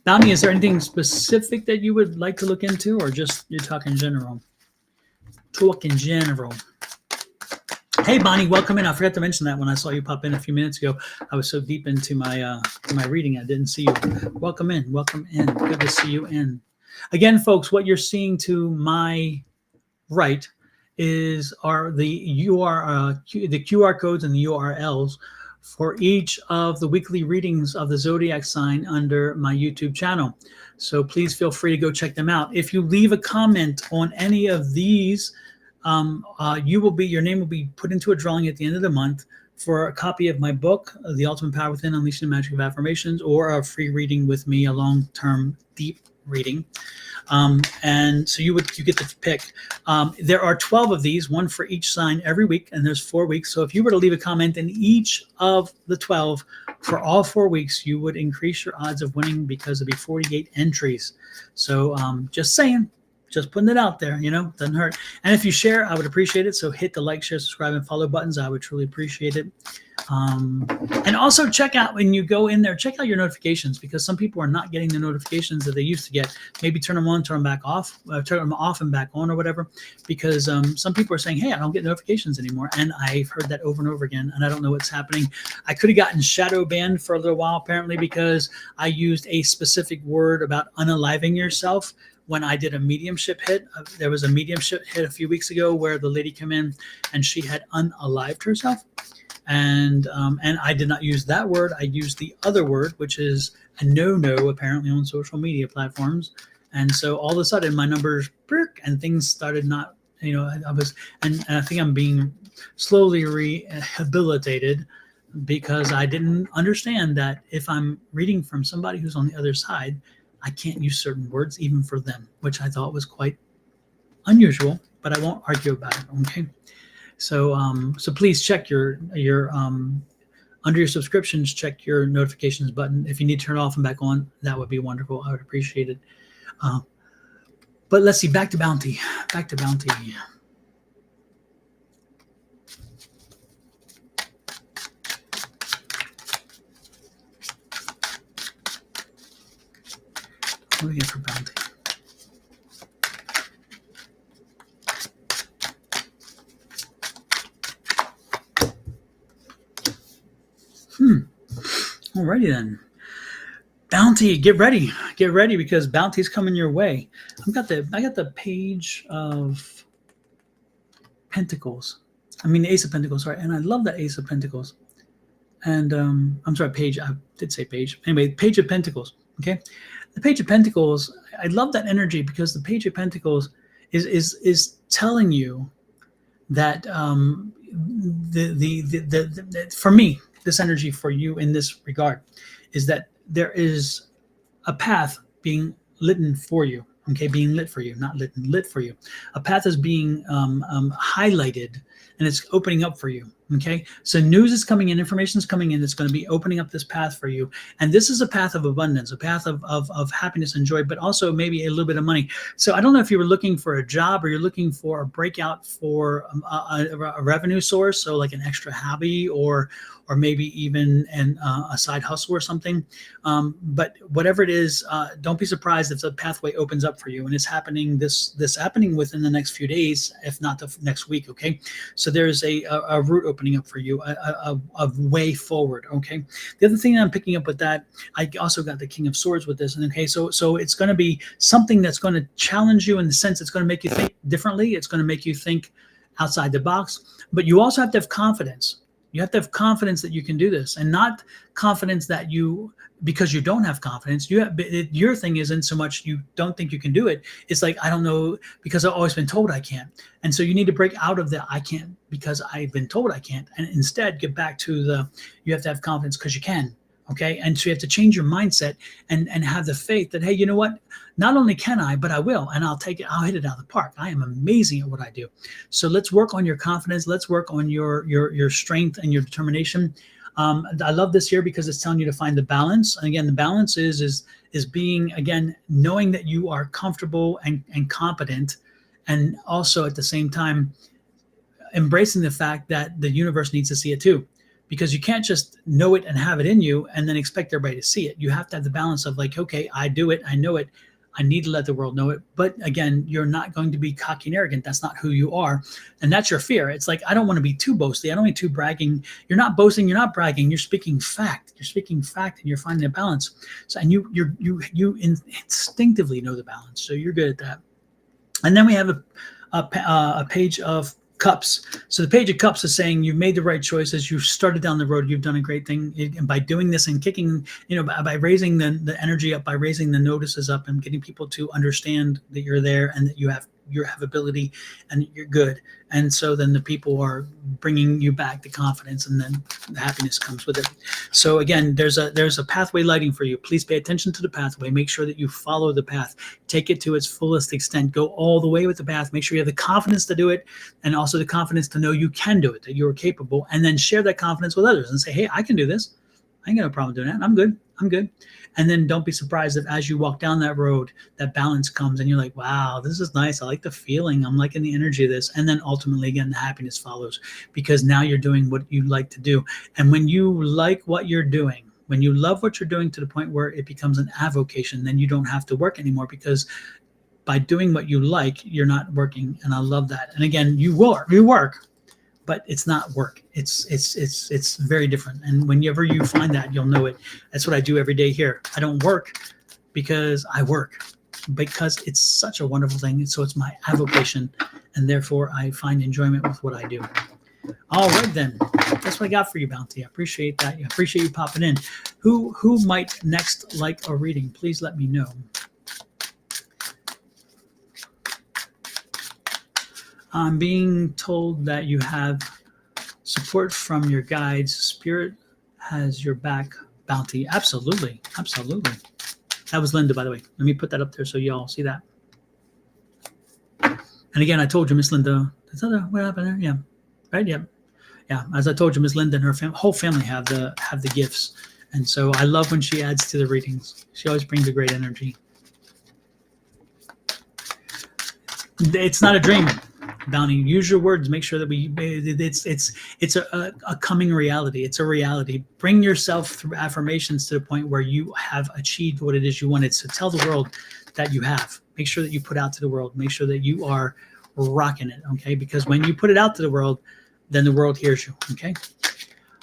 Bounty, is there anything specific that you would like to look into, or just you're talking general? Talking general. Hey, Bonnie, welcome in. I forgot to mention that when I saw you pop in a few minutes ago. I was so deep into my reading, I didn't see you. Welcome in. Welcome in. Good to see you in. Again, folks, what you're seeing to my right are the QR codes and the URLs for each of the weekly readings of the zodiac sign under my YouTube channel. So please feel free to go check them out. If you leave a comment on any of these, your name will be put into a drawing at the end of the month for a copy of my book, The Ultimate Power Within: Unleashing the Magic of Affirmations, or a free reading with me, a long-term deep reading. And so you get to pick. There are 12 of these, one for each sign every week, and there's 4 weeks. So if you were to leave a comment in each of the 12 for all 4 weeks, you would increase your odds of winning, because it'd be 48 entries. So just saying. Just putting it out there, doesn't hurt. And if you share, I would appreciate it. So hit the like, share, subscribe, and follow buttons. I would truly appreciate it. And also check out, when you go in there, check out your notifications, because some people are not getting the notifications that they used to get. Maybe turn them on, turn them back off, turn them off and back on, or whatever, because some people are saying, hey, I don't get notifications anymore. And I've heard that over and over again, and I don't know what's happening. I could have gotten shadow banned for a little while, apparently, because I used a specific word about unaliving yourself when I did a mediumship hit. There was a mediumship hit a few weeks ago where the lady came in and she had unalived herself. And I did not use that word. I used the other word, which is a no-no, apparently, on social media platforms. And so all of a sudden my numbers and things started not, and I think I'm being slowly rehabilitated, because I didn't understand that if I'm reading from somebody who's on the other side, I can't use certain words even for them, which I thought was quite unusual, but I won't argue about it. Okay. So please check your Under your subscriptions, check your notifications button. If you need to turn it off and back on, that would be wonderful. I would appreciate it. But let's see, back to bounty. Back to bounty. What do we get for bounty? Alrighty then. Bounty, get ready because bounty's coming your way. I got the Page of Pentacles. I mean the Ace of Pentacles, right? And I love that Ace of Pentacles. And I'm sorry, Page. I did say Page. Anyway, Page of Pentacles. Okay, the Page of Pentacles. I love that energy because the Page of Pentacles is telling you that for me, this energy for you in this regard is that there is a path being lit for you. Okay, being lit for you, not lit for you. A path is being highlighted, and it's opening up for you. Okay, so news is coming in, information is coming in. It's going to be opening up this path for you, and this is a path of abundance, a path of happiness and joy, but also maybe a little bit of money. So I don't know if you were looking for a job or you're looking for a breakout for a revenue source, so like an extra hobby or maybe even a side hustle or something. But whatever it is, don't be surprised if the pathway opens up for you, and it's happening this happening within the next few days, if not the next week. Okay, so there's a route opening up for you, a way forward. Okay, the other thing that I'm picking up with that, I also got the King of Swords with this. And okay, so it's going to be something that's going to challenge you in the sense it's going to make you think differently. It's going to make you think outside the box, but you also have to have confidence. You have to have confidence that you can do this, and not confidence that because you don't have confidence. Your thing isn't so much you don't think you can do it. It's like, I don't know, because I've always been told I can't. And so you need to break out of the I can't because I've been told I can't, and instead get back to you have to have confidence because you can. Okay. And so you have to change your mindset and have the faith that, hey, you know what? Not only can I, but I will, and I'll take it. I'll hit it out of the park. I am amazing at what I do. So let's work on your confidence. Let's work on your strength and your determination. I love this here because it's telling you to find the balance. And again, the balance is being, again, knowing that you are comfortable and competent, and also at the same time embracing the fact that the universe needs to see it too. Because you can't just know it and have it in you and then expect everybody to see it. You have to have the balance of like, okay, I do it, I know it, I need to let the world know it. But again, you're not going to be cocky and arrogant. That's not who you are. And that's your fear. It's like, I don't want to be too boasty. I don't want to be too bragging. You're not boasting, you're not bragging. You're speaking fact. You're speaking fact, and you're finding a balance. So, and you instinctively know the balance. So you're good at that. And then we have a Page of Cups. So the Page of Cups is saying you've made the right choices. You've started down the road. You've done a great thing. And by doing this and kicking, by raising the energy up, by raising the notices up and getting people to understand that you're there and that you have ability and you're good. And so then the people are bringing you back the confidence, and then the happiness comes with it. So again, there's a pathway lighting for you. Please pay attention to the pathway. Make sure that you follow the path. Take it to its fullest extent. Go all the way with the path. Make sure you have the confidence to do it, and also the confidence to know you can do it, that you're capable, and then share that confidence with others and say, hey, I can do this. I ain't got no problem doing that. I'm good. And then don't be surprised if as you walk down that road, that balance comes and you're like, wow, this is nice. I like the feeling. I'm liking the energy of this. And then ultimately, again, the happiness follows, because now you're doing what you like to do. And when you like what you're doing, when you love what you're doing to the point where it becomes an avocation, then you don't have to work anymore, because by doing what you like, you're not working. And I love that. And again, you work, but it's not work. It's very different. And whenever you find that, you'll know it. That's what I do every day here. I don't work because I work, because it's such a wonderful thing. So it's my avocation, and therefore I find enjoyment with what I do. All right, then. That's what I got for you, Bounty. I appreciate that. I appreciate you popping in. Who might next like a reading? Please let me know. I'm being told that you have support from your guides. Spirit has your back, Bounty. Absolutely. Absolutely. That was Linda, by the way. Let me put that up there so y'all see that. And again, I told you, Miss Linda, what happened there? Yeah. Right? Yeah. Yeah, as I told you, Miss Linda and her whole family have the gifts, and so I love when she adds to the readings. She always brings a great energy. It's not a dream, Bounty. Use your words. Make sure that it's a coming reality. It's a reality. Bring yourself through affirmations to the point where you have achieved what it is you wanted. So tell the world that you have. Make sure that you put out to the world. Make sure that you are rocking it. Okay, because when you put it out to the world, then the world hears you. Okay.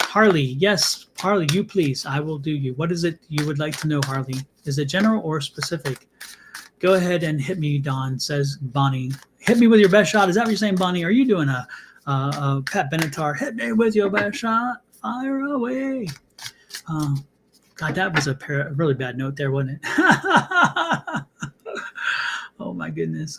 Harley, yes, Harley, you please. I will do you. What is it you would like to know, Harley? Is it general or specific? Go ahead and hit me, Dawn, says Bonnie. Hit me with your best shot. Is that what you're saying, Bonnie? Are you doing a Pat Benatar? Hit me with your best shot. Fire away. God, that was a really bad note there, wasn't it? Oh, my goodness.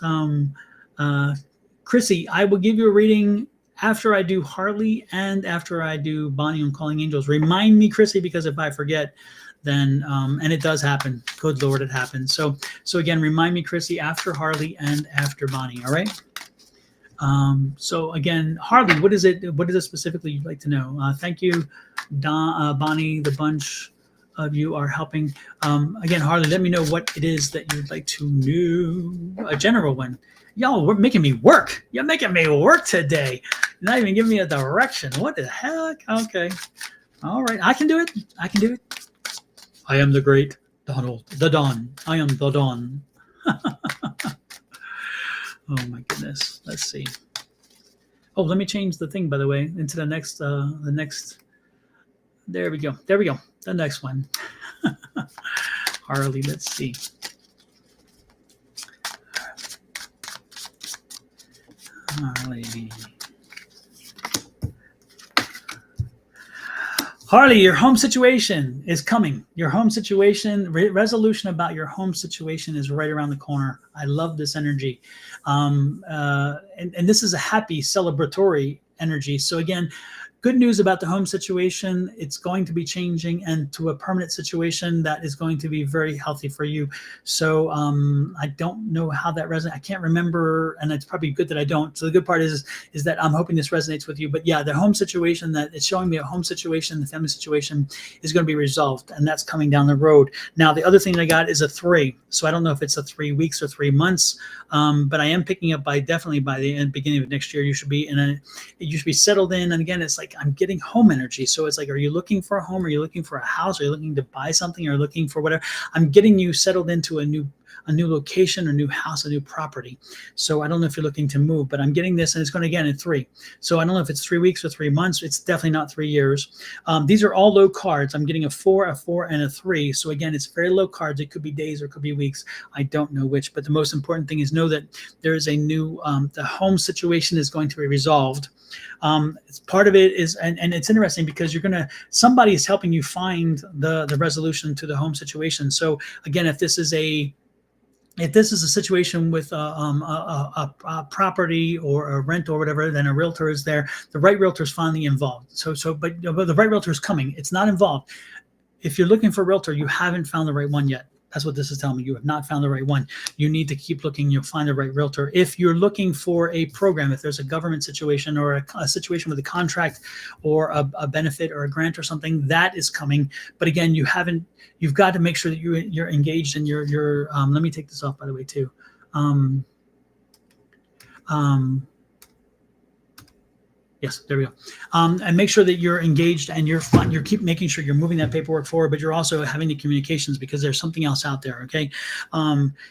Chrissy, I will give you a reading after I do Harley and after I do Bonnie on Calling Angels. Remind me, Chrissy, because if I forget, then and it does happen. Good Lord, it happens. So again, remind me, Chrissy, after Harley and after Bonnie. All right. So again, Harley, what is it specifically you'd like to know? Thank you, Bonnie. The bunch of you are helping. Again, Harley, let me know what it is that you'd like to know. A general one. Y'all, we're making me work. You're making me work today. You're not even giving me a direction. What the heck? Okay. All right. I can do it. I can do it. I am the great Donald, the Don. I am the Don. Oh my goodness. Let's see. Oh, let me change the thing, by the way, into the next. There we go. There we go. The next one. Harley, let's see. Harley, your home situation is coming. Your home situation, resolution about your home situation is right around the corner. I love this energy. And this is a happy, celebratory energy. So again, good news about the home situation. It's going to be changing and to a permanent situation that is going to be very healthy for you. So I don't know how that resonates. I can't remember, and it's probably good that I don't. So the good part is that I'm hoping this resonates with you. But yeah, the home situation that it's showing me, a home situation, the family situation is going to be resolved, and that's coming down the road. Now, the other thing that I got is a 3. So I don't know if it's a 3 weeks or 3 months, but I am picking up definitely by the beginning of next year. You should be settled in. And again, it's like I'm getting home energy. So it's like, are you looking for a home? Are you looking for a house? Are you looking to buy something? Are you looking for whatever? I'm getting you settled into a new location, a new house, a new property. So I don't know if you're looking to move, but I'm getting this, and it's going to again in 3. So I don't know if it's 3 weeks or 3 months. It's definitely not 3 years. These are all low cards. I'm getting a 4, and a 3. So again, it's very low cards. It could be days or it could be weeks. I don't know which, but the most important thing is know that there is a new, the home situation is going to be resolved. It's part of it is, and it's interesting because somebody is helping you find the resolution to the home situation. So again, if this is a situation with a property or a rent or whatever, then a realtor is there. The right realtor is finally involved. But the right realtor is coming. It's not involved. If you're looking for a realtor, you haven't found the right one yet. That's what this is telling me. You have not found the right one. You need to keep looking. You'll find the right realtor. If you're looking for a program, if there's a government situation or a situation with a contract or a benefit or a grant or something, that is coming. But again, you've got to make sure that you're engaged and you're let me take this off, by the way, too. Yes, there we go. And make sure that you're engaged and you're keep making sure you're moving that paperwork forward, but you're also having the communications because there's something else out there. Okay.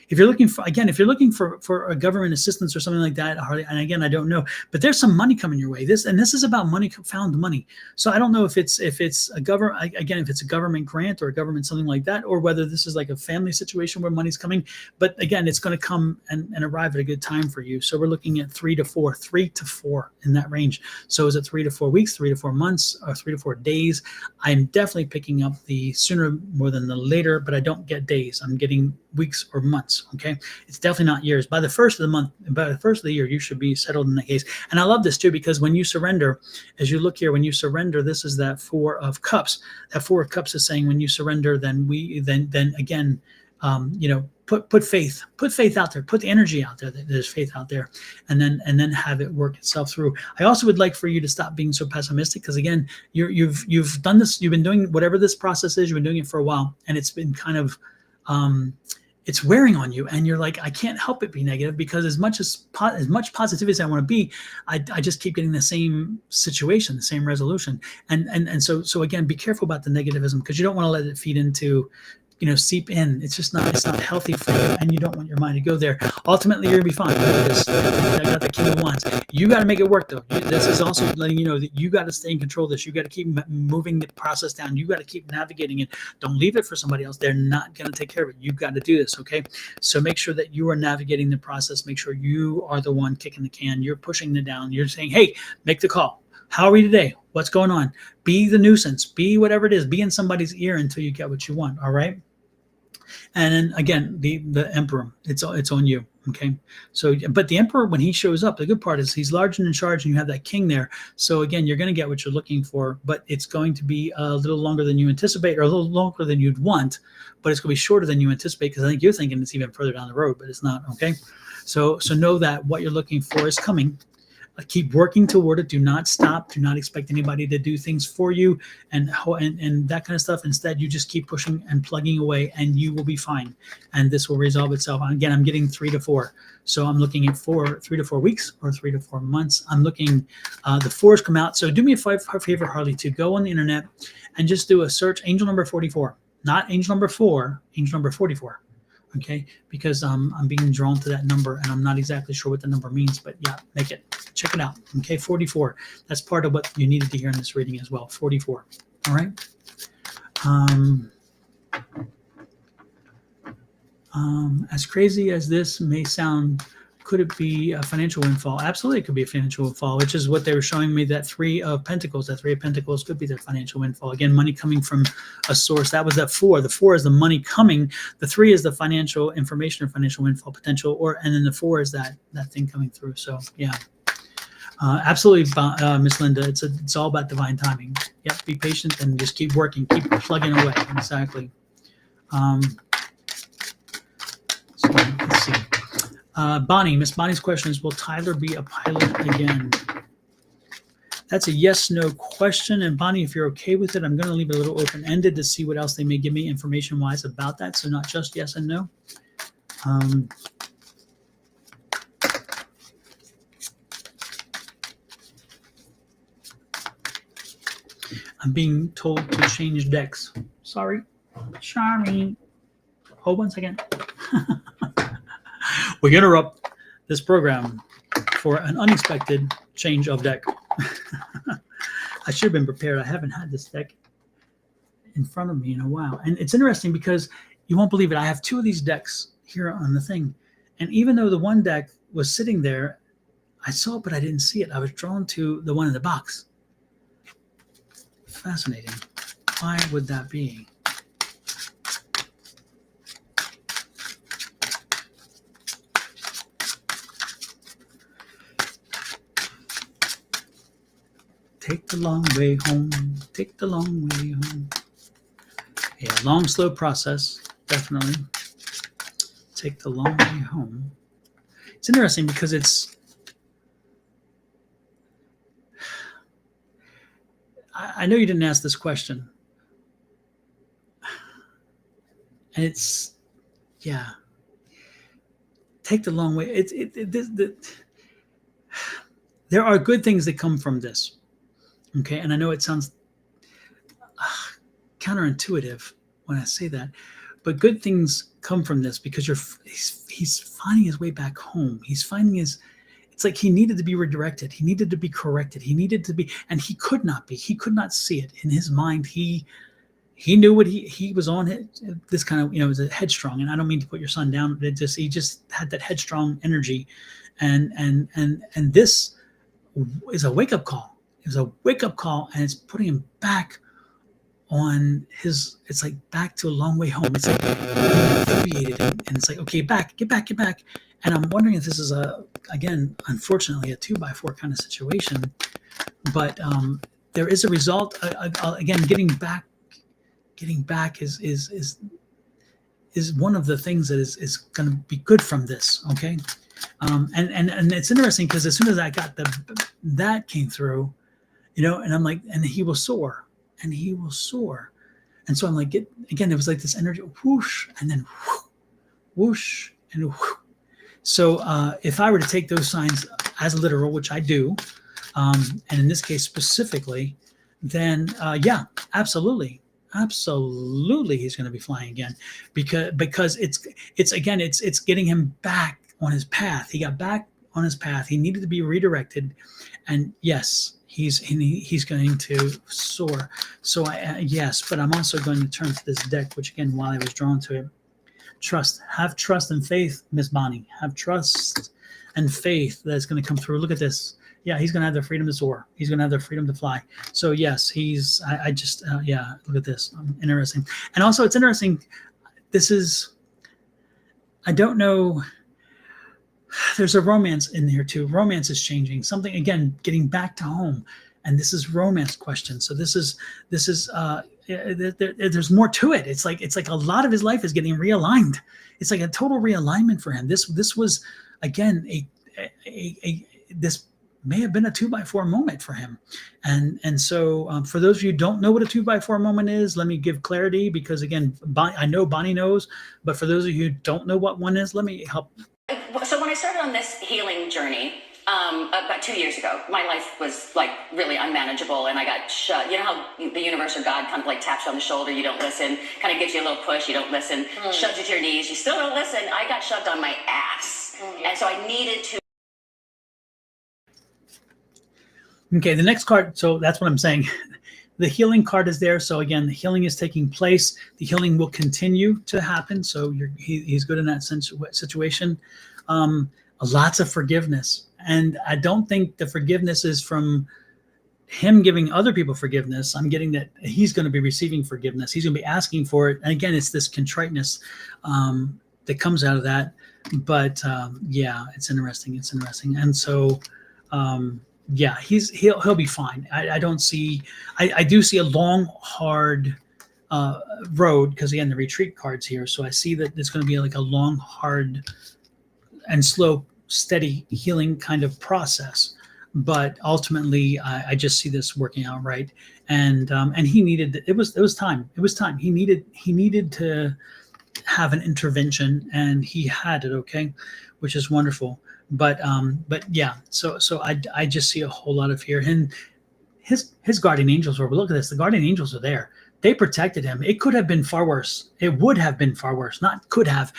If you're looking for a government assistance or something like that, and again, I don't know, but there's some money coming your way. This is about money, found money. So I don't know if it's a government grant or a government something like that, or whether this is like a family situation where money's coming. But again, it's going to come and arrive at a good time for you. So we're looking at 3 to 4 in that range. So is it 3 to 4 weeks, 3 to 4 months, or 3 to 4 days? I'm definitely picking up the sooner more than the later, but I don't get days. I'm getting weeks or months. Okay. It's definitely not years. By the first of the month, by the first of the year, you should be settled in that case. And I love this too, because when you surrender, as you look here, when you surrender, this is that 4 of Cups. That 4 of Cups is saying when you surrender, then again, put faith out there, put the energy out there that there's faith out there, and then have it work itself through. I also would like for you to stop being so pessimistic, because again, you've done this, you've been doing whatever this process is, you've been doing it for a while, and it's been kind of it's wearing on you, and you're like, I can't help it be negative, because as much positivity as I want to be, I just keep getting the same situation, the same resolution, and so again, be careful about the negativism, because you don't want to let it feed into, seep in. It's not healthy for you, and you don't want your mind to go there. Ultimately, you're gonna be fine. I got the King of Wands. You got to make it work, though. This is also letting you know that you got to stay in control of this. You got to keep moving the process down. You got to keep navigating it. Don't leave it for somebody else. They're not gonna take care of it. You've got to do this, okay? So make sure that you are navigating the process. Make sure you are the one kicking the can. You're pushing it down. You're saying, hey, make the call. How are we today? What's going on? Be the nuisance. Be whatever it is. Be in somebody's ear until you get what you want. All right. And then again, the emperor, it's on you. Okay. So, but the emperor, when he shows up, the good part is he's large and in charge, and you have that king there. So again, you're going to get what you're looking for, but it's going to be a little longer than you anticipate, or a little longer than you'd want, but it's going to be shorter than you anticipate, because I think you're thinking it's even further down the road, but it's not. Okay. So know that what you're looking for is coming. Keep working toward it. Do not stop. Do not expect anybody to do things for you and that kind of stuff. Instead, you just keep pushing and plugging away, and you will be fine. And this will resolve itself. Again, I'm getting 3 to 4. So I'm looking at 3 to 4 weeks or 3 to 4 months. I'm looking, the 4s come out. So do me a favor, Harley, to go on the internet and just do a search, angel number 44, not angel number 4, angel number 44. Okay, because I'm being drawn to that number, and I'm not exactly sure what the number means, but yeah, check it out. Okay, 44. That's part of what you needed to hear in this reading as well. 44. All right. As crazy as this may sound, could it be a financial windfall? Absolutely, it could be a financial windfall, which is what they were showing me, that 3 of Pentacles. That 3 of Pentacles could be their financial windfall. Again, money coming from a source. That was that 4. The 4 is the money coming. The 3 is the financial information or financial windfall potential, and then the 4 is that thing coming through. So yeah, absolutely, Miss Linda. It's all about divine timing. Yep, be patient and just keep working, keep plugging away. Exactly. So let's see. Bonnie, Miss Bonnie's question is, will Tyler be a pilot again? That's a yes/no question. And Bonnie, if you're okay with it, I'm going to leave it a little open-ended to see what else they may give me information-wise about that. So not just yes and no. I'm being told to change decks. Sorry. Hold 1 second. We interrupt this program for an unexpected change of deck. I should have been prepared. I haven't had this deck in front of me in a while. And it's interesting because you won't believe it. I have 2 of these decks here on the thing. And even though the one deck was sitting there, I saw it, but I didn't see it. I was drawn to the one in the box. Fascinating. Why would that be? Take the long way home. Take the long way home. Yeah, long, slow process, definitely. Take the long way home. It's interesting because it's... I know you didn't ask this question. And it's... Yeah. Take the long way. There are good things that come from this. Okay, and I know it sounds counterintuitive when I say that, but good things come from this because he's finding his way back home. He's finding it's like he needed to be redirected. He needed to be corrected. He needed to be, and he could not be. He could not see it in his mind. He knew what he was on. This kind of, it was a headstrong, and I don't mean to put your son down. He just had that headstrong energy, and this is a wake up call. It was a wake-up call, and it's putting him back on his, it's like back to a long way home. It's like infuriated, and it's like, okay, get back. And I'm wondering if this is again, unfortunately, a 2x4 kind of situation. But there is a result. Again, getting back is is one of the things that is going to be good from this. Okay. And it's interesting because as soon as I got that came through, and I'm like, and he will soar, and he will soar. And so I'm like, again, it was like this energy, whoosh, and then whoosh, and whoosh. So if I were to take those signs as literal, which I do, and in this case specifically, then yeah, absolutely, he's going to be flying again, because it's getting him back on his path. He got back on his path. He needed to be redirected, and yes, he's going to soar. So yes, but I'm also going to turn to this deck, which again, while I was drawn to it, have trust and faith, Miss Bonnie. Have trust and faith that it's going to come through. Look at this. Yeah, he's going to have the freedom to soar. He's going to have the freedom to fly. So yes, I just, yeah, look at this. Interesting. And also it's interesting. I don't know. There's a romance in here too. Romance is changing. Something, again, getting back to home. And this is romance question. So there's more to it. It's like a lot of his life is getting realigned. It's like a total realignment for him. This was, again, this may have been a 2x4 moment for him. And so for those of you who don't know what a 2x4 moment is, let me give clarity, because again, I know Bonnie knows, but for those of you who don't know what one is, let me help. So when I started on this healing journey, about 2 years ago, my life was like really unmanageable, and I got shut. You know how the universe or God kind of like taps you on the shoulder, you don't listen, kind of gives you a little push, you don't listen, shoves you to your knees, you still don't listen. I got shoved on my ass, and so I needed to. Okay, the next card. So that's what I'm saying. The healing card is there. So again, the healing is taking place. The healing will continue to happen. So he's good in that situation. Lots of forgiveness. And I don't think the forgiveness is from him giving other people forgiveness. I'm getting that he's going to be receiving forgiveness. He's going to be asking for it. And again, it's this contriteness that comes out of that. But yeah, it's interesting. It's interesting. And so yeah, he'll be fine. I don't see. I do see a long, hard road, because again, the retreat card's here. So I see that it's going to be like a long, hard, and slow, steady healing kind of process. But ultimately, I just see this working out right. And he needed. It was time. It was time. He needed to have an intervention, and he had it. Okay, which is wonderful. But yeah, so I just see a whole lot of fear. And his guardian angels were, look at this, the guardian angels are there. They protected him. It could have been far worse. It would have been far worse. Would have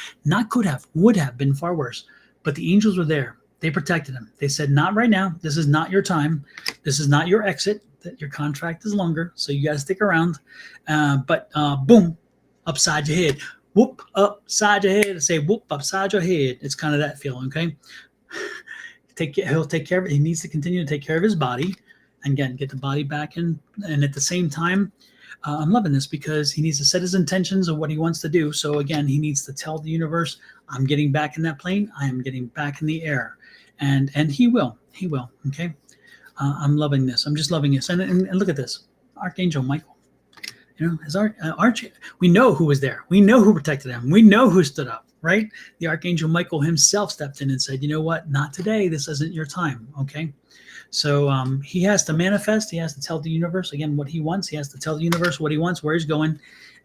been far worse. But the angels were there. They protected him. They said, not right now. This is not your time. This is not your exit. That your contract is longer, so you got to stick around. But boom, upside your head. Whoop, upside your head. Say whoop, upside your head. It's kind of that feeling, okay? He'll take care of it. He needs to continue to take care of his body, and again, get the body back in. And at the same time, I'm loving this, because he needs to set his intentions of what he wants to do. So again, he needs to tell the universe, I'm getting back in that plane. I am getting back in the air. And he will. Okay. I'm loving this. I'm just loving this. And look at this. Archangel Michael. His we know who was there. We know who protected him. We know who stood up, right? The Archangel Michael himself stepped in and said, you know what? Not today. This isn't your time. Okay. So he has to manifest. He has to tell the universe, again, what he wants. He has to tell the universe what he wants, where he's going.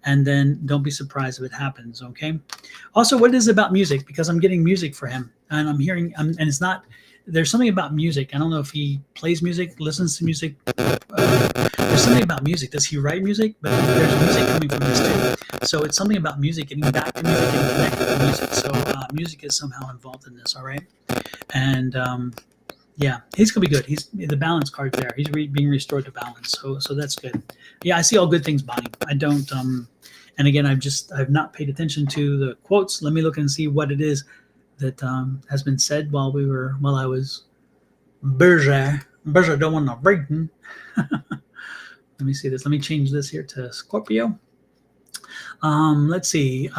And then don't be surprised if it happens. Okay. Also, what is it about music? Because I'm getting music for him, and I'm hearing, and it's not, there's something about music. I don't know if he plays music, listens to music. There's something about music. Does he write music? But there's music coming from this too. So it's something about music, getting back to music and connecting to music. So music is somehow involved in this. All right. And yeah, he's gonna be good. He's the balance card there. He's being restored to balance. So that's good. Yeah, I see all good things, Bonnie. I don't. And again, I've not paid attention to the quotes. Let me look and see what it is that has been said while I was busy don't want no breaking. Let me see this. Let me change this here to Scorpio. Let's see.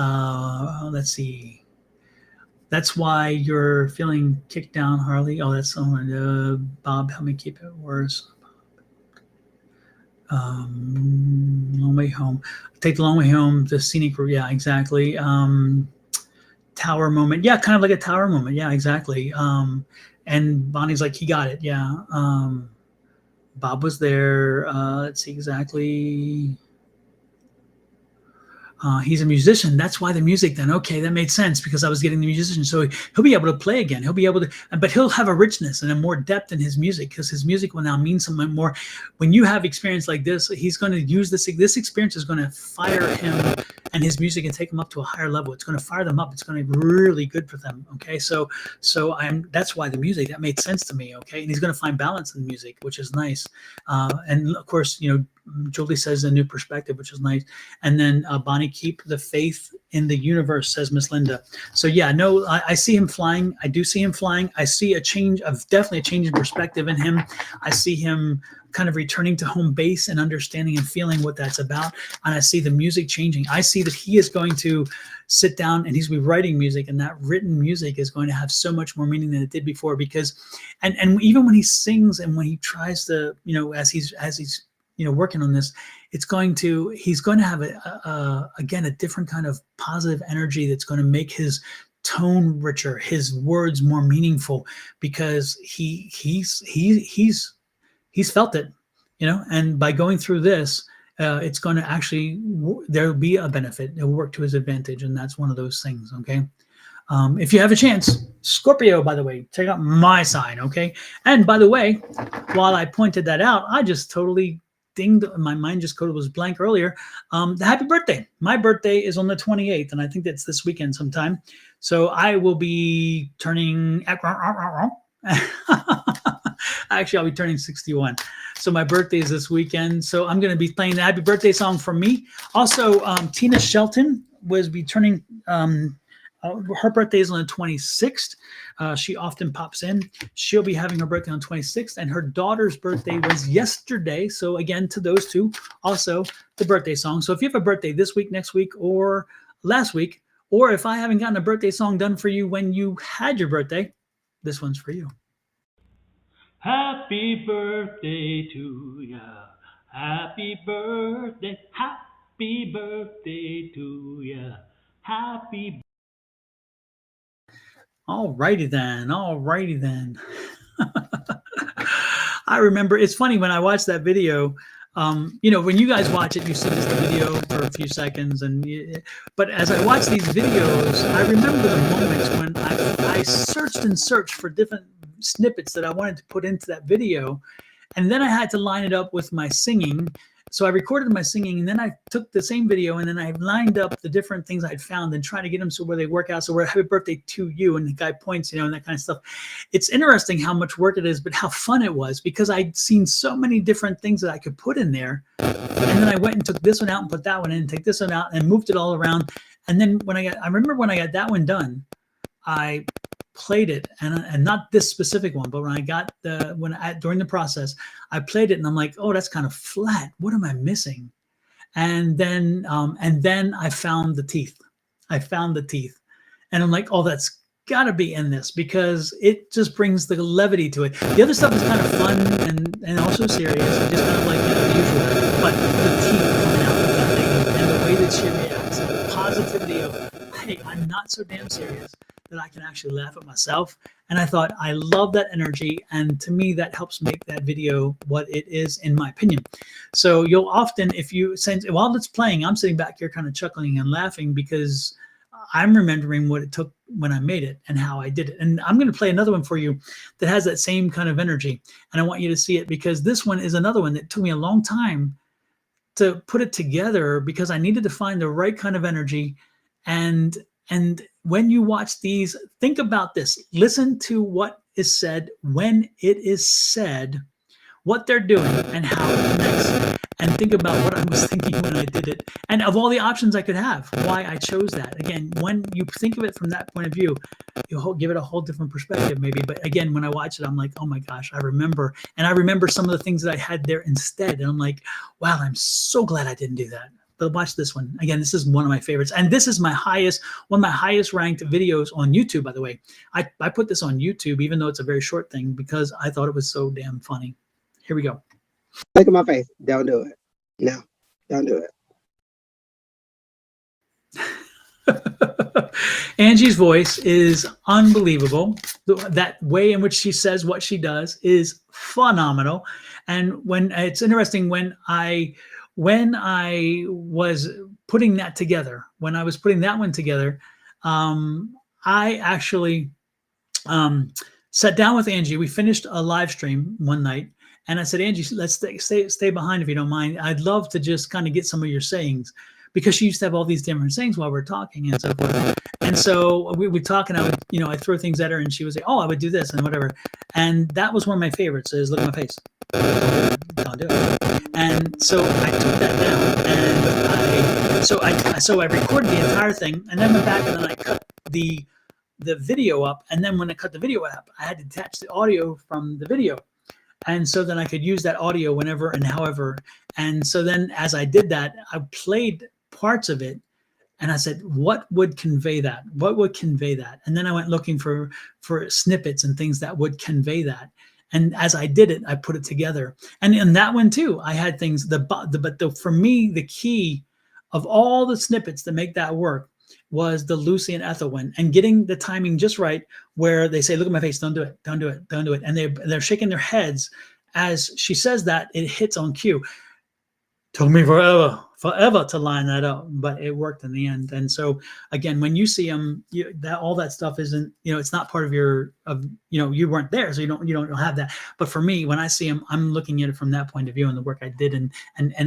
That's why you're feeling kicked down, Harley. Oh, that's someone. Bob, help me keep it worse. Long way home. Take the long way home. The scenic route. Yeah, exactly. Tower moment. Yeah, kind of like a tower moment. Yeah, exactly. And Bonnie's like, he got it. Yeah. Bob was there. Let's see exactly. He's a musician. That's why the music then. Okay, that made sense because I was getting the musician. So he'll be able to play again. He'll be able to, but he'll have a richness and a more depth in his music because his music will now mean something more. When you have experience like this, he's going to use this. This experience is going to fire him and his music and take them up to a higher level. It's going to fire them up. It's going to be really good for them. Okay, so that's why the music, that made sense to me. Okay, and he's going to find balance in music, which is nice. And of course, Julie says a new perspective, which is nice. And then Bonnie, keep the faith in the universe, says Miss Linda. So yeah, no, I see him flying. I do see him flying. I see definitely a change in perspective in him. I see him kind of returning to home base and understanding and feeling what that's about. And I see the music changing. I see that he is going to sit down and he's going to be writing music, and that written music is going to have so much more meaning than it did before, because, and even when he sings and when he tries to, as he's working on this, he's going to have again, a different kind of positive energy that's going to make his tone richer, his words more meaningful, because he's felt it, and by going through this, it's going to actually, there'll be a benefit. It'll work to his advantage. And that's one of those things. Okay. If you have a chance, Scorpio, by the way, check out my sign. Okay. And by the way, while I pointed that out, I just totally dinged. My mind just was blank earlier. The happy birthday. My birthday is on the 28th, and I think that's this weekend sometime. So I will be turning, actually, I'll be turning 61. So my birthday is this weekend. So I'm going to be playing the happy birthday song for me. Also, Tina Shelton was be turning, her birthday is on the 26th. She often pops in. She'll be having her birthday on the 26th, and her daughter's birthday was yesterday. So again, to those two, also the birthday song. So if you have a birthday this week, next week, or last week, or if I haven't gotten a birthday song done for you when you had your birthday, this one's for you. Happy birthday to ya. Happy birthday. Happy birthday to ya. Happy. All righty then. I remember, it's funny when I watched that video, when you guys watch it, you see just the video for a few seconds, but as I watch these videos, I remember the moments when I searched for different snippets that I wanted to put into that video, and then I had to line it up with my singing. So I recorded my singing, and then I took the same video, and then I lined up the different things I'd found and try to get them so where they work out. So we're happy birthday to you, and the guy points, and that kind of stuff. It's interesting how much work it is, but how fun it was, because I'd seen so many different things that I could put in there. And then I went and took this one out and put that one in, and take this one out and moved it all around. And then I remember when I got that one done, I played it, and not this specific one, but when I got during the process, I played it, and I'm like, oh, that's kind of flat. What am I missing? And then I found the teeth. And I'm like, oh, that's got to be in this, because it just brings the levity to it. The other stuff is kind of fun and also serious, and just kind of like the usual. But the teeth coming out of that thing, and the way that she reacts, and the positivity of, hey, I'm not so damn serious that I can actually laugh at myself. And I thought, I love that energy. And to me, that helps make that video what it is, in my opinion. So you'll often, while it's playing, I'm sitting back here kind of chuckling and laughing, because I'm remembering what it took when I made it and how I did it. And I'm going to play another one for you that has that same kind of energy. And I want you to see it, because this one is another one that took me a long time to put it together, because I needed to find the right kind of energy. And when you watch these, think about this. Listen to what is said when it is said, what they're doing, and how it connects. And think about what I was thinking when I did it, and of all the options I could have, why I chose that. Again, when you think of it from that point of view, you'll give it a whole different perspective, maybe. But again, when I watch it, I'm like, oh my gosh, I remember some of the things that I had there instead. And I'm like, wow, I'm so glad I didn't do that. But watch this one. Again, this is one of my favorites. And this is one of my highest ranked videos on YouTube, by the way. I put this on YouTube, even though it's a very short thing, because I thought it was so damn funny. Here we go. Look at my face. Don't do it. No, don't do it. Angie's voice is unbelievable. That way in which she says what she does is phenomenal. And when it's interesting, when I was putting that together, when I was putting that one together, I actually sat down with Angie. We finished a live stream one night, and I said, Angie, let's stay behind if you don't mind. I'd love to just kind of get some of your sayings, because she used to have all these different sayings while we're talking and so forth. And so we would talk, and I would, I throw things at her, and she would say, oh, I would do this and whatever. And that was one of my favorites, is look at my face. Don't do it. And so I took that down, and so I recorded the entire thing, and then went back, and then I cut the video up. And then when I cut the video up, I had to attach the audio from the video. And so then I could use that audio whenever and however. And so then as I did that, I played parts of it, and I said, what would convey that? What would convey that? And then I went looking for snippets and things that would convey that. And as I did it, I put it together. And in that one too, I had things, but for me, the key of all the snippets that make that work was the Lucy and Ethel one, and getting the timing just right, where they say, look at my face, don't do it, don't do it, don't do it. And they're shaking their heads as she says that. It hits on cue. Took me forever to line that up, but it worked in the end. And so again, when you see them, all that stuff isn't, it's not part of you weren't there, so you don't have that. But for me, when I see them, I'm looking at it from that point of view, and the work I did, and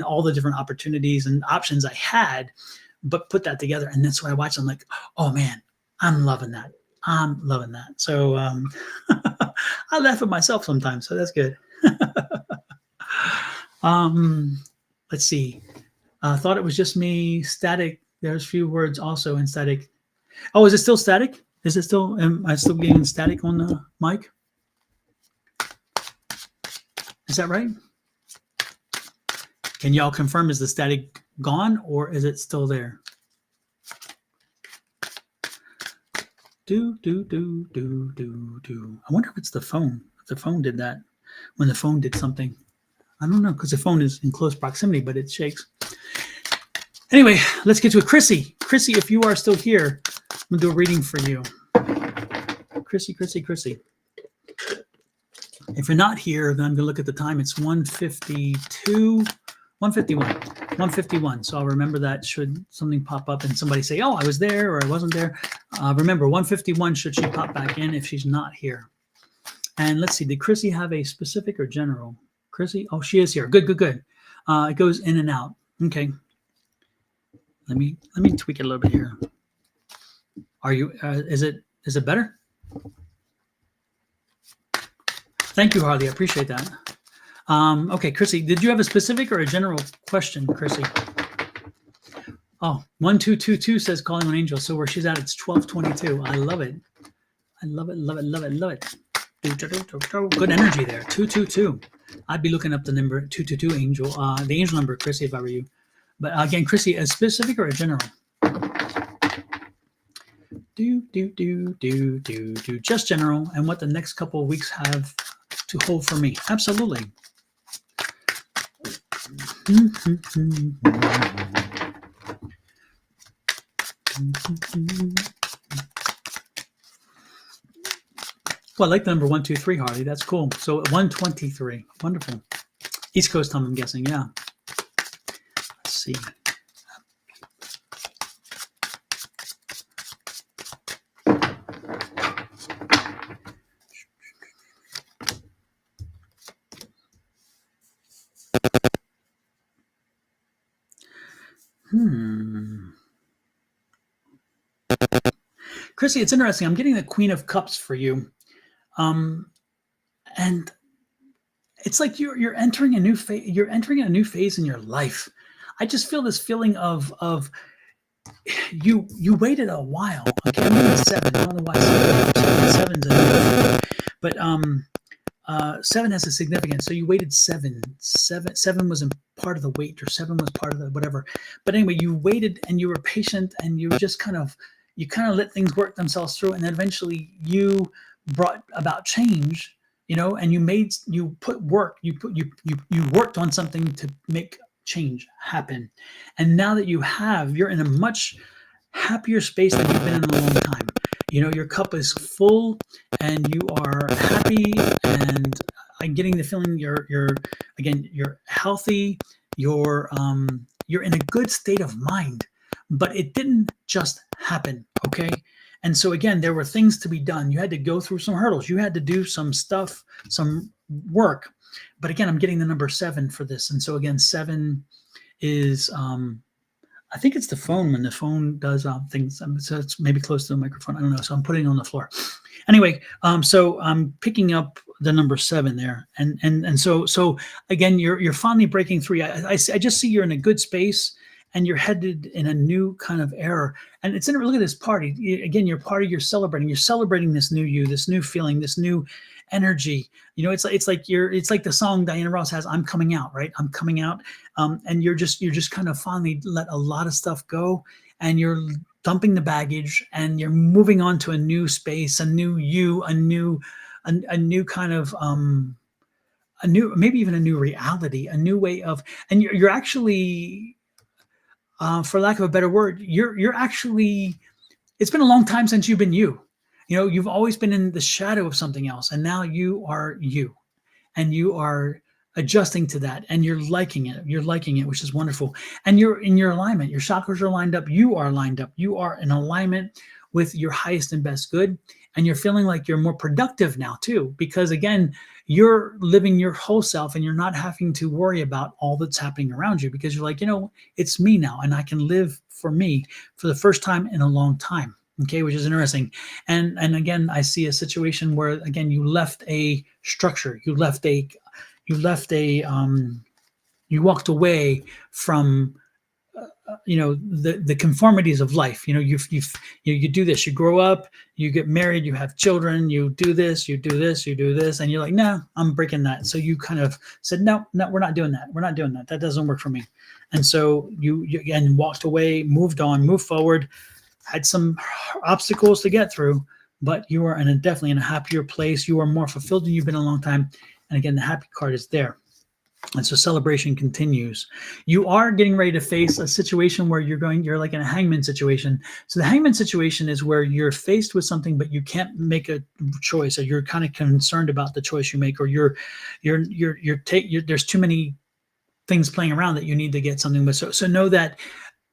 all the different opportunities and options I had, but put that together. And that's when I watch, I'm like, oh man, I'm loving that. I'm loving that. So I laugh at myself sometimes, so that's good. Let's see. I thought it was just me. Static. There's a few words also in static. Oh, is it still static? Is it still, am I still getting static on the mic? Is that right? Can y'all confirm, is the static gone, or is it still there? I wonder if it's the phone. If the phone did that, when the phone did something. I don't know, because the phone is in close proximity, but it shakes. Anyway, let's get to it. Chrissy, if you are still here, I'm going to do a reading for you. Chrissy. If you're not here, then I'm going to look at the time. It's 151. So I'll remember that should something pop up and somebody say, oh, I was there or I wasn't there. Remember, 151 should she pop back in if she's not here. And let's see, did Chrissy have a specific or general? Chrissy? Oh, she is here. Good. It goes in and out. Okay. Let me tweak it a little bit here. Are you? Is it better? Thank you, Harley. I appreciate that. Okay, Chrissy, did you have a specific or a general question, Chrissy? Oh, 1222 says calling on angel. So where she's at, it's 1222. I love it. Love it. Good energy there. 222. I'd be looking up the number 222 angel, the angel number, Chrissy, if I were you. But again, Chrissy, a specific or a general? Just general, and what the next couple of weeks have to hold for me. Absolutely. Well, I like the number 123, Harley. That's cool. So 123. Wonderful. East Coast time, I'm guessing. Yeah. Let's see. Chrissy, it's interesting. I'm getting the Queen of Cups for you. And it's like you're entering a new phase. You're entering a new phase in your life. I just feel this feeling of you waited a while. Okay, I'm in 7. I don't know why 7's a but 7 has a significance. So you waited 7. 7 wasn't part of the wait, or 7 was part of the whatever. But anyway, you waited and you were patient, and you just kind of let things work themselves through, and then eventually you brought about change, and you put work, you worked on something to make change happen. And now that you're in a much happier space than you've been in a long time. Your cup is full and you are happy, and I'm getting the feeling you're healthy, you're in a good state of mind, but it didn't just happen, okay? And so again, there were things to be done. You had to go through some hurdles. You had to do some stuff, some work. But again, I'm getting the number 7 for this. And so again, 7 is I think it's the phone when the phone does things. So it's maybe close to the microphone. I don't know. So I'm putting it on the floor. Anyway, so I'm picking up the number 7 there, and so again, you're finally breaking free. I just see you're in a good space, and you're headed in a new kind of era. And it's look at this party again. You're celebrating. You're celebrating this new you, this new feeling, this new energy. It's like the song Diana Ross has, "I'm coming out," right? I'm coming out. And you're just kind of finally let a lot of stuff go, and you're dumping the baggage, and you're moving on to a new space, a new you, a new kind of maybe even a new reality, a new way of, and you're actually, for lack of a better word, you're actually, it's been a long time since you've been you. You've always been in the shadow of something else, and now you are you, and you are adjusting to that, and you're liking it, which is wonderful. And you're in your alignment. Your chakras are lined up. You are lined up. You are in alignment with your highest and best good. And you're feeling like you're more productive now too, because again, you're living your whole self, and you're not having to worry about all that's happening around you, because you're like, it's me now, and I can live for me for the first time in a long time. Okay, which is interesting. And again, I see a situation where, again, you left a structure, you walked away from the conformities of life. You do this, you grow up, you get married, you have children, you do this, and you're like, no, I'm breaking that. So you kind of said, no, we're not doing that. That doesn't work for me. And so you again walked away, moved on, moved forward, had some obstacles to get through, but you are definitely in a happier place. You are more fulfilled than you've been in a long time. And again, the happy card is there. And so celebration continues. You are getting ready to face a situation where you're like in a hangman situation. So the hangman situation is where you're faced with something, but you can't make a choice, or you're kind of concerned about the choice you make, or there's too many things playing around that you need to get something. But so know that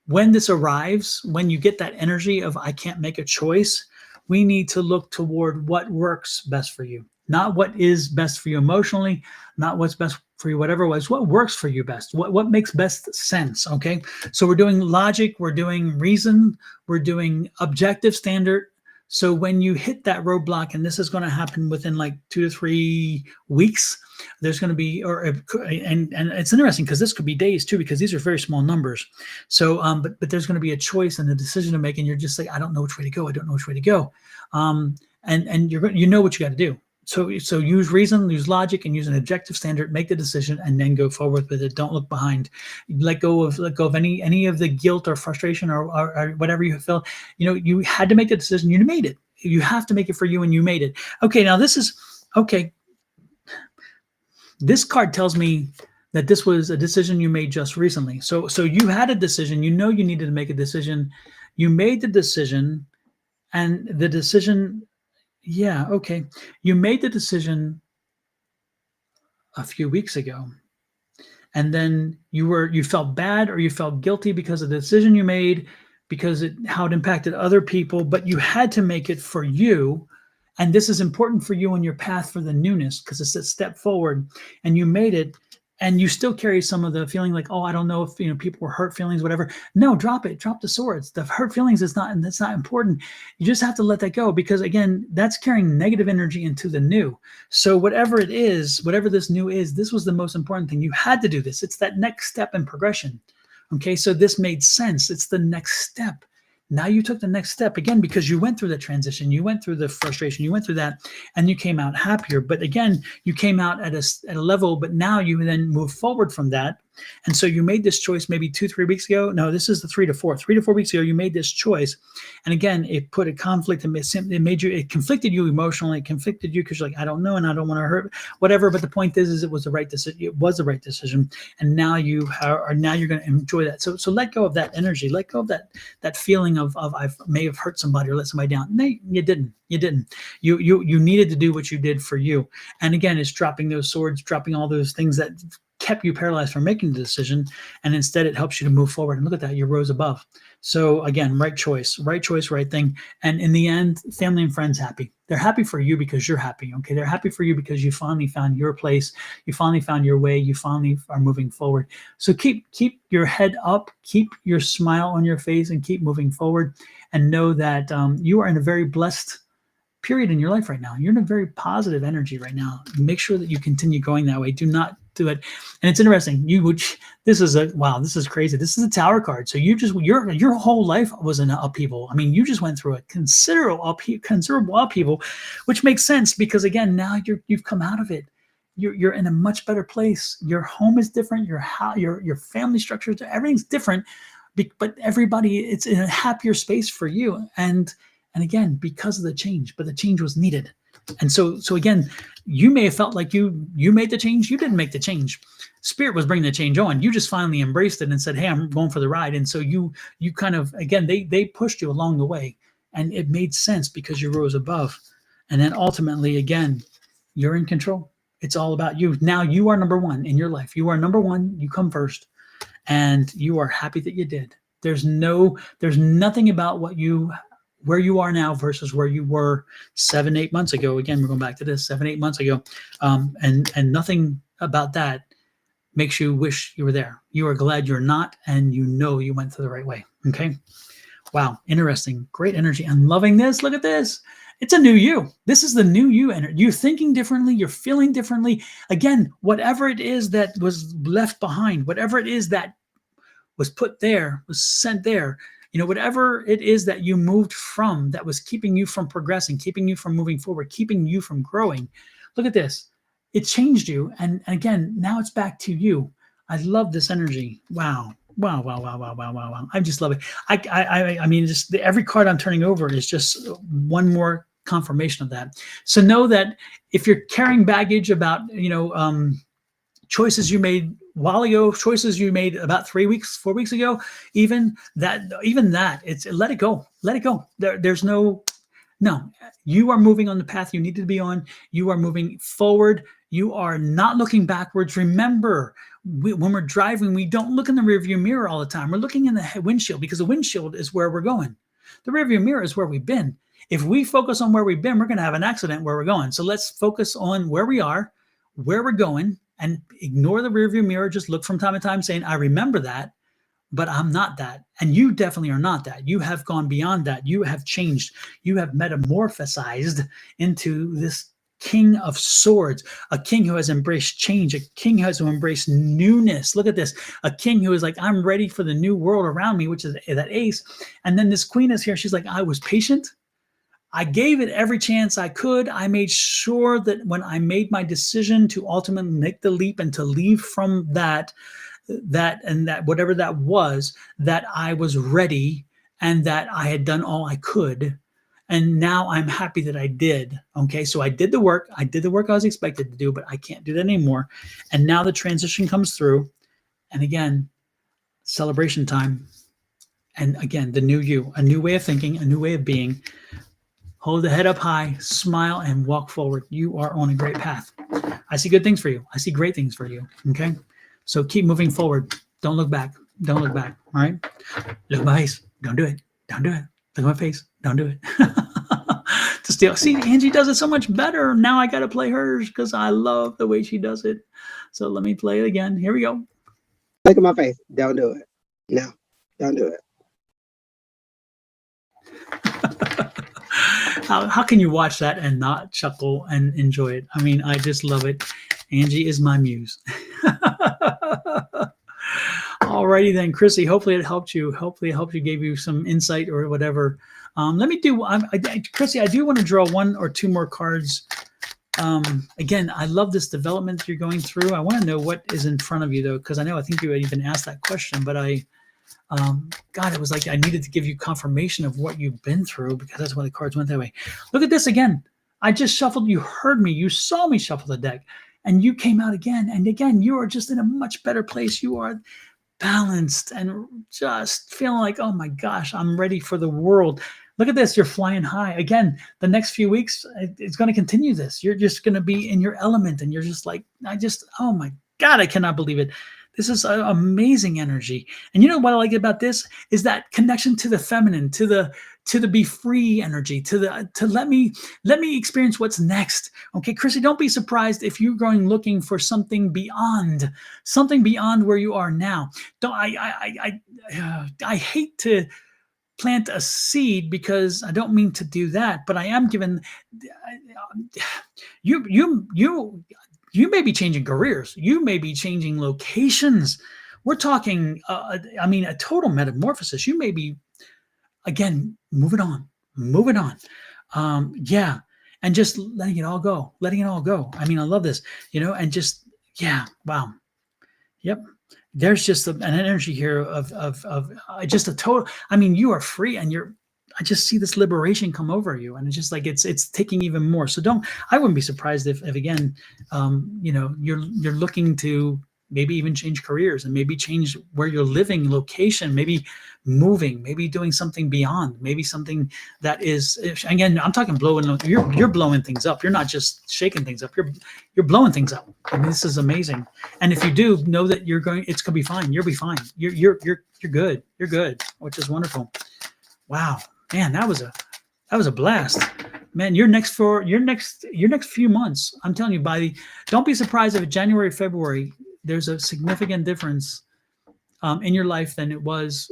when this arrives, when you get that energy of I can't make a choice, we need to look toward what works best for you. Not what is best for you emotionally, not what's best for you, whatever it was, what works for you best, what makes best sense, okay? So we're doing logic, we're doing reason, we're doing objective standard. So when you hit that roadblock, and this is going to happen within like 2 to 3 weeks, there's going to be, and it's interesting because this could be days too, because these are very small numbers. So, but there's going to be a choice and a decision to make, and you're just like, I don't know which way to go. And you know what you got to do. So use reason, use logic, and use an objective standard. Make the decision, and then go forward with it. Don't look behind. Let go of any of the guilt or frustration or whatever you feel. You had to make the decision. You made it. You have to make it for you, and you made it. Okay, now this is okay. This card tells me that this was a decision you made just recently. So you had a decision. You needed to make a decision. You made the decision, and the decision. Yeah, okay. You made the decision a few weeks ago, and then you felt bad, or you felt guilty because of the decision you made, because how it impacted other people, but you had to make it for you. And this is important for you on your path for the newness, because it's a step forward, and you made it. And you still carry some of the feeling like, oh, I don't know if people were hurt feelings, whatever. No, drop it. Drop the swords. The hurt feelings that's not important. You just have to let that go, because again, that's carrying negative energy into the new. So whatever it is, whatever this new is, this was the most important thing. You had to do this. It's that next step in progression. Okay, so this made sense. It's the next step. Now you took the next step again, because you went through the transition, you went through the frustration, you went through that, and you came out happier. But again, you came out at a level, but now you then move forward from that, And so you made this choice maybe 2-3 weeks ago. No, this is the 3 to 4 weeks ago. You made this choice. And again, it put a conflict, it conflicted you emotionally. It conflicted you because you're like, I don't know. And I don't want to hurt whatever. But the point is it was the right decision. It was the right decision. And now you're going to enjoy that. So let go of that energy. Let go of that feeling of I may have hurt somebody or let somebody down. No, you didn't. You didn't. You needed to do what you did for you. And again, it's dropping those swords, dropping all those things that kept you paralyzed from making the decision. And instead it helps you to move forward. And look at that, you rose above. So again, right choice, right thing. And in the end, family and friends happy. They're happy for you because you're happy. Okay. They're happy for you because you finally found your place. You finally found your way. You finally are moving forward. So keep your head up, keep your smile on your face, and keep moving forward. And know that you are in a very blessed period in your life right now. You're in a very positive energy right now. Make sure that you continue going that way. Do not do it. And it's interesting. This is crazy. This is a Tower card. So your whole life was in upheaval. I mean, you just went through a considerable upheaval, which makes sense because again, now you've come out of it. You're in a much better place. Your home is different. Your family structure, everything's different. But everybody, it's in a happier space for you. And again, because of the change, but the change was needed. And so again, you may have felt like you made the change. You didn't make the change. Spirit was bringing the change on. You just finally embraced it and said, hey, I'm going for the ride. And so you kind of, again, they pushed you along the way, and it made sense because you rose above. And then ultimately, again, you're in control. It's all about you. Now you are number one in your life. You are number one. You come first, and you are happy that you did. There's nothing about where you are now versus where you were 7-8 months ago. Again, we're going back to this 7-8 months ago. And nothing about that makes you wish you were there. You are glad you're not, and you know you went the right way. Okay. Wow. Interesting. Great energy. I'm loving this. Look at this. It's a new you. This is the new you. You're thinking differently. You're feeling differently. Again, whatever it is that was left behind, whatever it is that was put there, was sent there, whatever it is that you moved from that was keeping you from progressing, keeping you from moving forward, keeping you from growing. Look at this. It changed you. And again, now it's back to you. I love this energy. Wow. I just love it. I mean, just every card I'm turning over is just one more confirmation of that. So know that if you're carrying baggage about, choices you made a while ago, choices you made about 4 weeks ago, even that, it's let it go. There's no, you are moving on the path you need to be on. You are moving forward. You are not looking backwards. Remember, when we're driving, we don't look in the rearview mirror all the time. We're looking in the windshield because the windshield is where we're going. The rearview mirror is where we've been. If we focus on where we've been, we're going to have an accident where we're going. So let's focus on where we are, where we're going, and ignore the rearview mirror. Just look from time to time saying, I remember that, but I'm not that. And you definitely are not that. You have gone beyond that. You have changed. You have metamorphosized into this King of Swords, a king who has embraced change, a king who has embraced newness. Look at this. A king who is like, I'm ready for the new world around me, which is that ace. And then this queen is here. She's like, I was patient. I gave it every chance I could. I made sure that when I made my decision to ultimately make the leap and to leave from that whatever that was, that I was ready and that I had done all I could. And now I'm happy that I did. Okay. So I did the work. I was expected to do, but I can't do that anymore. And now the transition comes through. And again, celebration time. And again, the new you, a new way of thinking, a new way of being. Hold the head up high, smile, and walk forward. You are on a great path. I see good things for you. I see great things for you. Okay. So keep moving forward. Don't look back. Don't look back. All right. Look at my face. Don't do it. Don't do it. Look at my face. Don't do it. To steal. See, Angie does it so much better. Now I got to play hers because I love the way she does it. So let me play it again. Here we go. Look at my face. Don't do it. No, don't do it. How can you watch that and not chuckle and enjoy it? I mean, I just love it. Angie is my muse. Alrighty then, Chrissy, hopefully it helped you. Hopefully it helped you, gave you some insight or whatever. Let me do, Chrissy, I do want to draw one or two more cards Again, I love this development you're going through. I want to know what is in front of you, though, because I think you even asked that question, but God, it was like I needed to give you confirmation of what you've been through, because that's why the cards went that way. Look at this again. I just shuffled. You heard me. You saw me shuffle the deck, and you came out again. And again, you are just in a much better place. You are balanced and just feeling like, oh my gosh, I'm ready for the world. Look at this. You're flying high. Again, the next few weeks, it's going to continue this. You're just going to be in your element, and you're just like, oh my God, I cannot believe it. This is amazing energy. And you know what I like about this is that connection to the feminine, to the be free energy, to let me experience what's next. Okay, Chrissy, don't be surprised if you're going looking for something beyond where you are now. Don't I hate to plant a seed, because I don't mean to do that, but I am given you may be changing careers. You may be changing locations. We're talking, a total metamorphosis. You may be, again, moving on. Yeah. And just letting it all go. I love this, and just, yeah. Wow. Yep. There's just an energy here of just a total, you are free, and I just see this liberation come over you, and it's just like it's taking even more. So I wouldn't be surprised if again, you're looking to maybe even change careers, and maybe change where you're living, location, maybe moving, maybe doing something beyond, maybe something that is, again, I'm talking blowing. You're blowing things up. You're not just shaking things up. You're blowing things up. This is amazing. And if you do, know that it's gonna be fine. You'll be fine. You're good. You're good, which is wonderful. Wow. Man, that was a blast. Man, your next few months, I'm telling you, don't be surprised if January, February, there's a significant difference in your life than it was,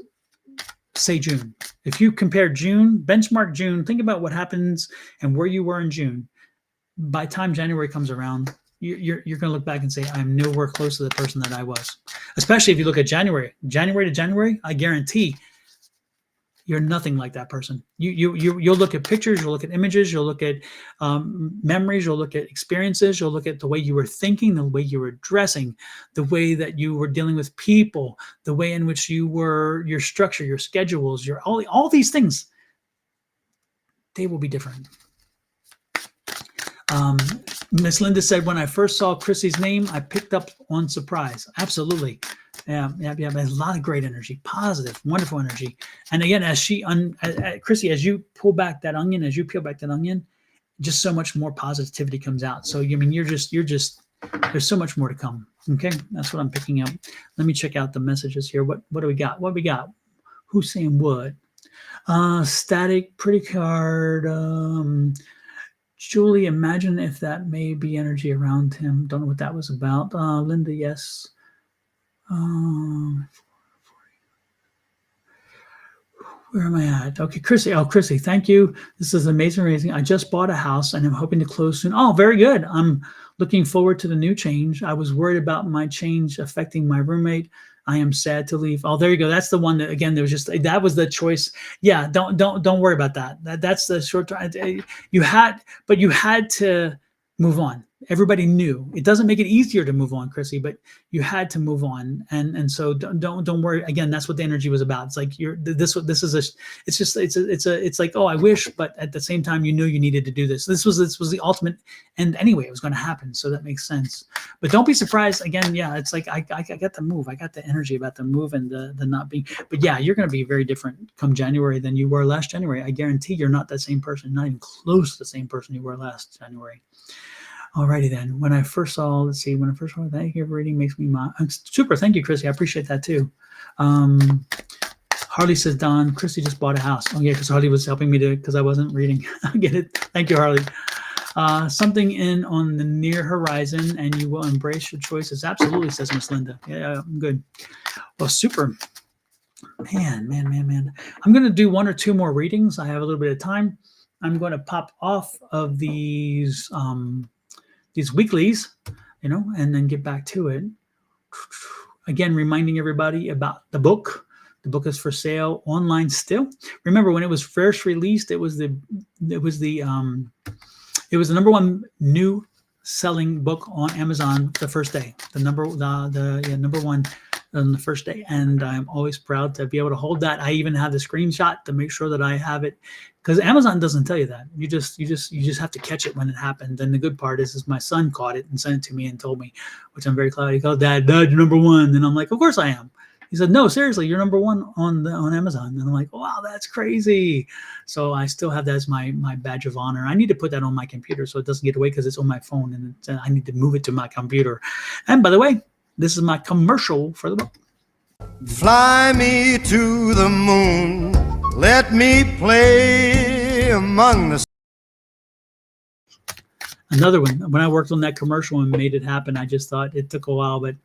say, June. If you compare June, benchmark June, think about what happens and where you were in June. By the time January comes around, you're going to look back and say, I'm nowhere close to the person that I was. Especially if you look at January to January, I guarantee you're nothing like that person. You'll look at pictures, you'll look at images, you'll look at memories, you'll look at experiences, you'll look at the way you were thinking, the way you were dressing, the way that you were dealing with people, the way in which your structure, your schedules, all these things, they will be different. Miss Linda said, when I first saw Chrissy's name, I picked up on surprise. Absolutely. Yeah. A lot of great energy, positive, wonderful energy. And again, as Chrissy, as you peel back that onion, just so much more positivity comes out. So, you're just, there's so much more to come. Okay. That's what I'm picking up. Let me check out the messages here. What do we got? Who's saying what? Static, pretty card. Julie, imagine if that may be energy around him. Don't know what that was about. Linda, yes. Where am I at? Okay, Chrissy. Oh, Chrissy, thank you. This is amazing. I just bought a house and I'm hoping to close soon. Oh, very good. I'm looking forward to the new change. I was worried about my change affecting my roommate. I am sad to leave. Oh, there you go. That's the one that, again, that was the choice. Yeah, don't worry about that. That's the short term. You had to move on. Everybody knew. It doesn't make it easier to move on, Chrissy, but you had to move on. And so don't worry. Again, that's what the energy was about. It's like it's like, oh, I wish, but at the same time, you knew you needed to do this. This was the ultimate end anyway. It was going to happen. So that makes sense. But don't be surprised. Again, yeah, it's like I got the move. I got the energy about the move and the not being. But yeah, you're going to be very different come January than you were last January. I guarantee you're not that same person, not even close to the same person you were last January. Alrighty then. When I first saw, thank you for reading, makes me super. Thank you, Chrissy. I appreciate that too. Harley says, Don, Chrissy just bought a house. Oh yeah, because Harley was helping me because I wasn't reading. I get it. Thank you, Harley. Something in on the near horizon, and you will embrace your choices. Absolutely, says Miss Linda. Yeah, I'm good. Well, super. Man. I'm going to do one or two more readings. I have a little bit of time. I'm going to pop off of these weeklies, and then get back to it. Again, reminding everybody about the book. The book is for sale online still. Remember, when it was first released, it was the It was the number one new selling book on Amazon the first day. Number one on the first day, and I'm always proud to be able to hold that. I even have the screenshot to make sure that I have it, because Amazon doesn't tell you that. You just have to catch it when it happened. And the good part is my son caught it and sent it to me and told me, which I'm very glad. He called, Dad, you're number one, and I'm like, of course I am. He said, no, seriously, you're number one on Amazon. And I'm like, wow, that's crazy. So I still have that as my badge of honor. I need to put that on my computer so it doesn't get away, because it's on my phone, and I need to move it to my computer. And by the way, this is my commercial for the book. Fly me to the moon. Let me play among the... Another one. When I worked on that commercial and made it happen, I just thought it took a while, but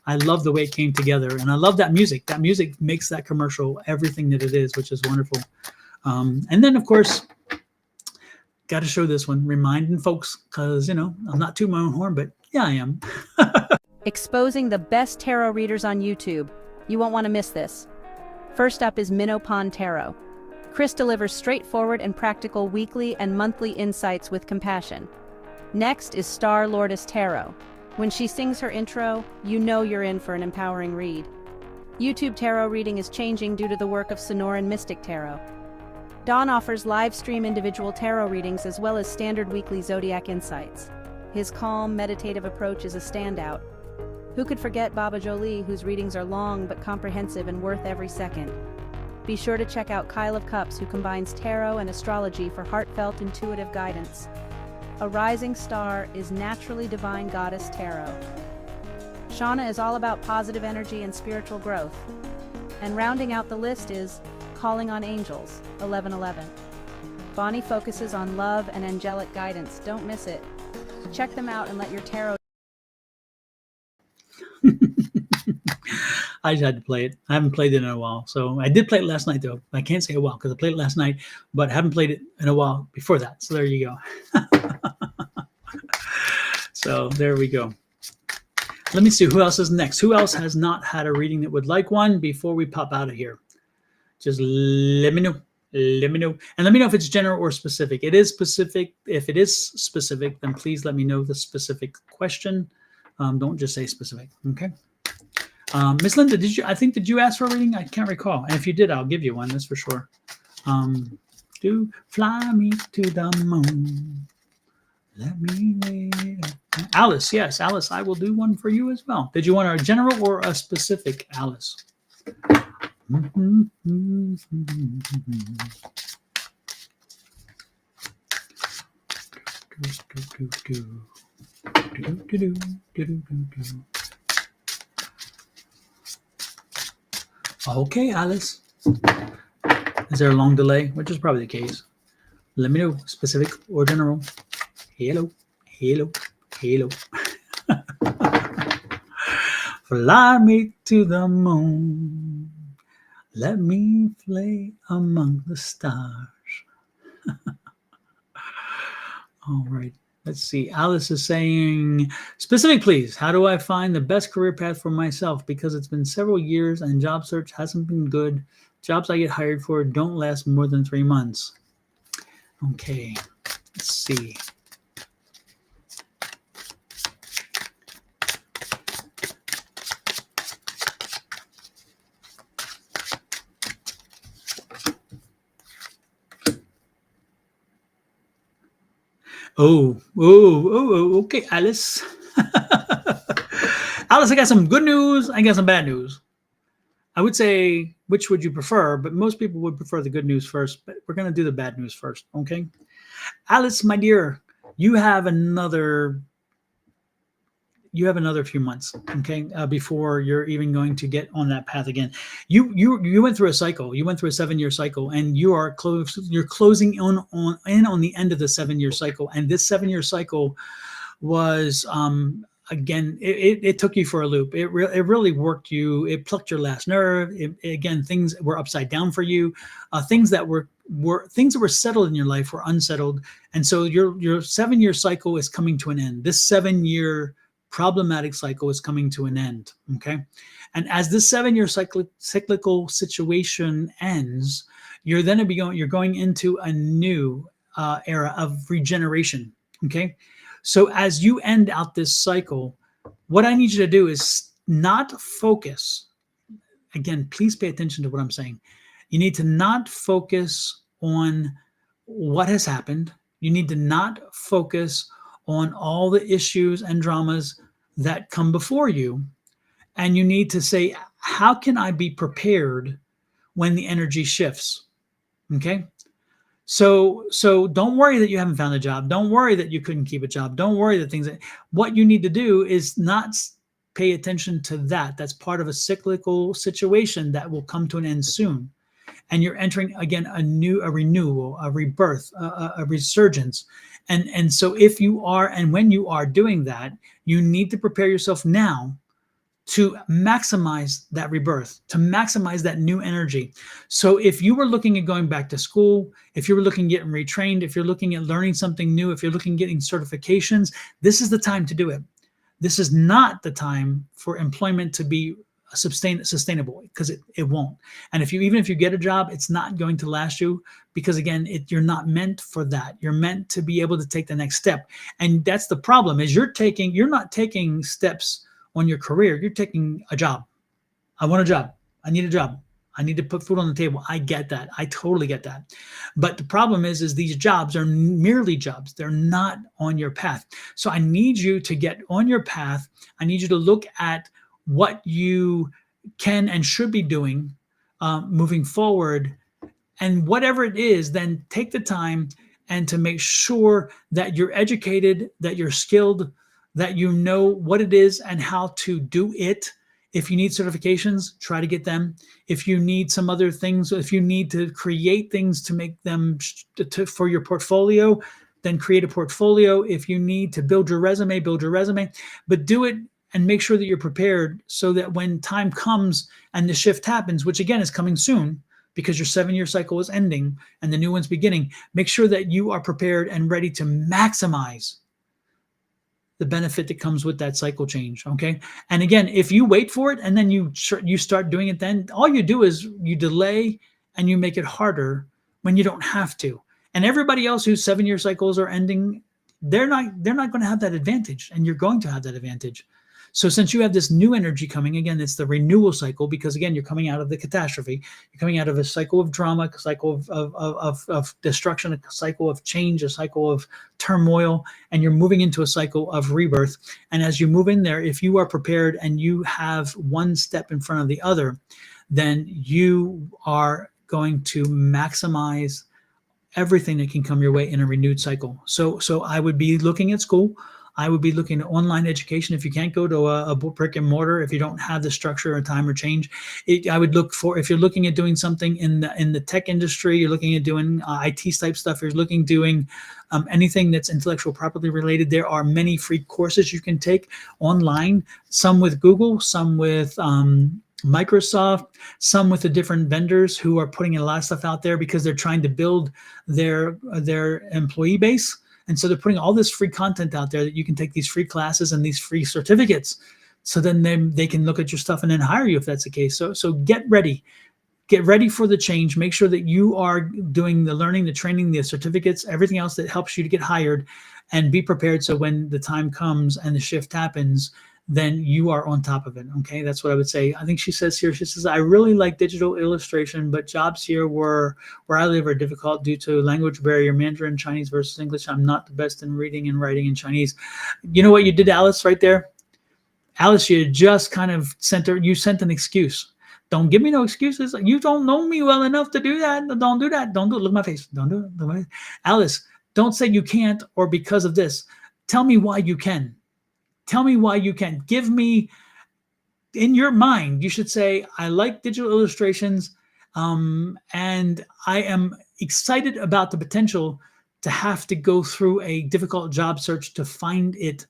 I love the way it came together, and I love that music. That music makes that commercial everything that it is, which is wonderful. And then, of course, got to show this one, reminding folks, because, I'm not tooting my own horn, but yeah, I am. Exposing the best tarot readers on YouTube. You won't want to miss this. First up is Minopon Tarot. Chris delivers straightforward and practical weekly and monthly insights with compassion. Next is Star Lourdes Tarot. When she sings her intro, you know you're in for an empowering read. YouTube tarot reading is changing due to the work of Sonoran Mystic Tarot. Don offers live stream individual tarot readings as well as standard weekly zodiac insights. His calm, meditative approach is a standout. Who could forget Baba Jolie, whose readings are long but comprehensive and worth every second? Be sure to check out Kyle of Cups, who combines tarot and astrology for heartfelt, intuitive guidance. A Rising Star is Naturally Divine Goddess Tarot. Shauna is all about positive energy and spiritual growth. And rounding out the list is Calling on Angels, 1111. Bonnie focuses on love and angelic guidance. Don't miss it. Check them out and let your tarot... I just had to play it. I haven't played it in a while. So I did play it last night, though. I can't say a while because I played it last night, but I haven't played it in a while before that. So there you go. So there we go. Let me see who else is next. Who else has not had a reading that would like one before we pop out of here? Just let me know. Let me know. And let me know if it's general or specific. It is specific. If it is specific, then please let me know the specific question. Don't just say specific. Okay. Miss Linda, did you ask for a reading? I can't recall. And if you did, I'll give you one. That's for sure. Do fly me to the moon. Let me wait. Alice, yes, Alice, I will do one for you as well. Did you want a general or a specific, Alice? Okay, Alice. Is there a long delay? Which is probably the case. Let me know, specific or general. Hello, hello, hello. Fly me to the moon. Let me play among the stars. All right. Let's see. Alice is saying, specific, please. How do I find the best career path for myself? Because it's been several years and job search hasn't been good. Jobs I get hired for don't last more than 3 months. Okay. Let's see. Okay, Alice. Alice, I got some good news. I got some bad news. I would say, which would you prefer? But most people would prefer the good news first. But we're going to do the bad news first, okay? Alice, my dear, you have another few months, okay, before you're even going to get on that path again. You went through a cycle. You went through a 7-year cycle, and you're closing in on the end of the 7-year cycle. And this 7-year cycle was again, it took you for a loop. It really worked you. It plucked your last nerve. Again, things were upside down for you. Things that were settled in your life were unsettled, and so your 7-year cycle is coming to an end. This 7-year problematic cycle is coming to an end, okay? And as this 7-year cyclical situation ends, you're going into a new era of regeneration, Okay. So as you end out this cycle, what I need you to do is not focus. Again, please pay attention to what I'm saying. You need to not focus on what has happened. You need to not focus on all the issues and dramas that come before you. And you need to say, how can I be prepared when the energy shifts? Okay. So don't worry that you haven't found a job. Don't worry that you couldn't keep a job. Don't worry that things what you need to do is not pay attention to that. That's part of a cyclical situation that will come to an end soon. And you're entering again a renewal, a rebirth, a resurgence. And so if you are, and when you are doing that, you need to prepare yourself now to maximize that rebirth, to maximize that new energy. So if you were looking at going back to school, if you were looking at getting retrained, if you're looking at learning something new, if you're looking at getting certifications, this is the time to do it. This is not the time for employment to be sustainable, because it won't. And even if you get a job, it's not going to last you, because again, you're not meant for that. You're meant to be able to take the next step. And that's the problem, is you're not taking steps on your career. You're taking a job. I want a job. I need a job. I need to put food on the table. I get that. I totally get that. But the problem is these jobs are merely jobs. They're not on your path. So I need you to get on your path. I need you to look at what you can and should be doing moving forward. And whatever it is, then take the time and to make sure that you're educated, that you're skilled, that you know what it is and how to do it. If you need certifications, try to get them. If you need some other things, if you need to create things to make them for your portfolio, then create a portfolio. If you need to build your resume, but do it and make sure that you're prepared, so that when time comes and the shift happens, which again is coming soon, because your 7-year cycle is ending and the new one's beginning, make sure that you are prepared and ready to maximize the benefit that comes with that cycle change. Okay. And again, if you wait for it and then you start doing it, then all you do is you delay and you make it harder when you don't have to. And everybody else whose 7-year cycles are ending, they're not going to have that advantage, and you're going to have that advantage. So since you have this new energy coming, again, it's the renewal cycle, because again, you're coming out of the catastrophe. You're coming out of a cycle of drama, a cycle of destruction, a cycle of change, a cycle of turmoil, and you're moving into a cycle of rebirth. And as you move in there, if you are prepared and you have one step in front of the other, then you are going to maximize everything that can come your way in a renewed cycle. So I would be looking at school. I would be looking at online education. If you can't go to a brick and mortar, if you don't have the structure or time or change, I would look for, if you're looking at doing something in the tech industry, you're looking at doing IT type stuff, you're looking doing anything that's intellectual property related, there are many free courses you can take online, some with Google, some with Microsoft, some with the different vendors who are putting a lot of stuff out there because they're trying to build their employee base. And so they're putting all this free content out there that you can take these free classes and these free certificates. So then they can look at your stuff and then hire you if that's the case. So get ready. Get ready for the change. Make sure that you are doing the learning, the training, the certificates, everything else that helps you to get hired, and be prepared. So when the time comes and the shift happens, then you are on top of it. Okay, that's what I would say. I think she says, I really like digital illustration, but jobs here where I live are difficult due to language barrier, Mandarin, Chinese versus English. I'm not the best in reading and writing in Chinese. You know what you did, Alice, right there? Alice, you just kind of sent an excuse. Don't give me no excuses. You don't know me well enough to do that. Don't do that. Don't do it. Look at my face. Don't do it. Alice, don't say you can't or because of this. Tell me why you can. Tell me why you can. Give me, in your mind, you should say, I like digital illustrations, and I am excited about the potential to have to go through a difficult job search to find it.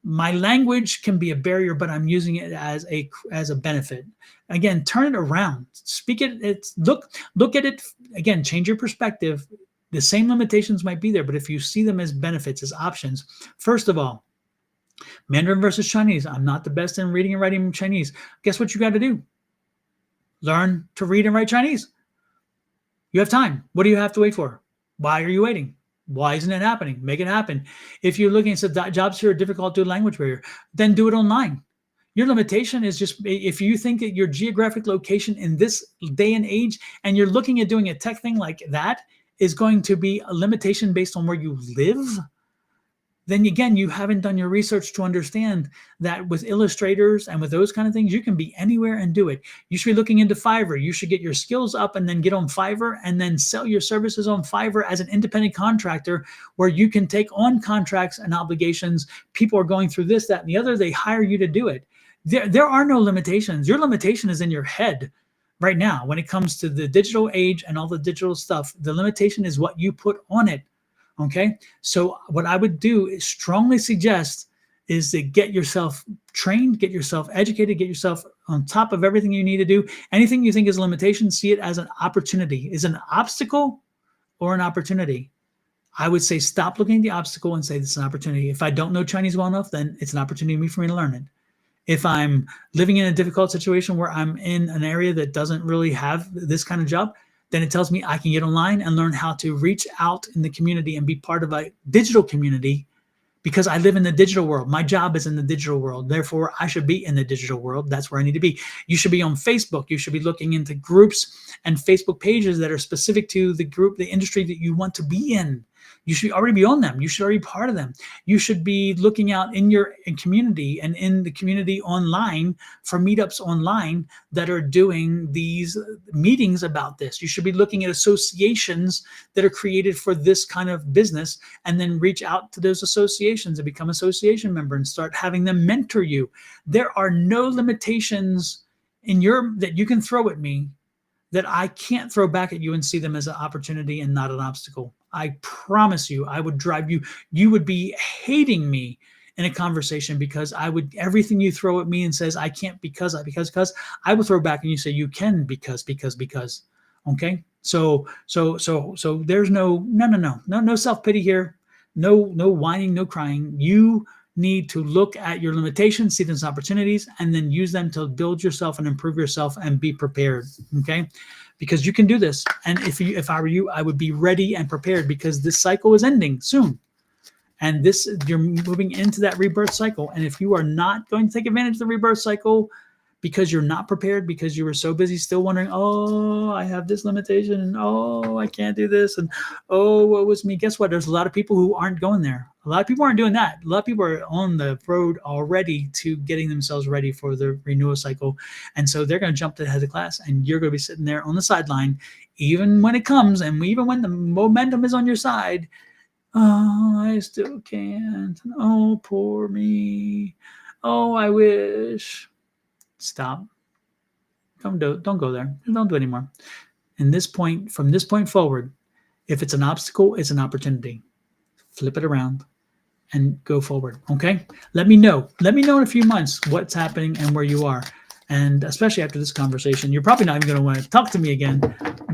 My language can be a barrier, but I'm using it as a benefit. Again, turn it around. Speak it. Look at it. Again, change your perspective. The same limitations might be there, but if you see them as benefits, as options, first of all, Mandarin versus Chinese. I'm not the best in reading and writing Chinese. Guess what you got to do? Learn to read and write Chinese. You have time. What do you have to wait for? Why are you waiting? Why isn't it happening? Make it happen. If you're looking at jobs here are difficult due to language barrier, then do it online. Your limitation is just if you think that your geographic location in this day and age, and you're looking at doing a tech thing like that, is going to be a limitation based on where you live, then again, you haven't done your research to understand that with illustrators and with those kind of things, you can be anywhere and do it. You should be looking into Fiverr. You should get your skills up and then get on Fiverr and then sell your services on Fiverr as an independent contractor where you can take on contracts and obligations. People are going through this, that, and the other. They hire you to do it. There are no limitations. Your limitation is in your head right now when it comes to the digital age and all the digital stuff. The limitation is what you put on it. Okay, so what I would do is strongly suggest is to get yourself trained, get yourself educated, get yourself on top of everything you need to do. Anything you think is a limitation, see it as an opportunity. Is it an obstacle or an opportunity? I would say stop looking at the obstacle and say this is an opportunity. If I don't know Chinese well enough, then it's an opportunity for me to learn it. If I'm living in a difficult situation where I'm in an area that doesn't really have this kind of job, then it tells me I can get online and learn how to reach out in the community and be part of a digital community because I live in the digital world. My job is in the digital world. Therefore, I should be in the digital world. That's where I need to be. You should be on Facebook. You should be looking into groups and Facebook pages that are specific to the group, the industry that you want to be in. You should already be on them. You should already be part of them. You should be looking out in your community and in the community online for meetups online that are doing these meetings about this. You should be looking at associations that are created for this kind of business and then reach out to those associations and become an association member and start having them mentor you. There are no limitations in that you can throw at me that I can't throw back at you and see them as an opportunity and not an obstacle. I promise you, I would drive you. You would be hating me in a conversation because everything you throw at me and says, I can't because, I will throw back and you say, you can because. Okay. So there's no self-pity here. No whining, no crying. You need to look at your limitations, see them as opportunities, and then use them to build yourself and improve yourself and be prepared. Okay. Because you can do this. And if I were you, I would be ready and prepared because this cycle is ending soon. And you're moving into that rebirth cycle. And if you are not going to take advantage of the rebirth cycle because you're not prepared, because you were so busy still wondering, oh, I have this limitation, and oh, I can't do this, and oh, what was me? Guess what? There's a lot of people who aren't going there. A lot of people aren't doing that. A lot of people are on the road already to getting themselves ready for the renewal cycle. And so they're going to jump to the head of the class, and you're going to be sitting there on the sideline, even when it comes, and even when the momentum is on your side. Oh, I still can't. Oh, poor me. Oh, I wish. Stop. Don't go there. Don't do it anymore. From this point forward, if it's an obstacle, it's an opportunity. Flip it around and go forward. Okay. Let me know. Let me know in a few months what's happening and where you are. And especially after this conversation, you're probably not even going to want to talk to me again,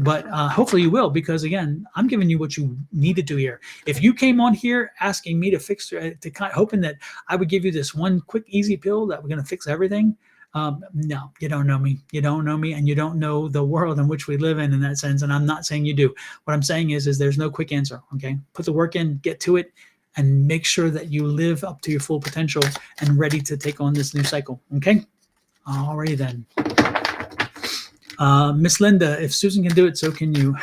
but hopefully you will, because again, I'm giving you what you needed to hear. If you came on here asking me hoping that I would give you this one quick, easy pill that we're going to fix everything. No, you don't know me. You don't know me, and you don't know the world in which we live in that sense. And I'm not saying you do. What I'm saying is there's no quick answer. Okay. Put the work in, get to it, and make sure that you live up to your full potential and ready to take on this new cycle. Okay. Alrighty then. Miss Linda, if Susan can do it, so can you.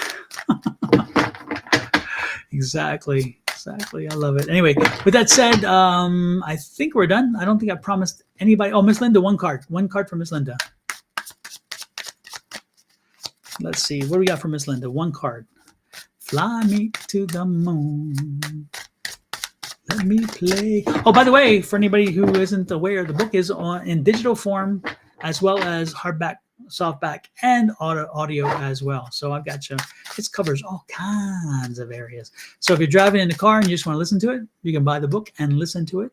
Exactly. I love it. Anyway, with that said, I think we're done. I don't think I promised anybody. Oh, Miss Linda, one card for Miss Linda. Let's see. What do we got for Miss Linda? One card. Fly me to the moon. Let me play. Oh, by the way, for anybody who isn't aware, the book is in digital form as well as hardback, softback, and audio as well. So I've got you. It covers all kinds of areas. So if you're driving in the car and you just want to listen to it, you can buy the book and listen to it.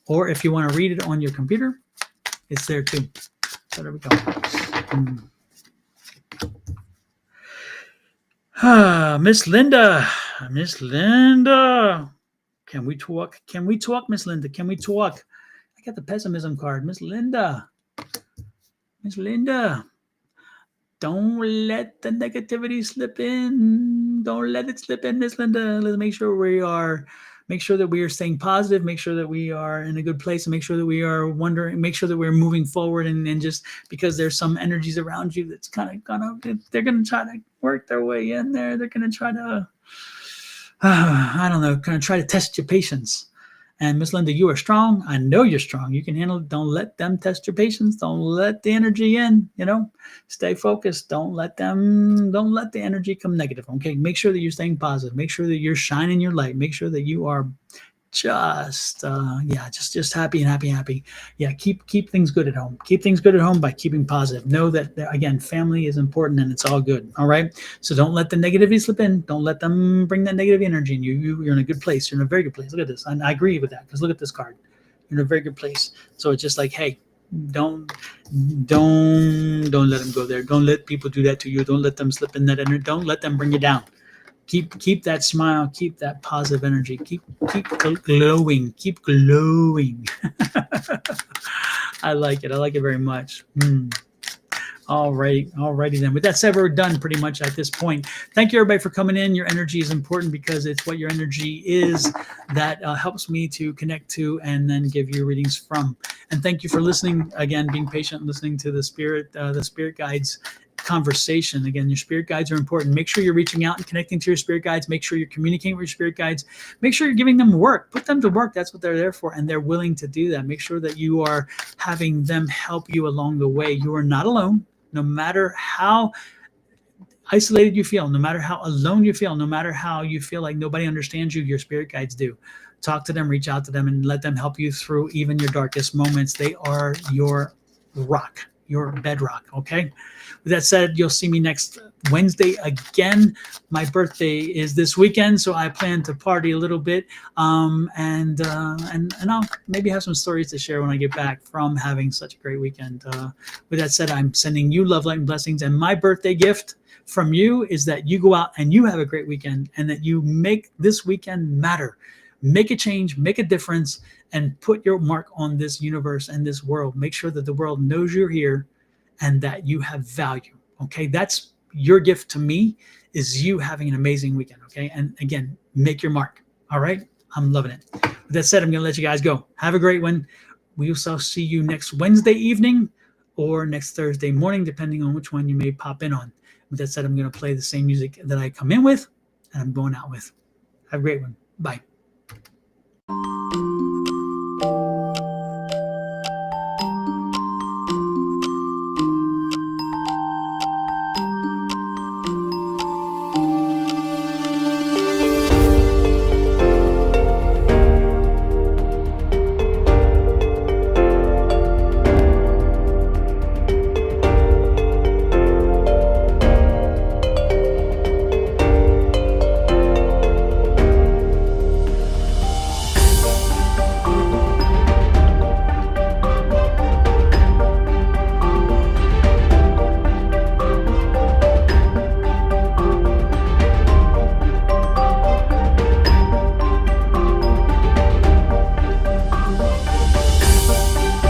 Or if you want to read it on your computer, it's there too. So there we go. Miss Linda. Can we talk? Miss Linda? Can we talk? I got the pessimism card. Miss Linda. Don't let the negativity slip in. Don't let it slip in, Miss Linda. Let's make sure that we are staying positive, make sure that we are in a good place, and make sure that we are wondering, make sure that we're moving forward. And just because there's some energies around you that's kind of they're gonna try to work their way in there. They're gonna try to, I don't know, kind of try to test your patience. And Miss Linda, you are strong. I know you're strong. You can handle it. Don't let them test your patience. Don't let the energy in, stay focused. Don't let the energy come negative. Okay. Make sure that you're staying positive. Make sure that you're shining your light. Make sure that you are just happy and happy. Yeah, keep things good at home. Keep things good at home by keeping positive. Know that, again, family is important and it's all good. All right. So don't let the negativity slip in. Don't let them bring that negative energy in you. You're in a good place. You're in a very good place. Look at this. And I agree with that, because look at this card. You're in a very good place. So it's just like, hey, don't let them go there. Don't let people do that to you. Don't let them slip in that energy. Don't let them bring you down. Keep that smile, keep that positive energy, keep glowing, keep glowing. I like it very much. Alrighty then. With that said, we're done pretty much at this point. Thank you, everybody, for coming in. Your energy is important because it's what your energy is that helps me to connect to and then give you readings from. And thank you for listening again, being patient, listening to the spirit guides conversation. Again, your spirit guides are important. Make sure you're reaching out and connecting to your spirit guides. Make sure you're communicating with your spirit guides. Make sure you're giving them work. Put them to work. That's what they're there for, and they're willing to do that. Make sure that you are having them help you along the way. You are not alone. No matter how isolated you feel, no matter how alone you feel, no matter how you feel like nobody understands you, your spirit guides do. Talk to them, reach out to them, and let them help you through even your darkest moments. They are your rock, your bedrock, okay? With that said, you'll see me next Wednesday again. My birthday is this weekend, so I plan to party a little bit, and I'll maybe have some stories to share when I get back from having such a great weekend. With that said, I'm sending you love, light, and blessings, and my birthday gift from you is that you go out and you have a great weekend, and that you make this weekend matter. Make a change, make a difference, and put your mark on this universe and this world. Make sure that the world knows you're here and that you have value. Okay, that's your gift to me, is you having an amazing weekend. Okay, and again, make your mark. All right, I'm loving it. With that said, I'm gonna let you guys go. Have a great one. We will see you next Wednesday evening or next Thursday morning, depending on which one you may pop in on. With that said, I'm gonna play the same music that I come in with and I'm going out with. Have a great one. Bye.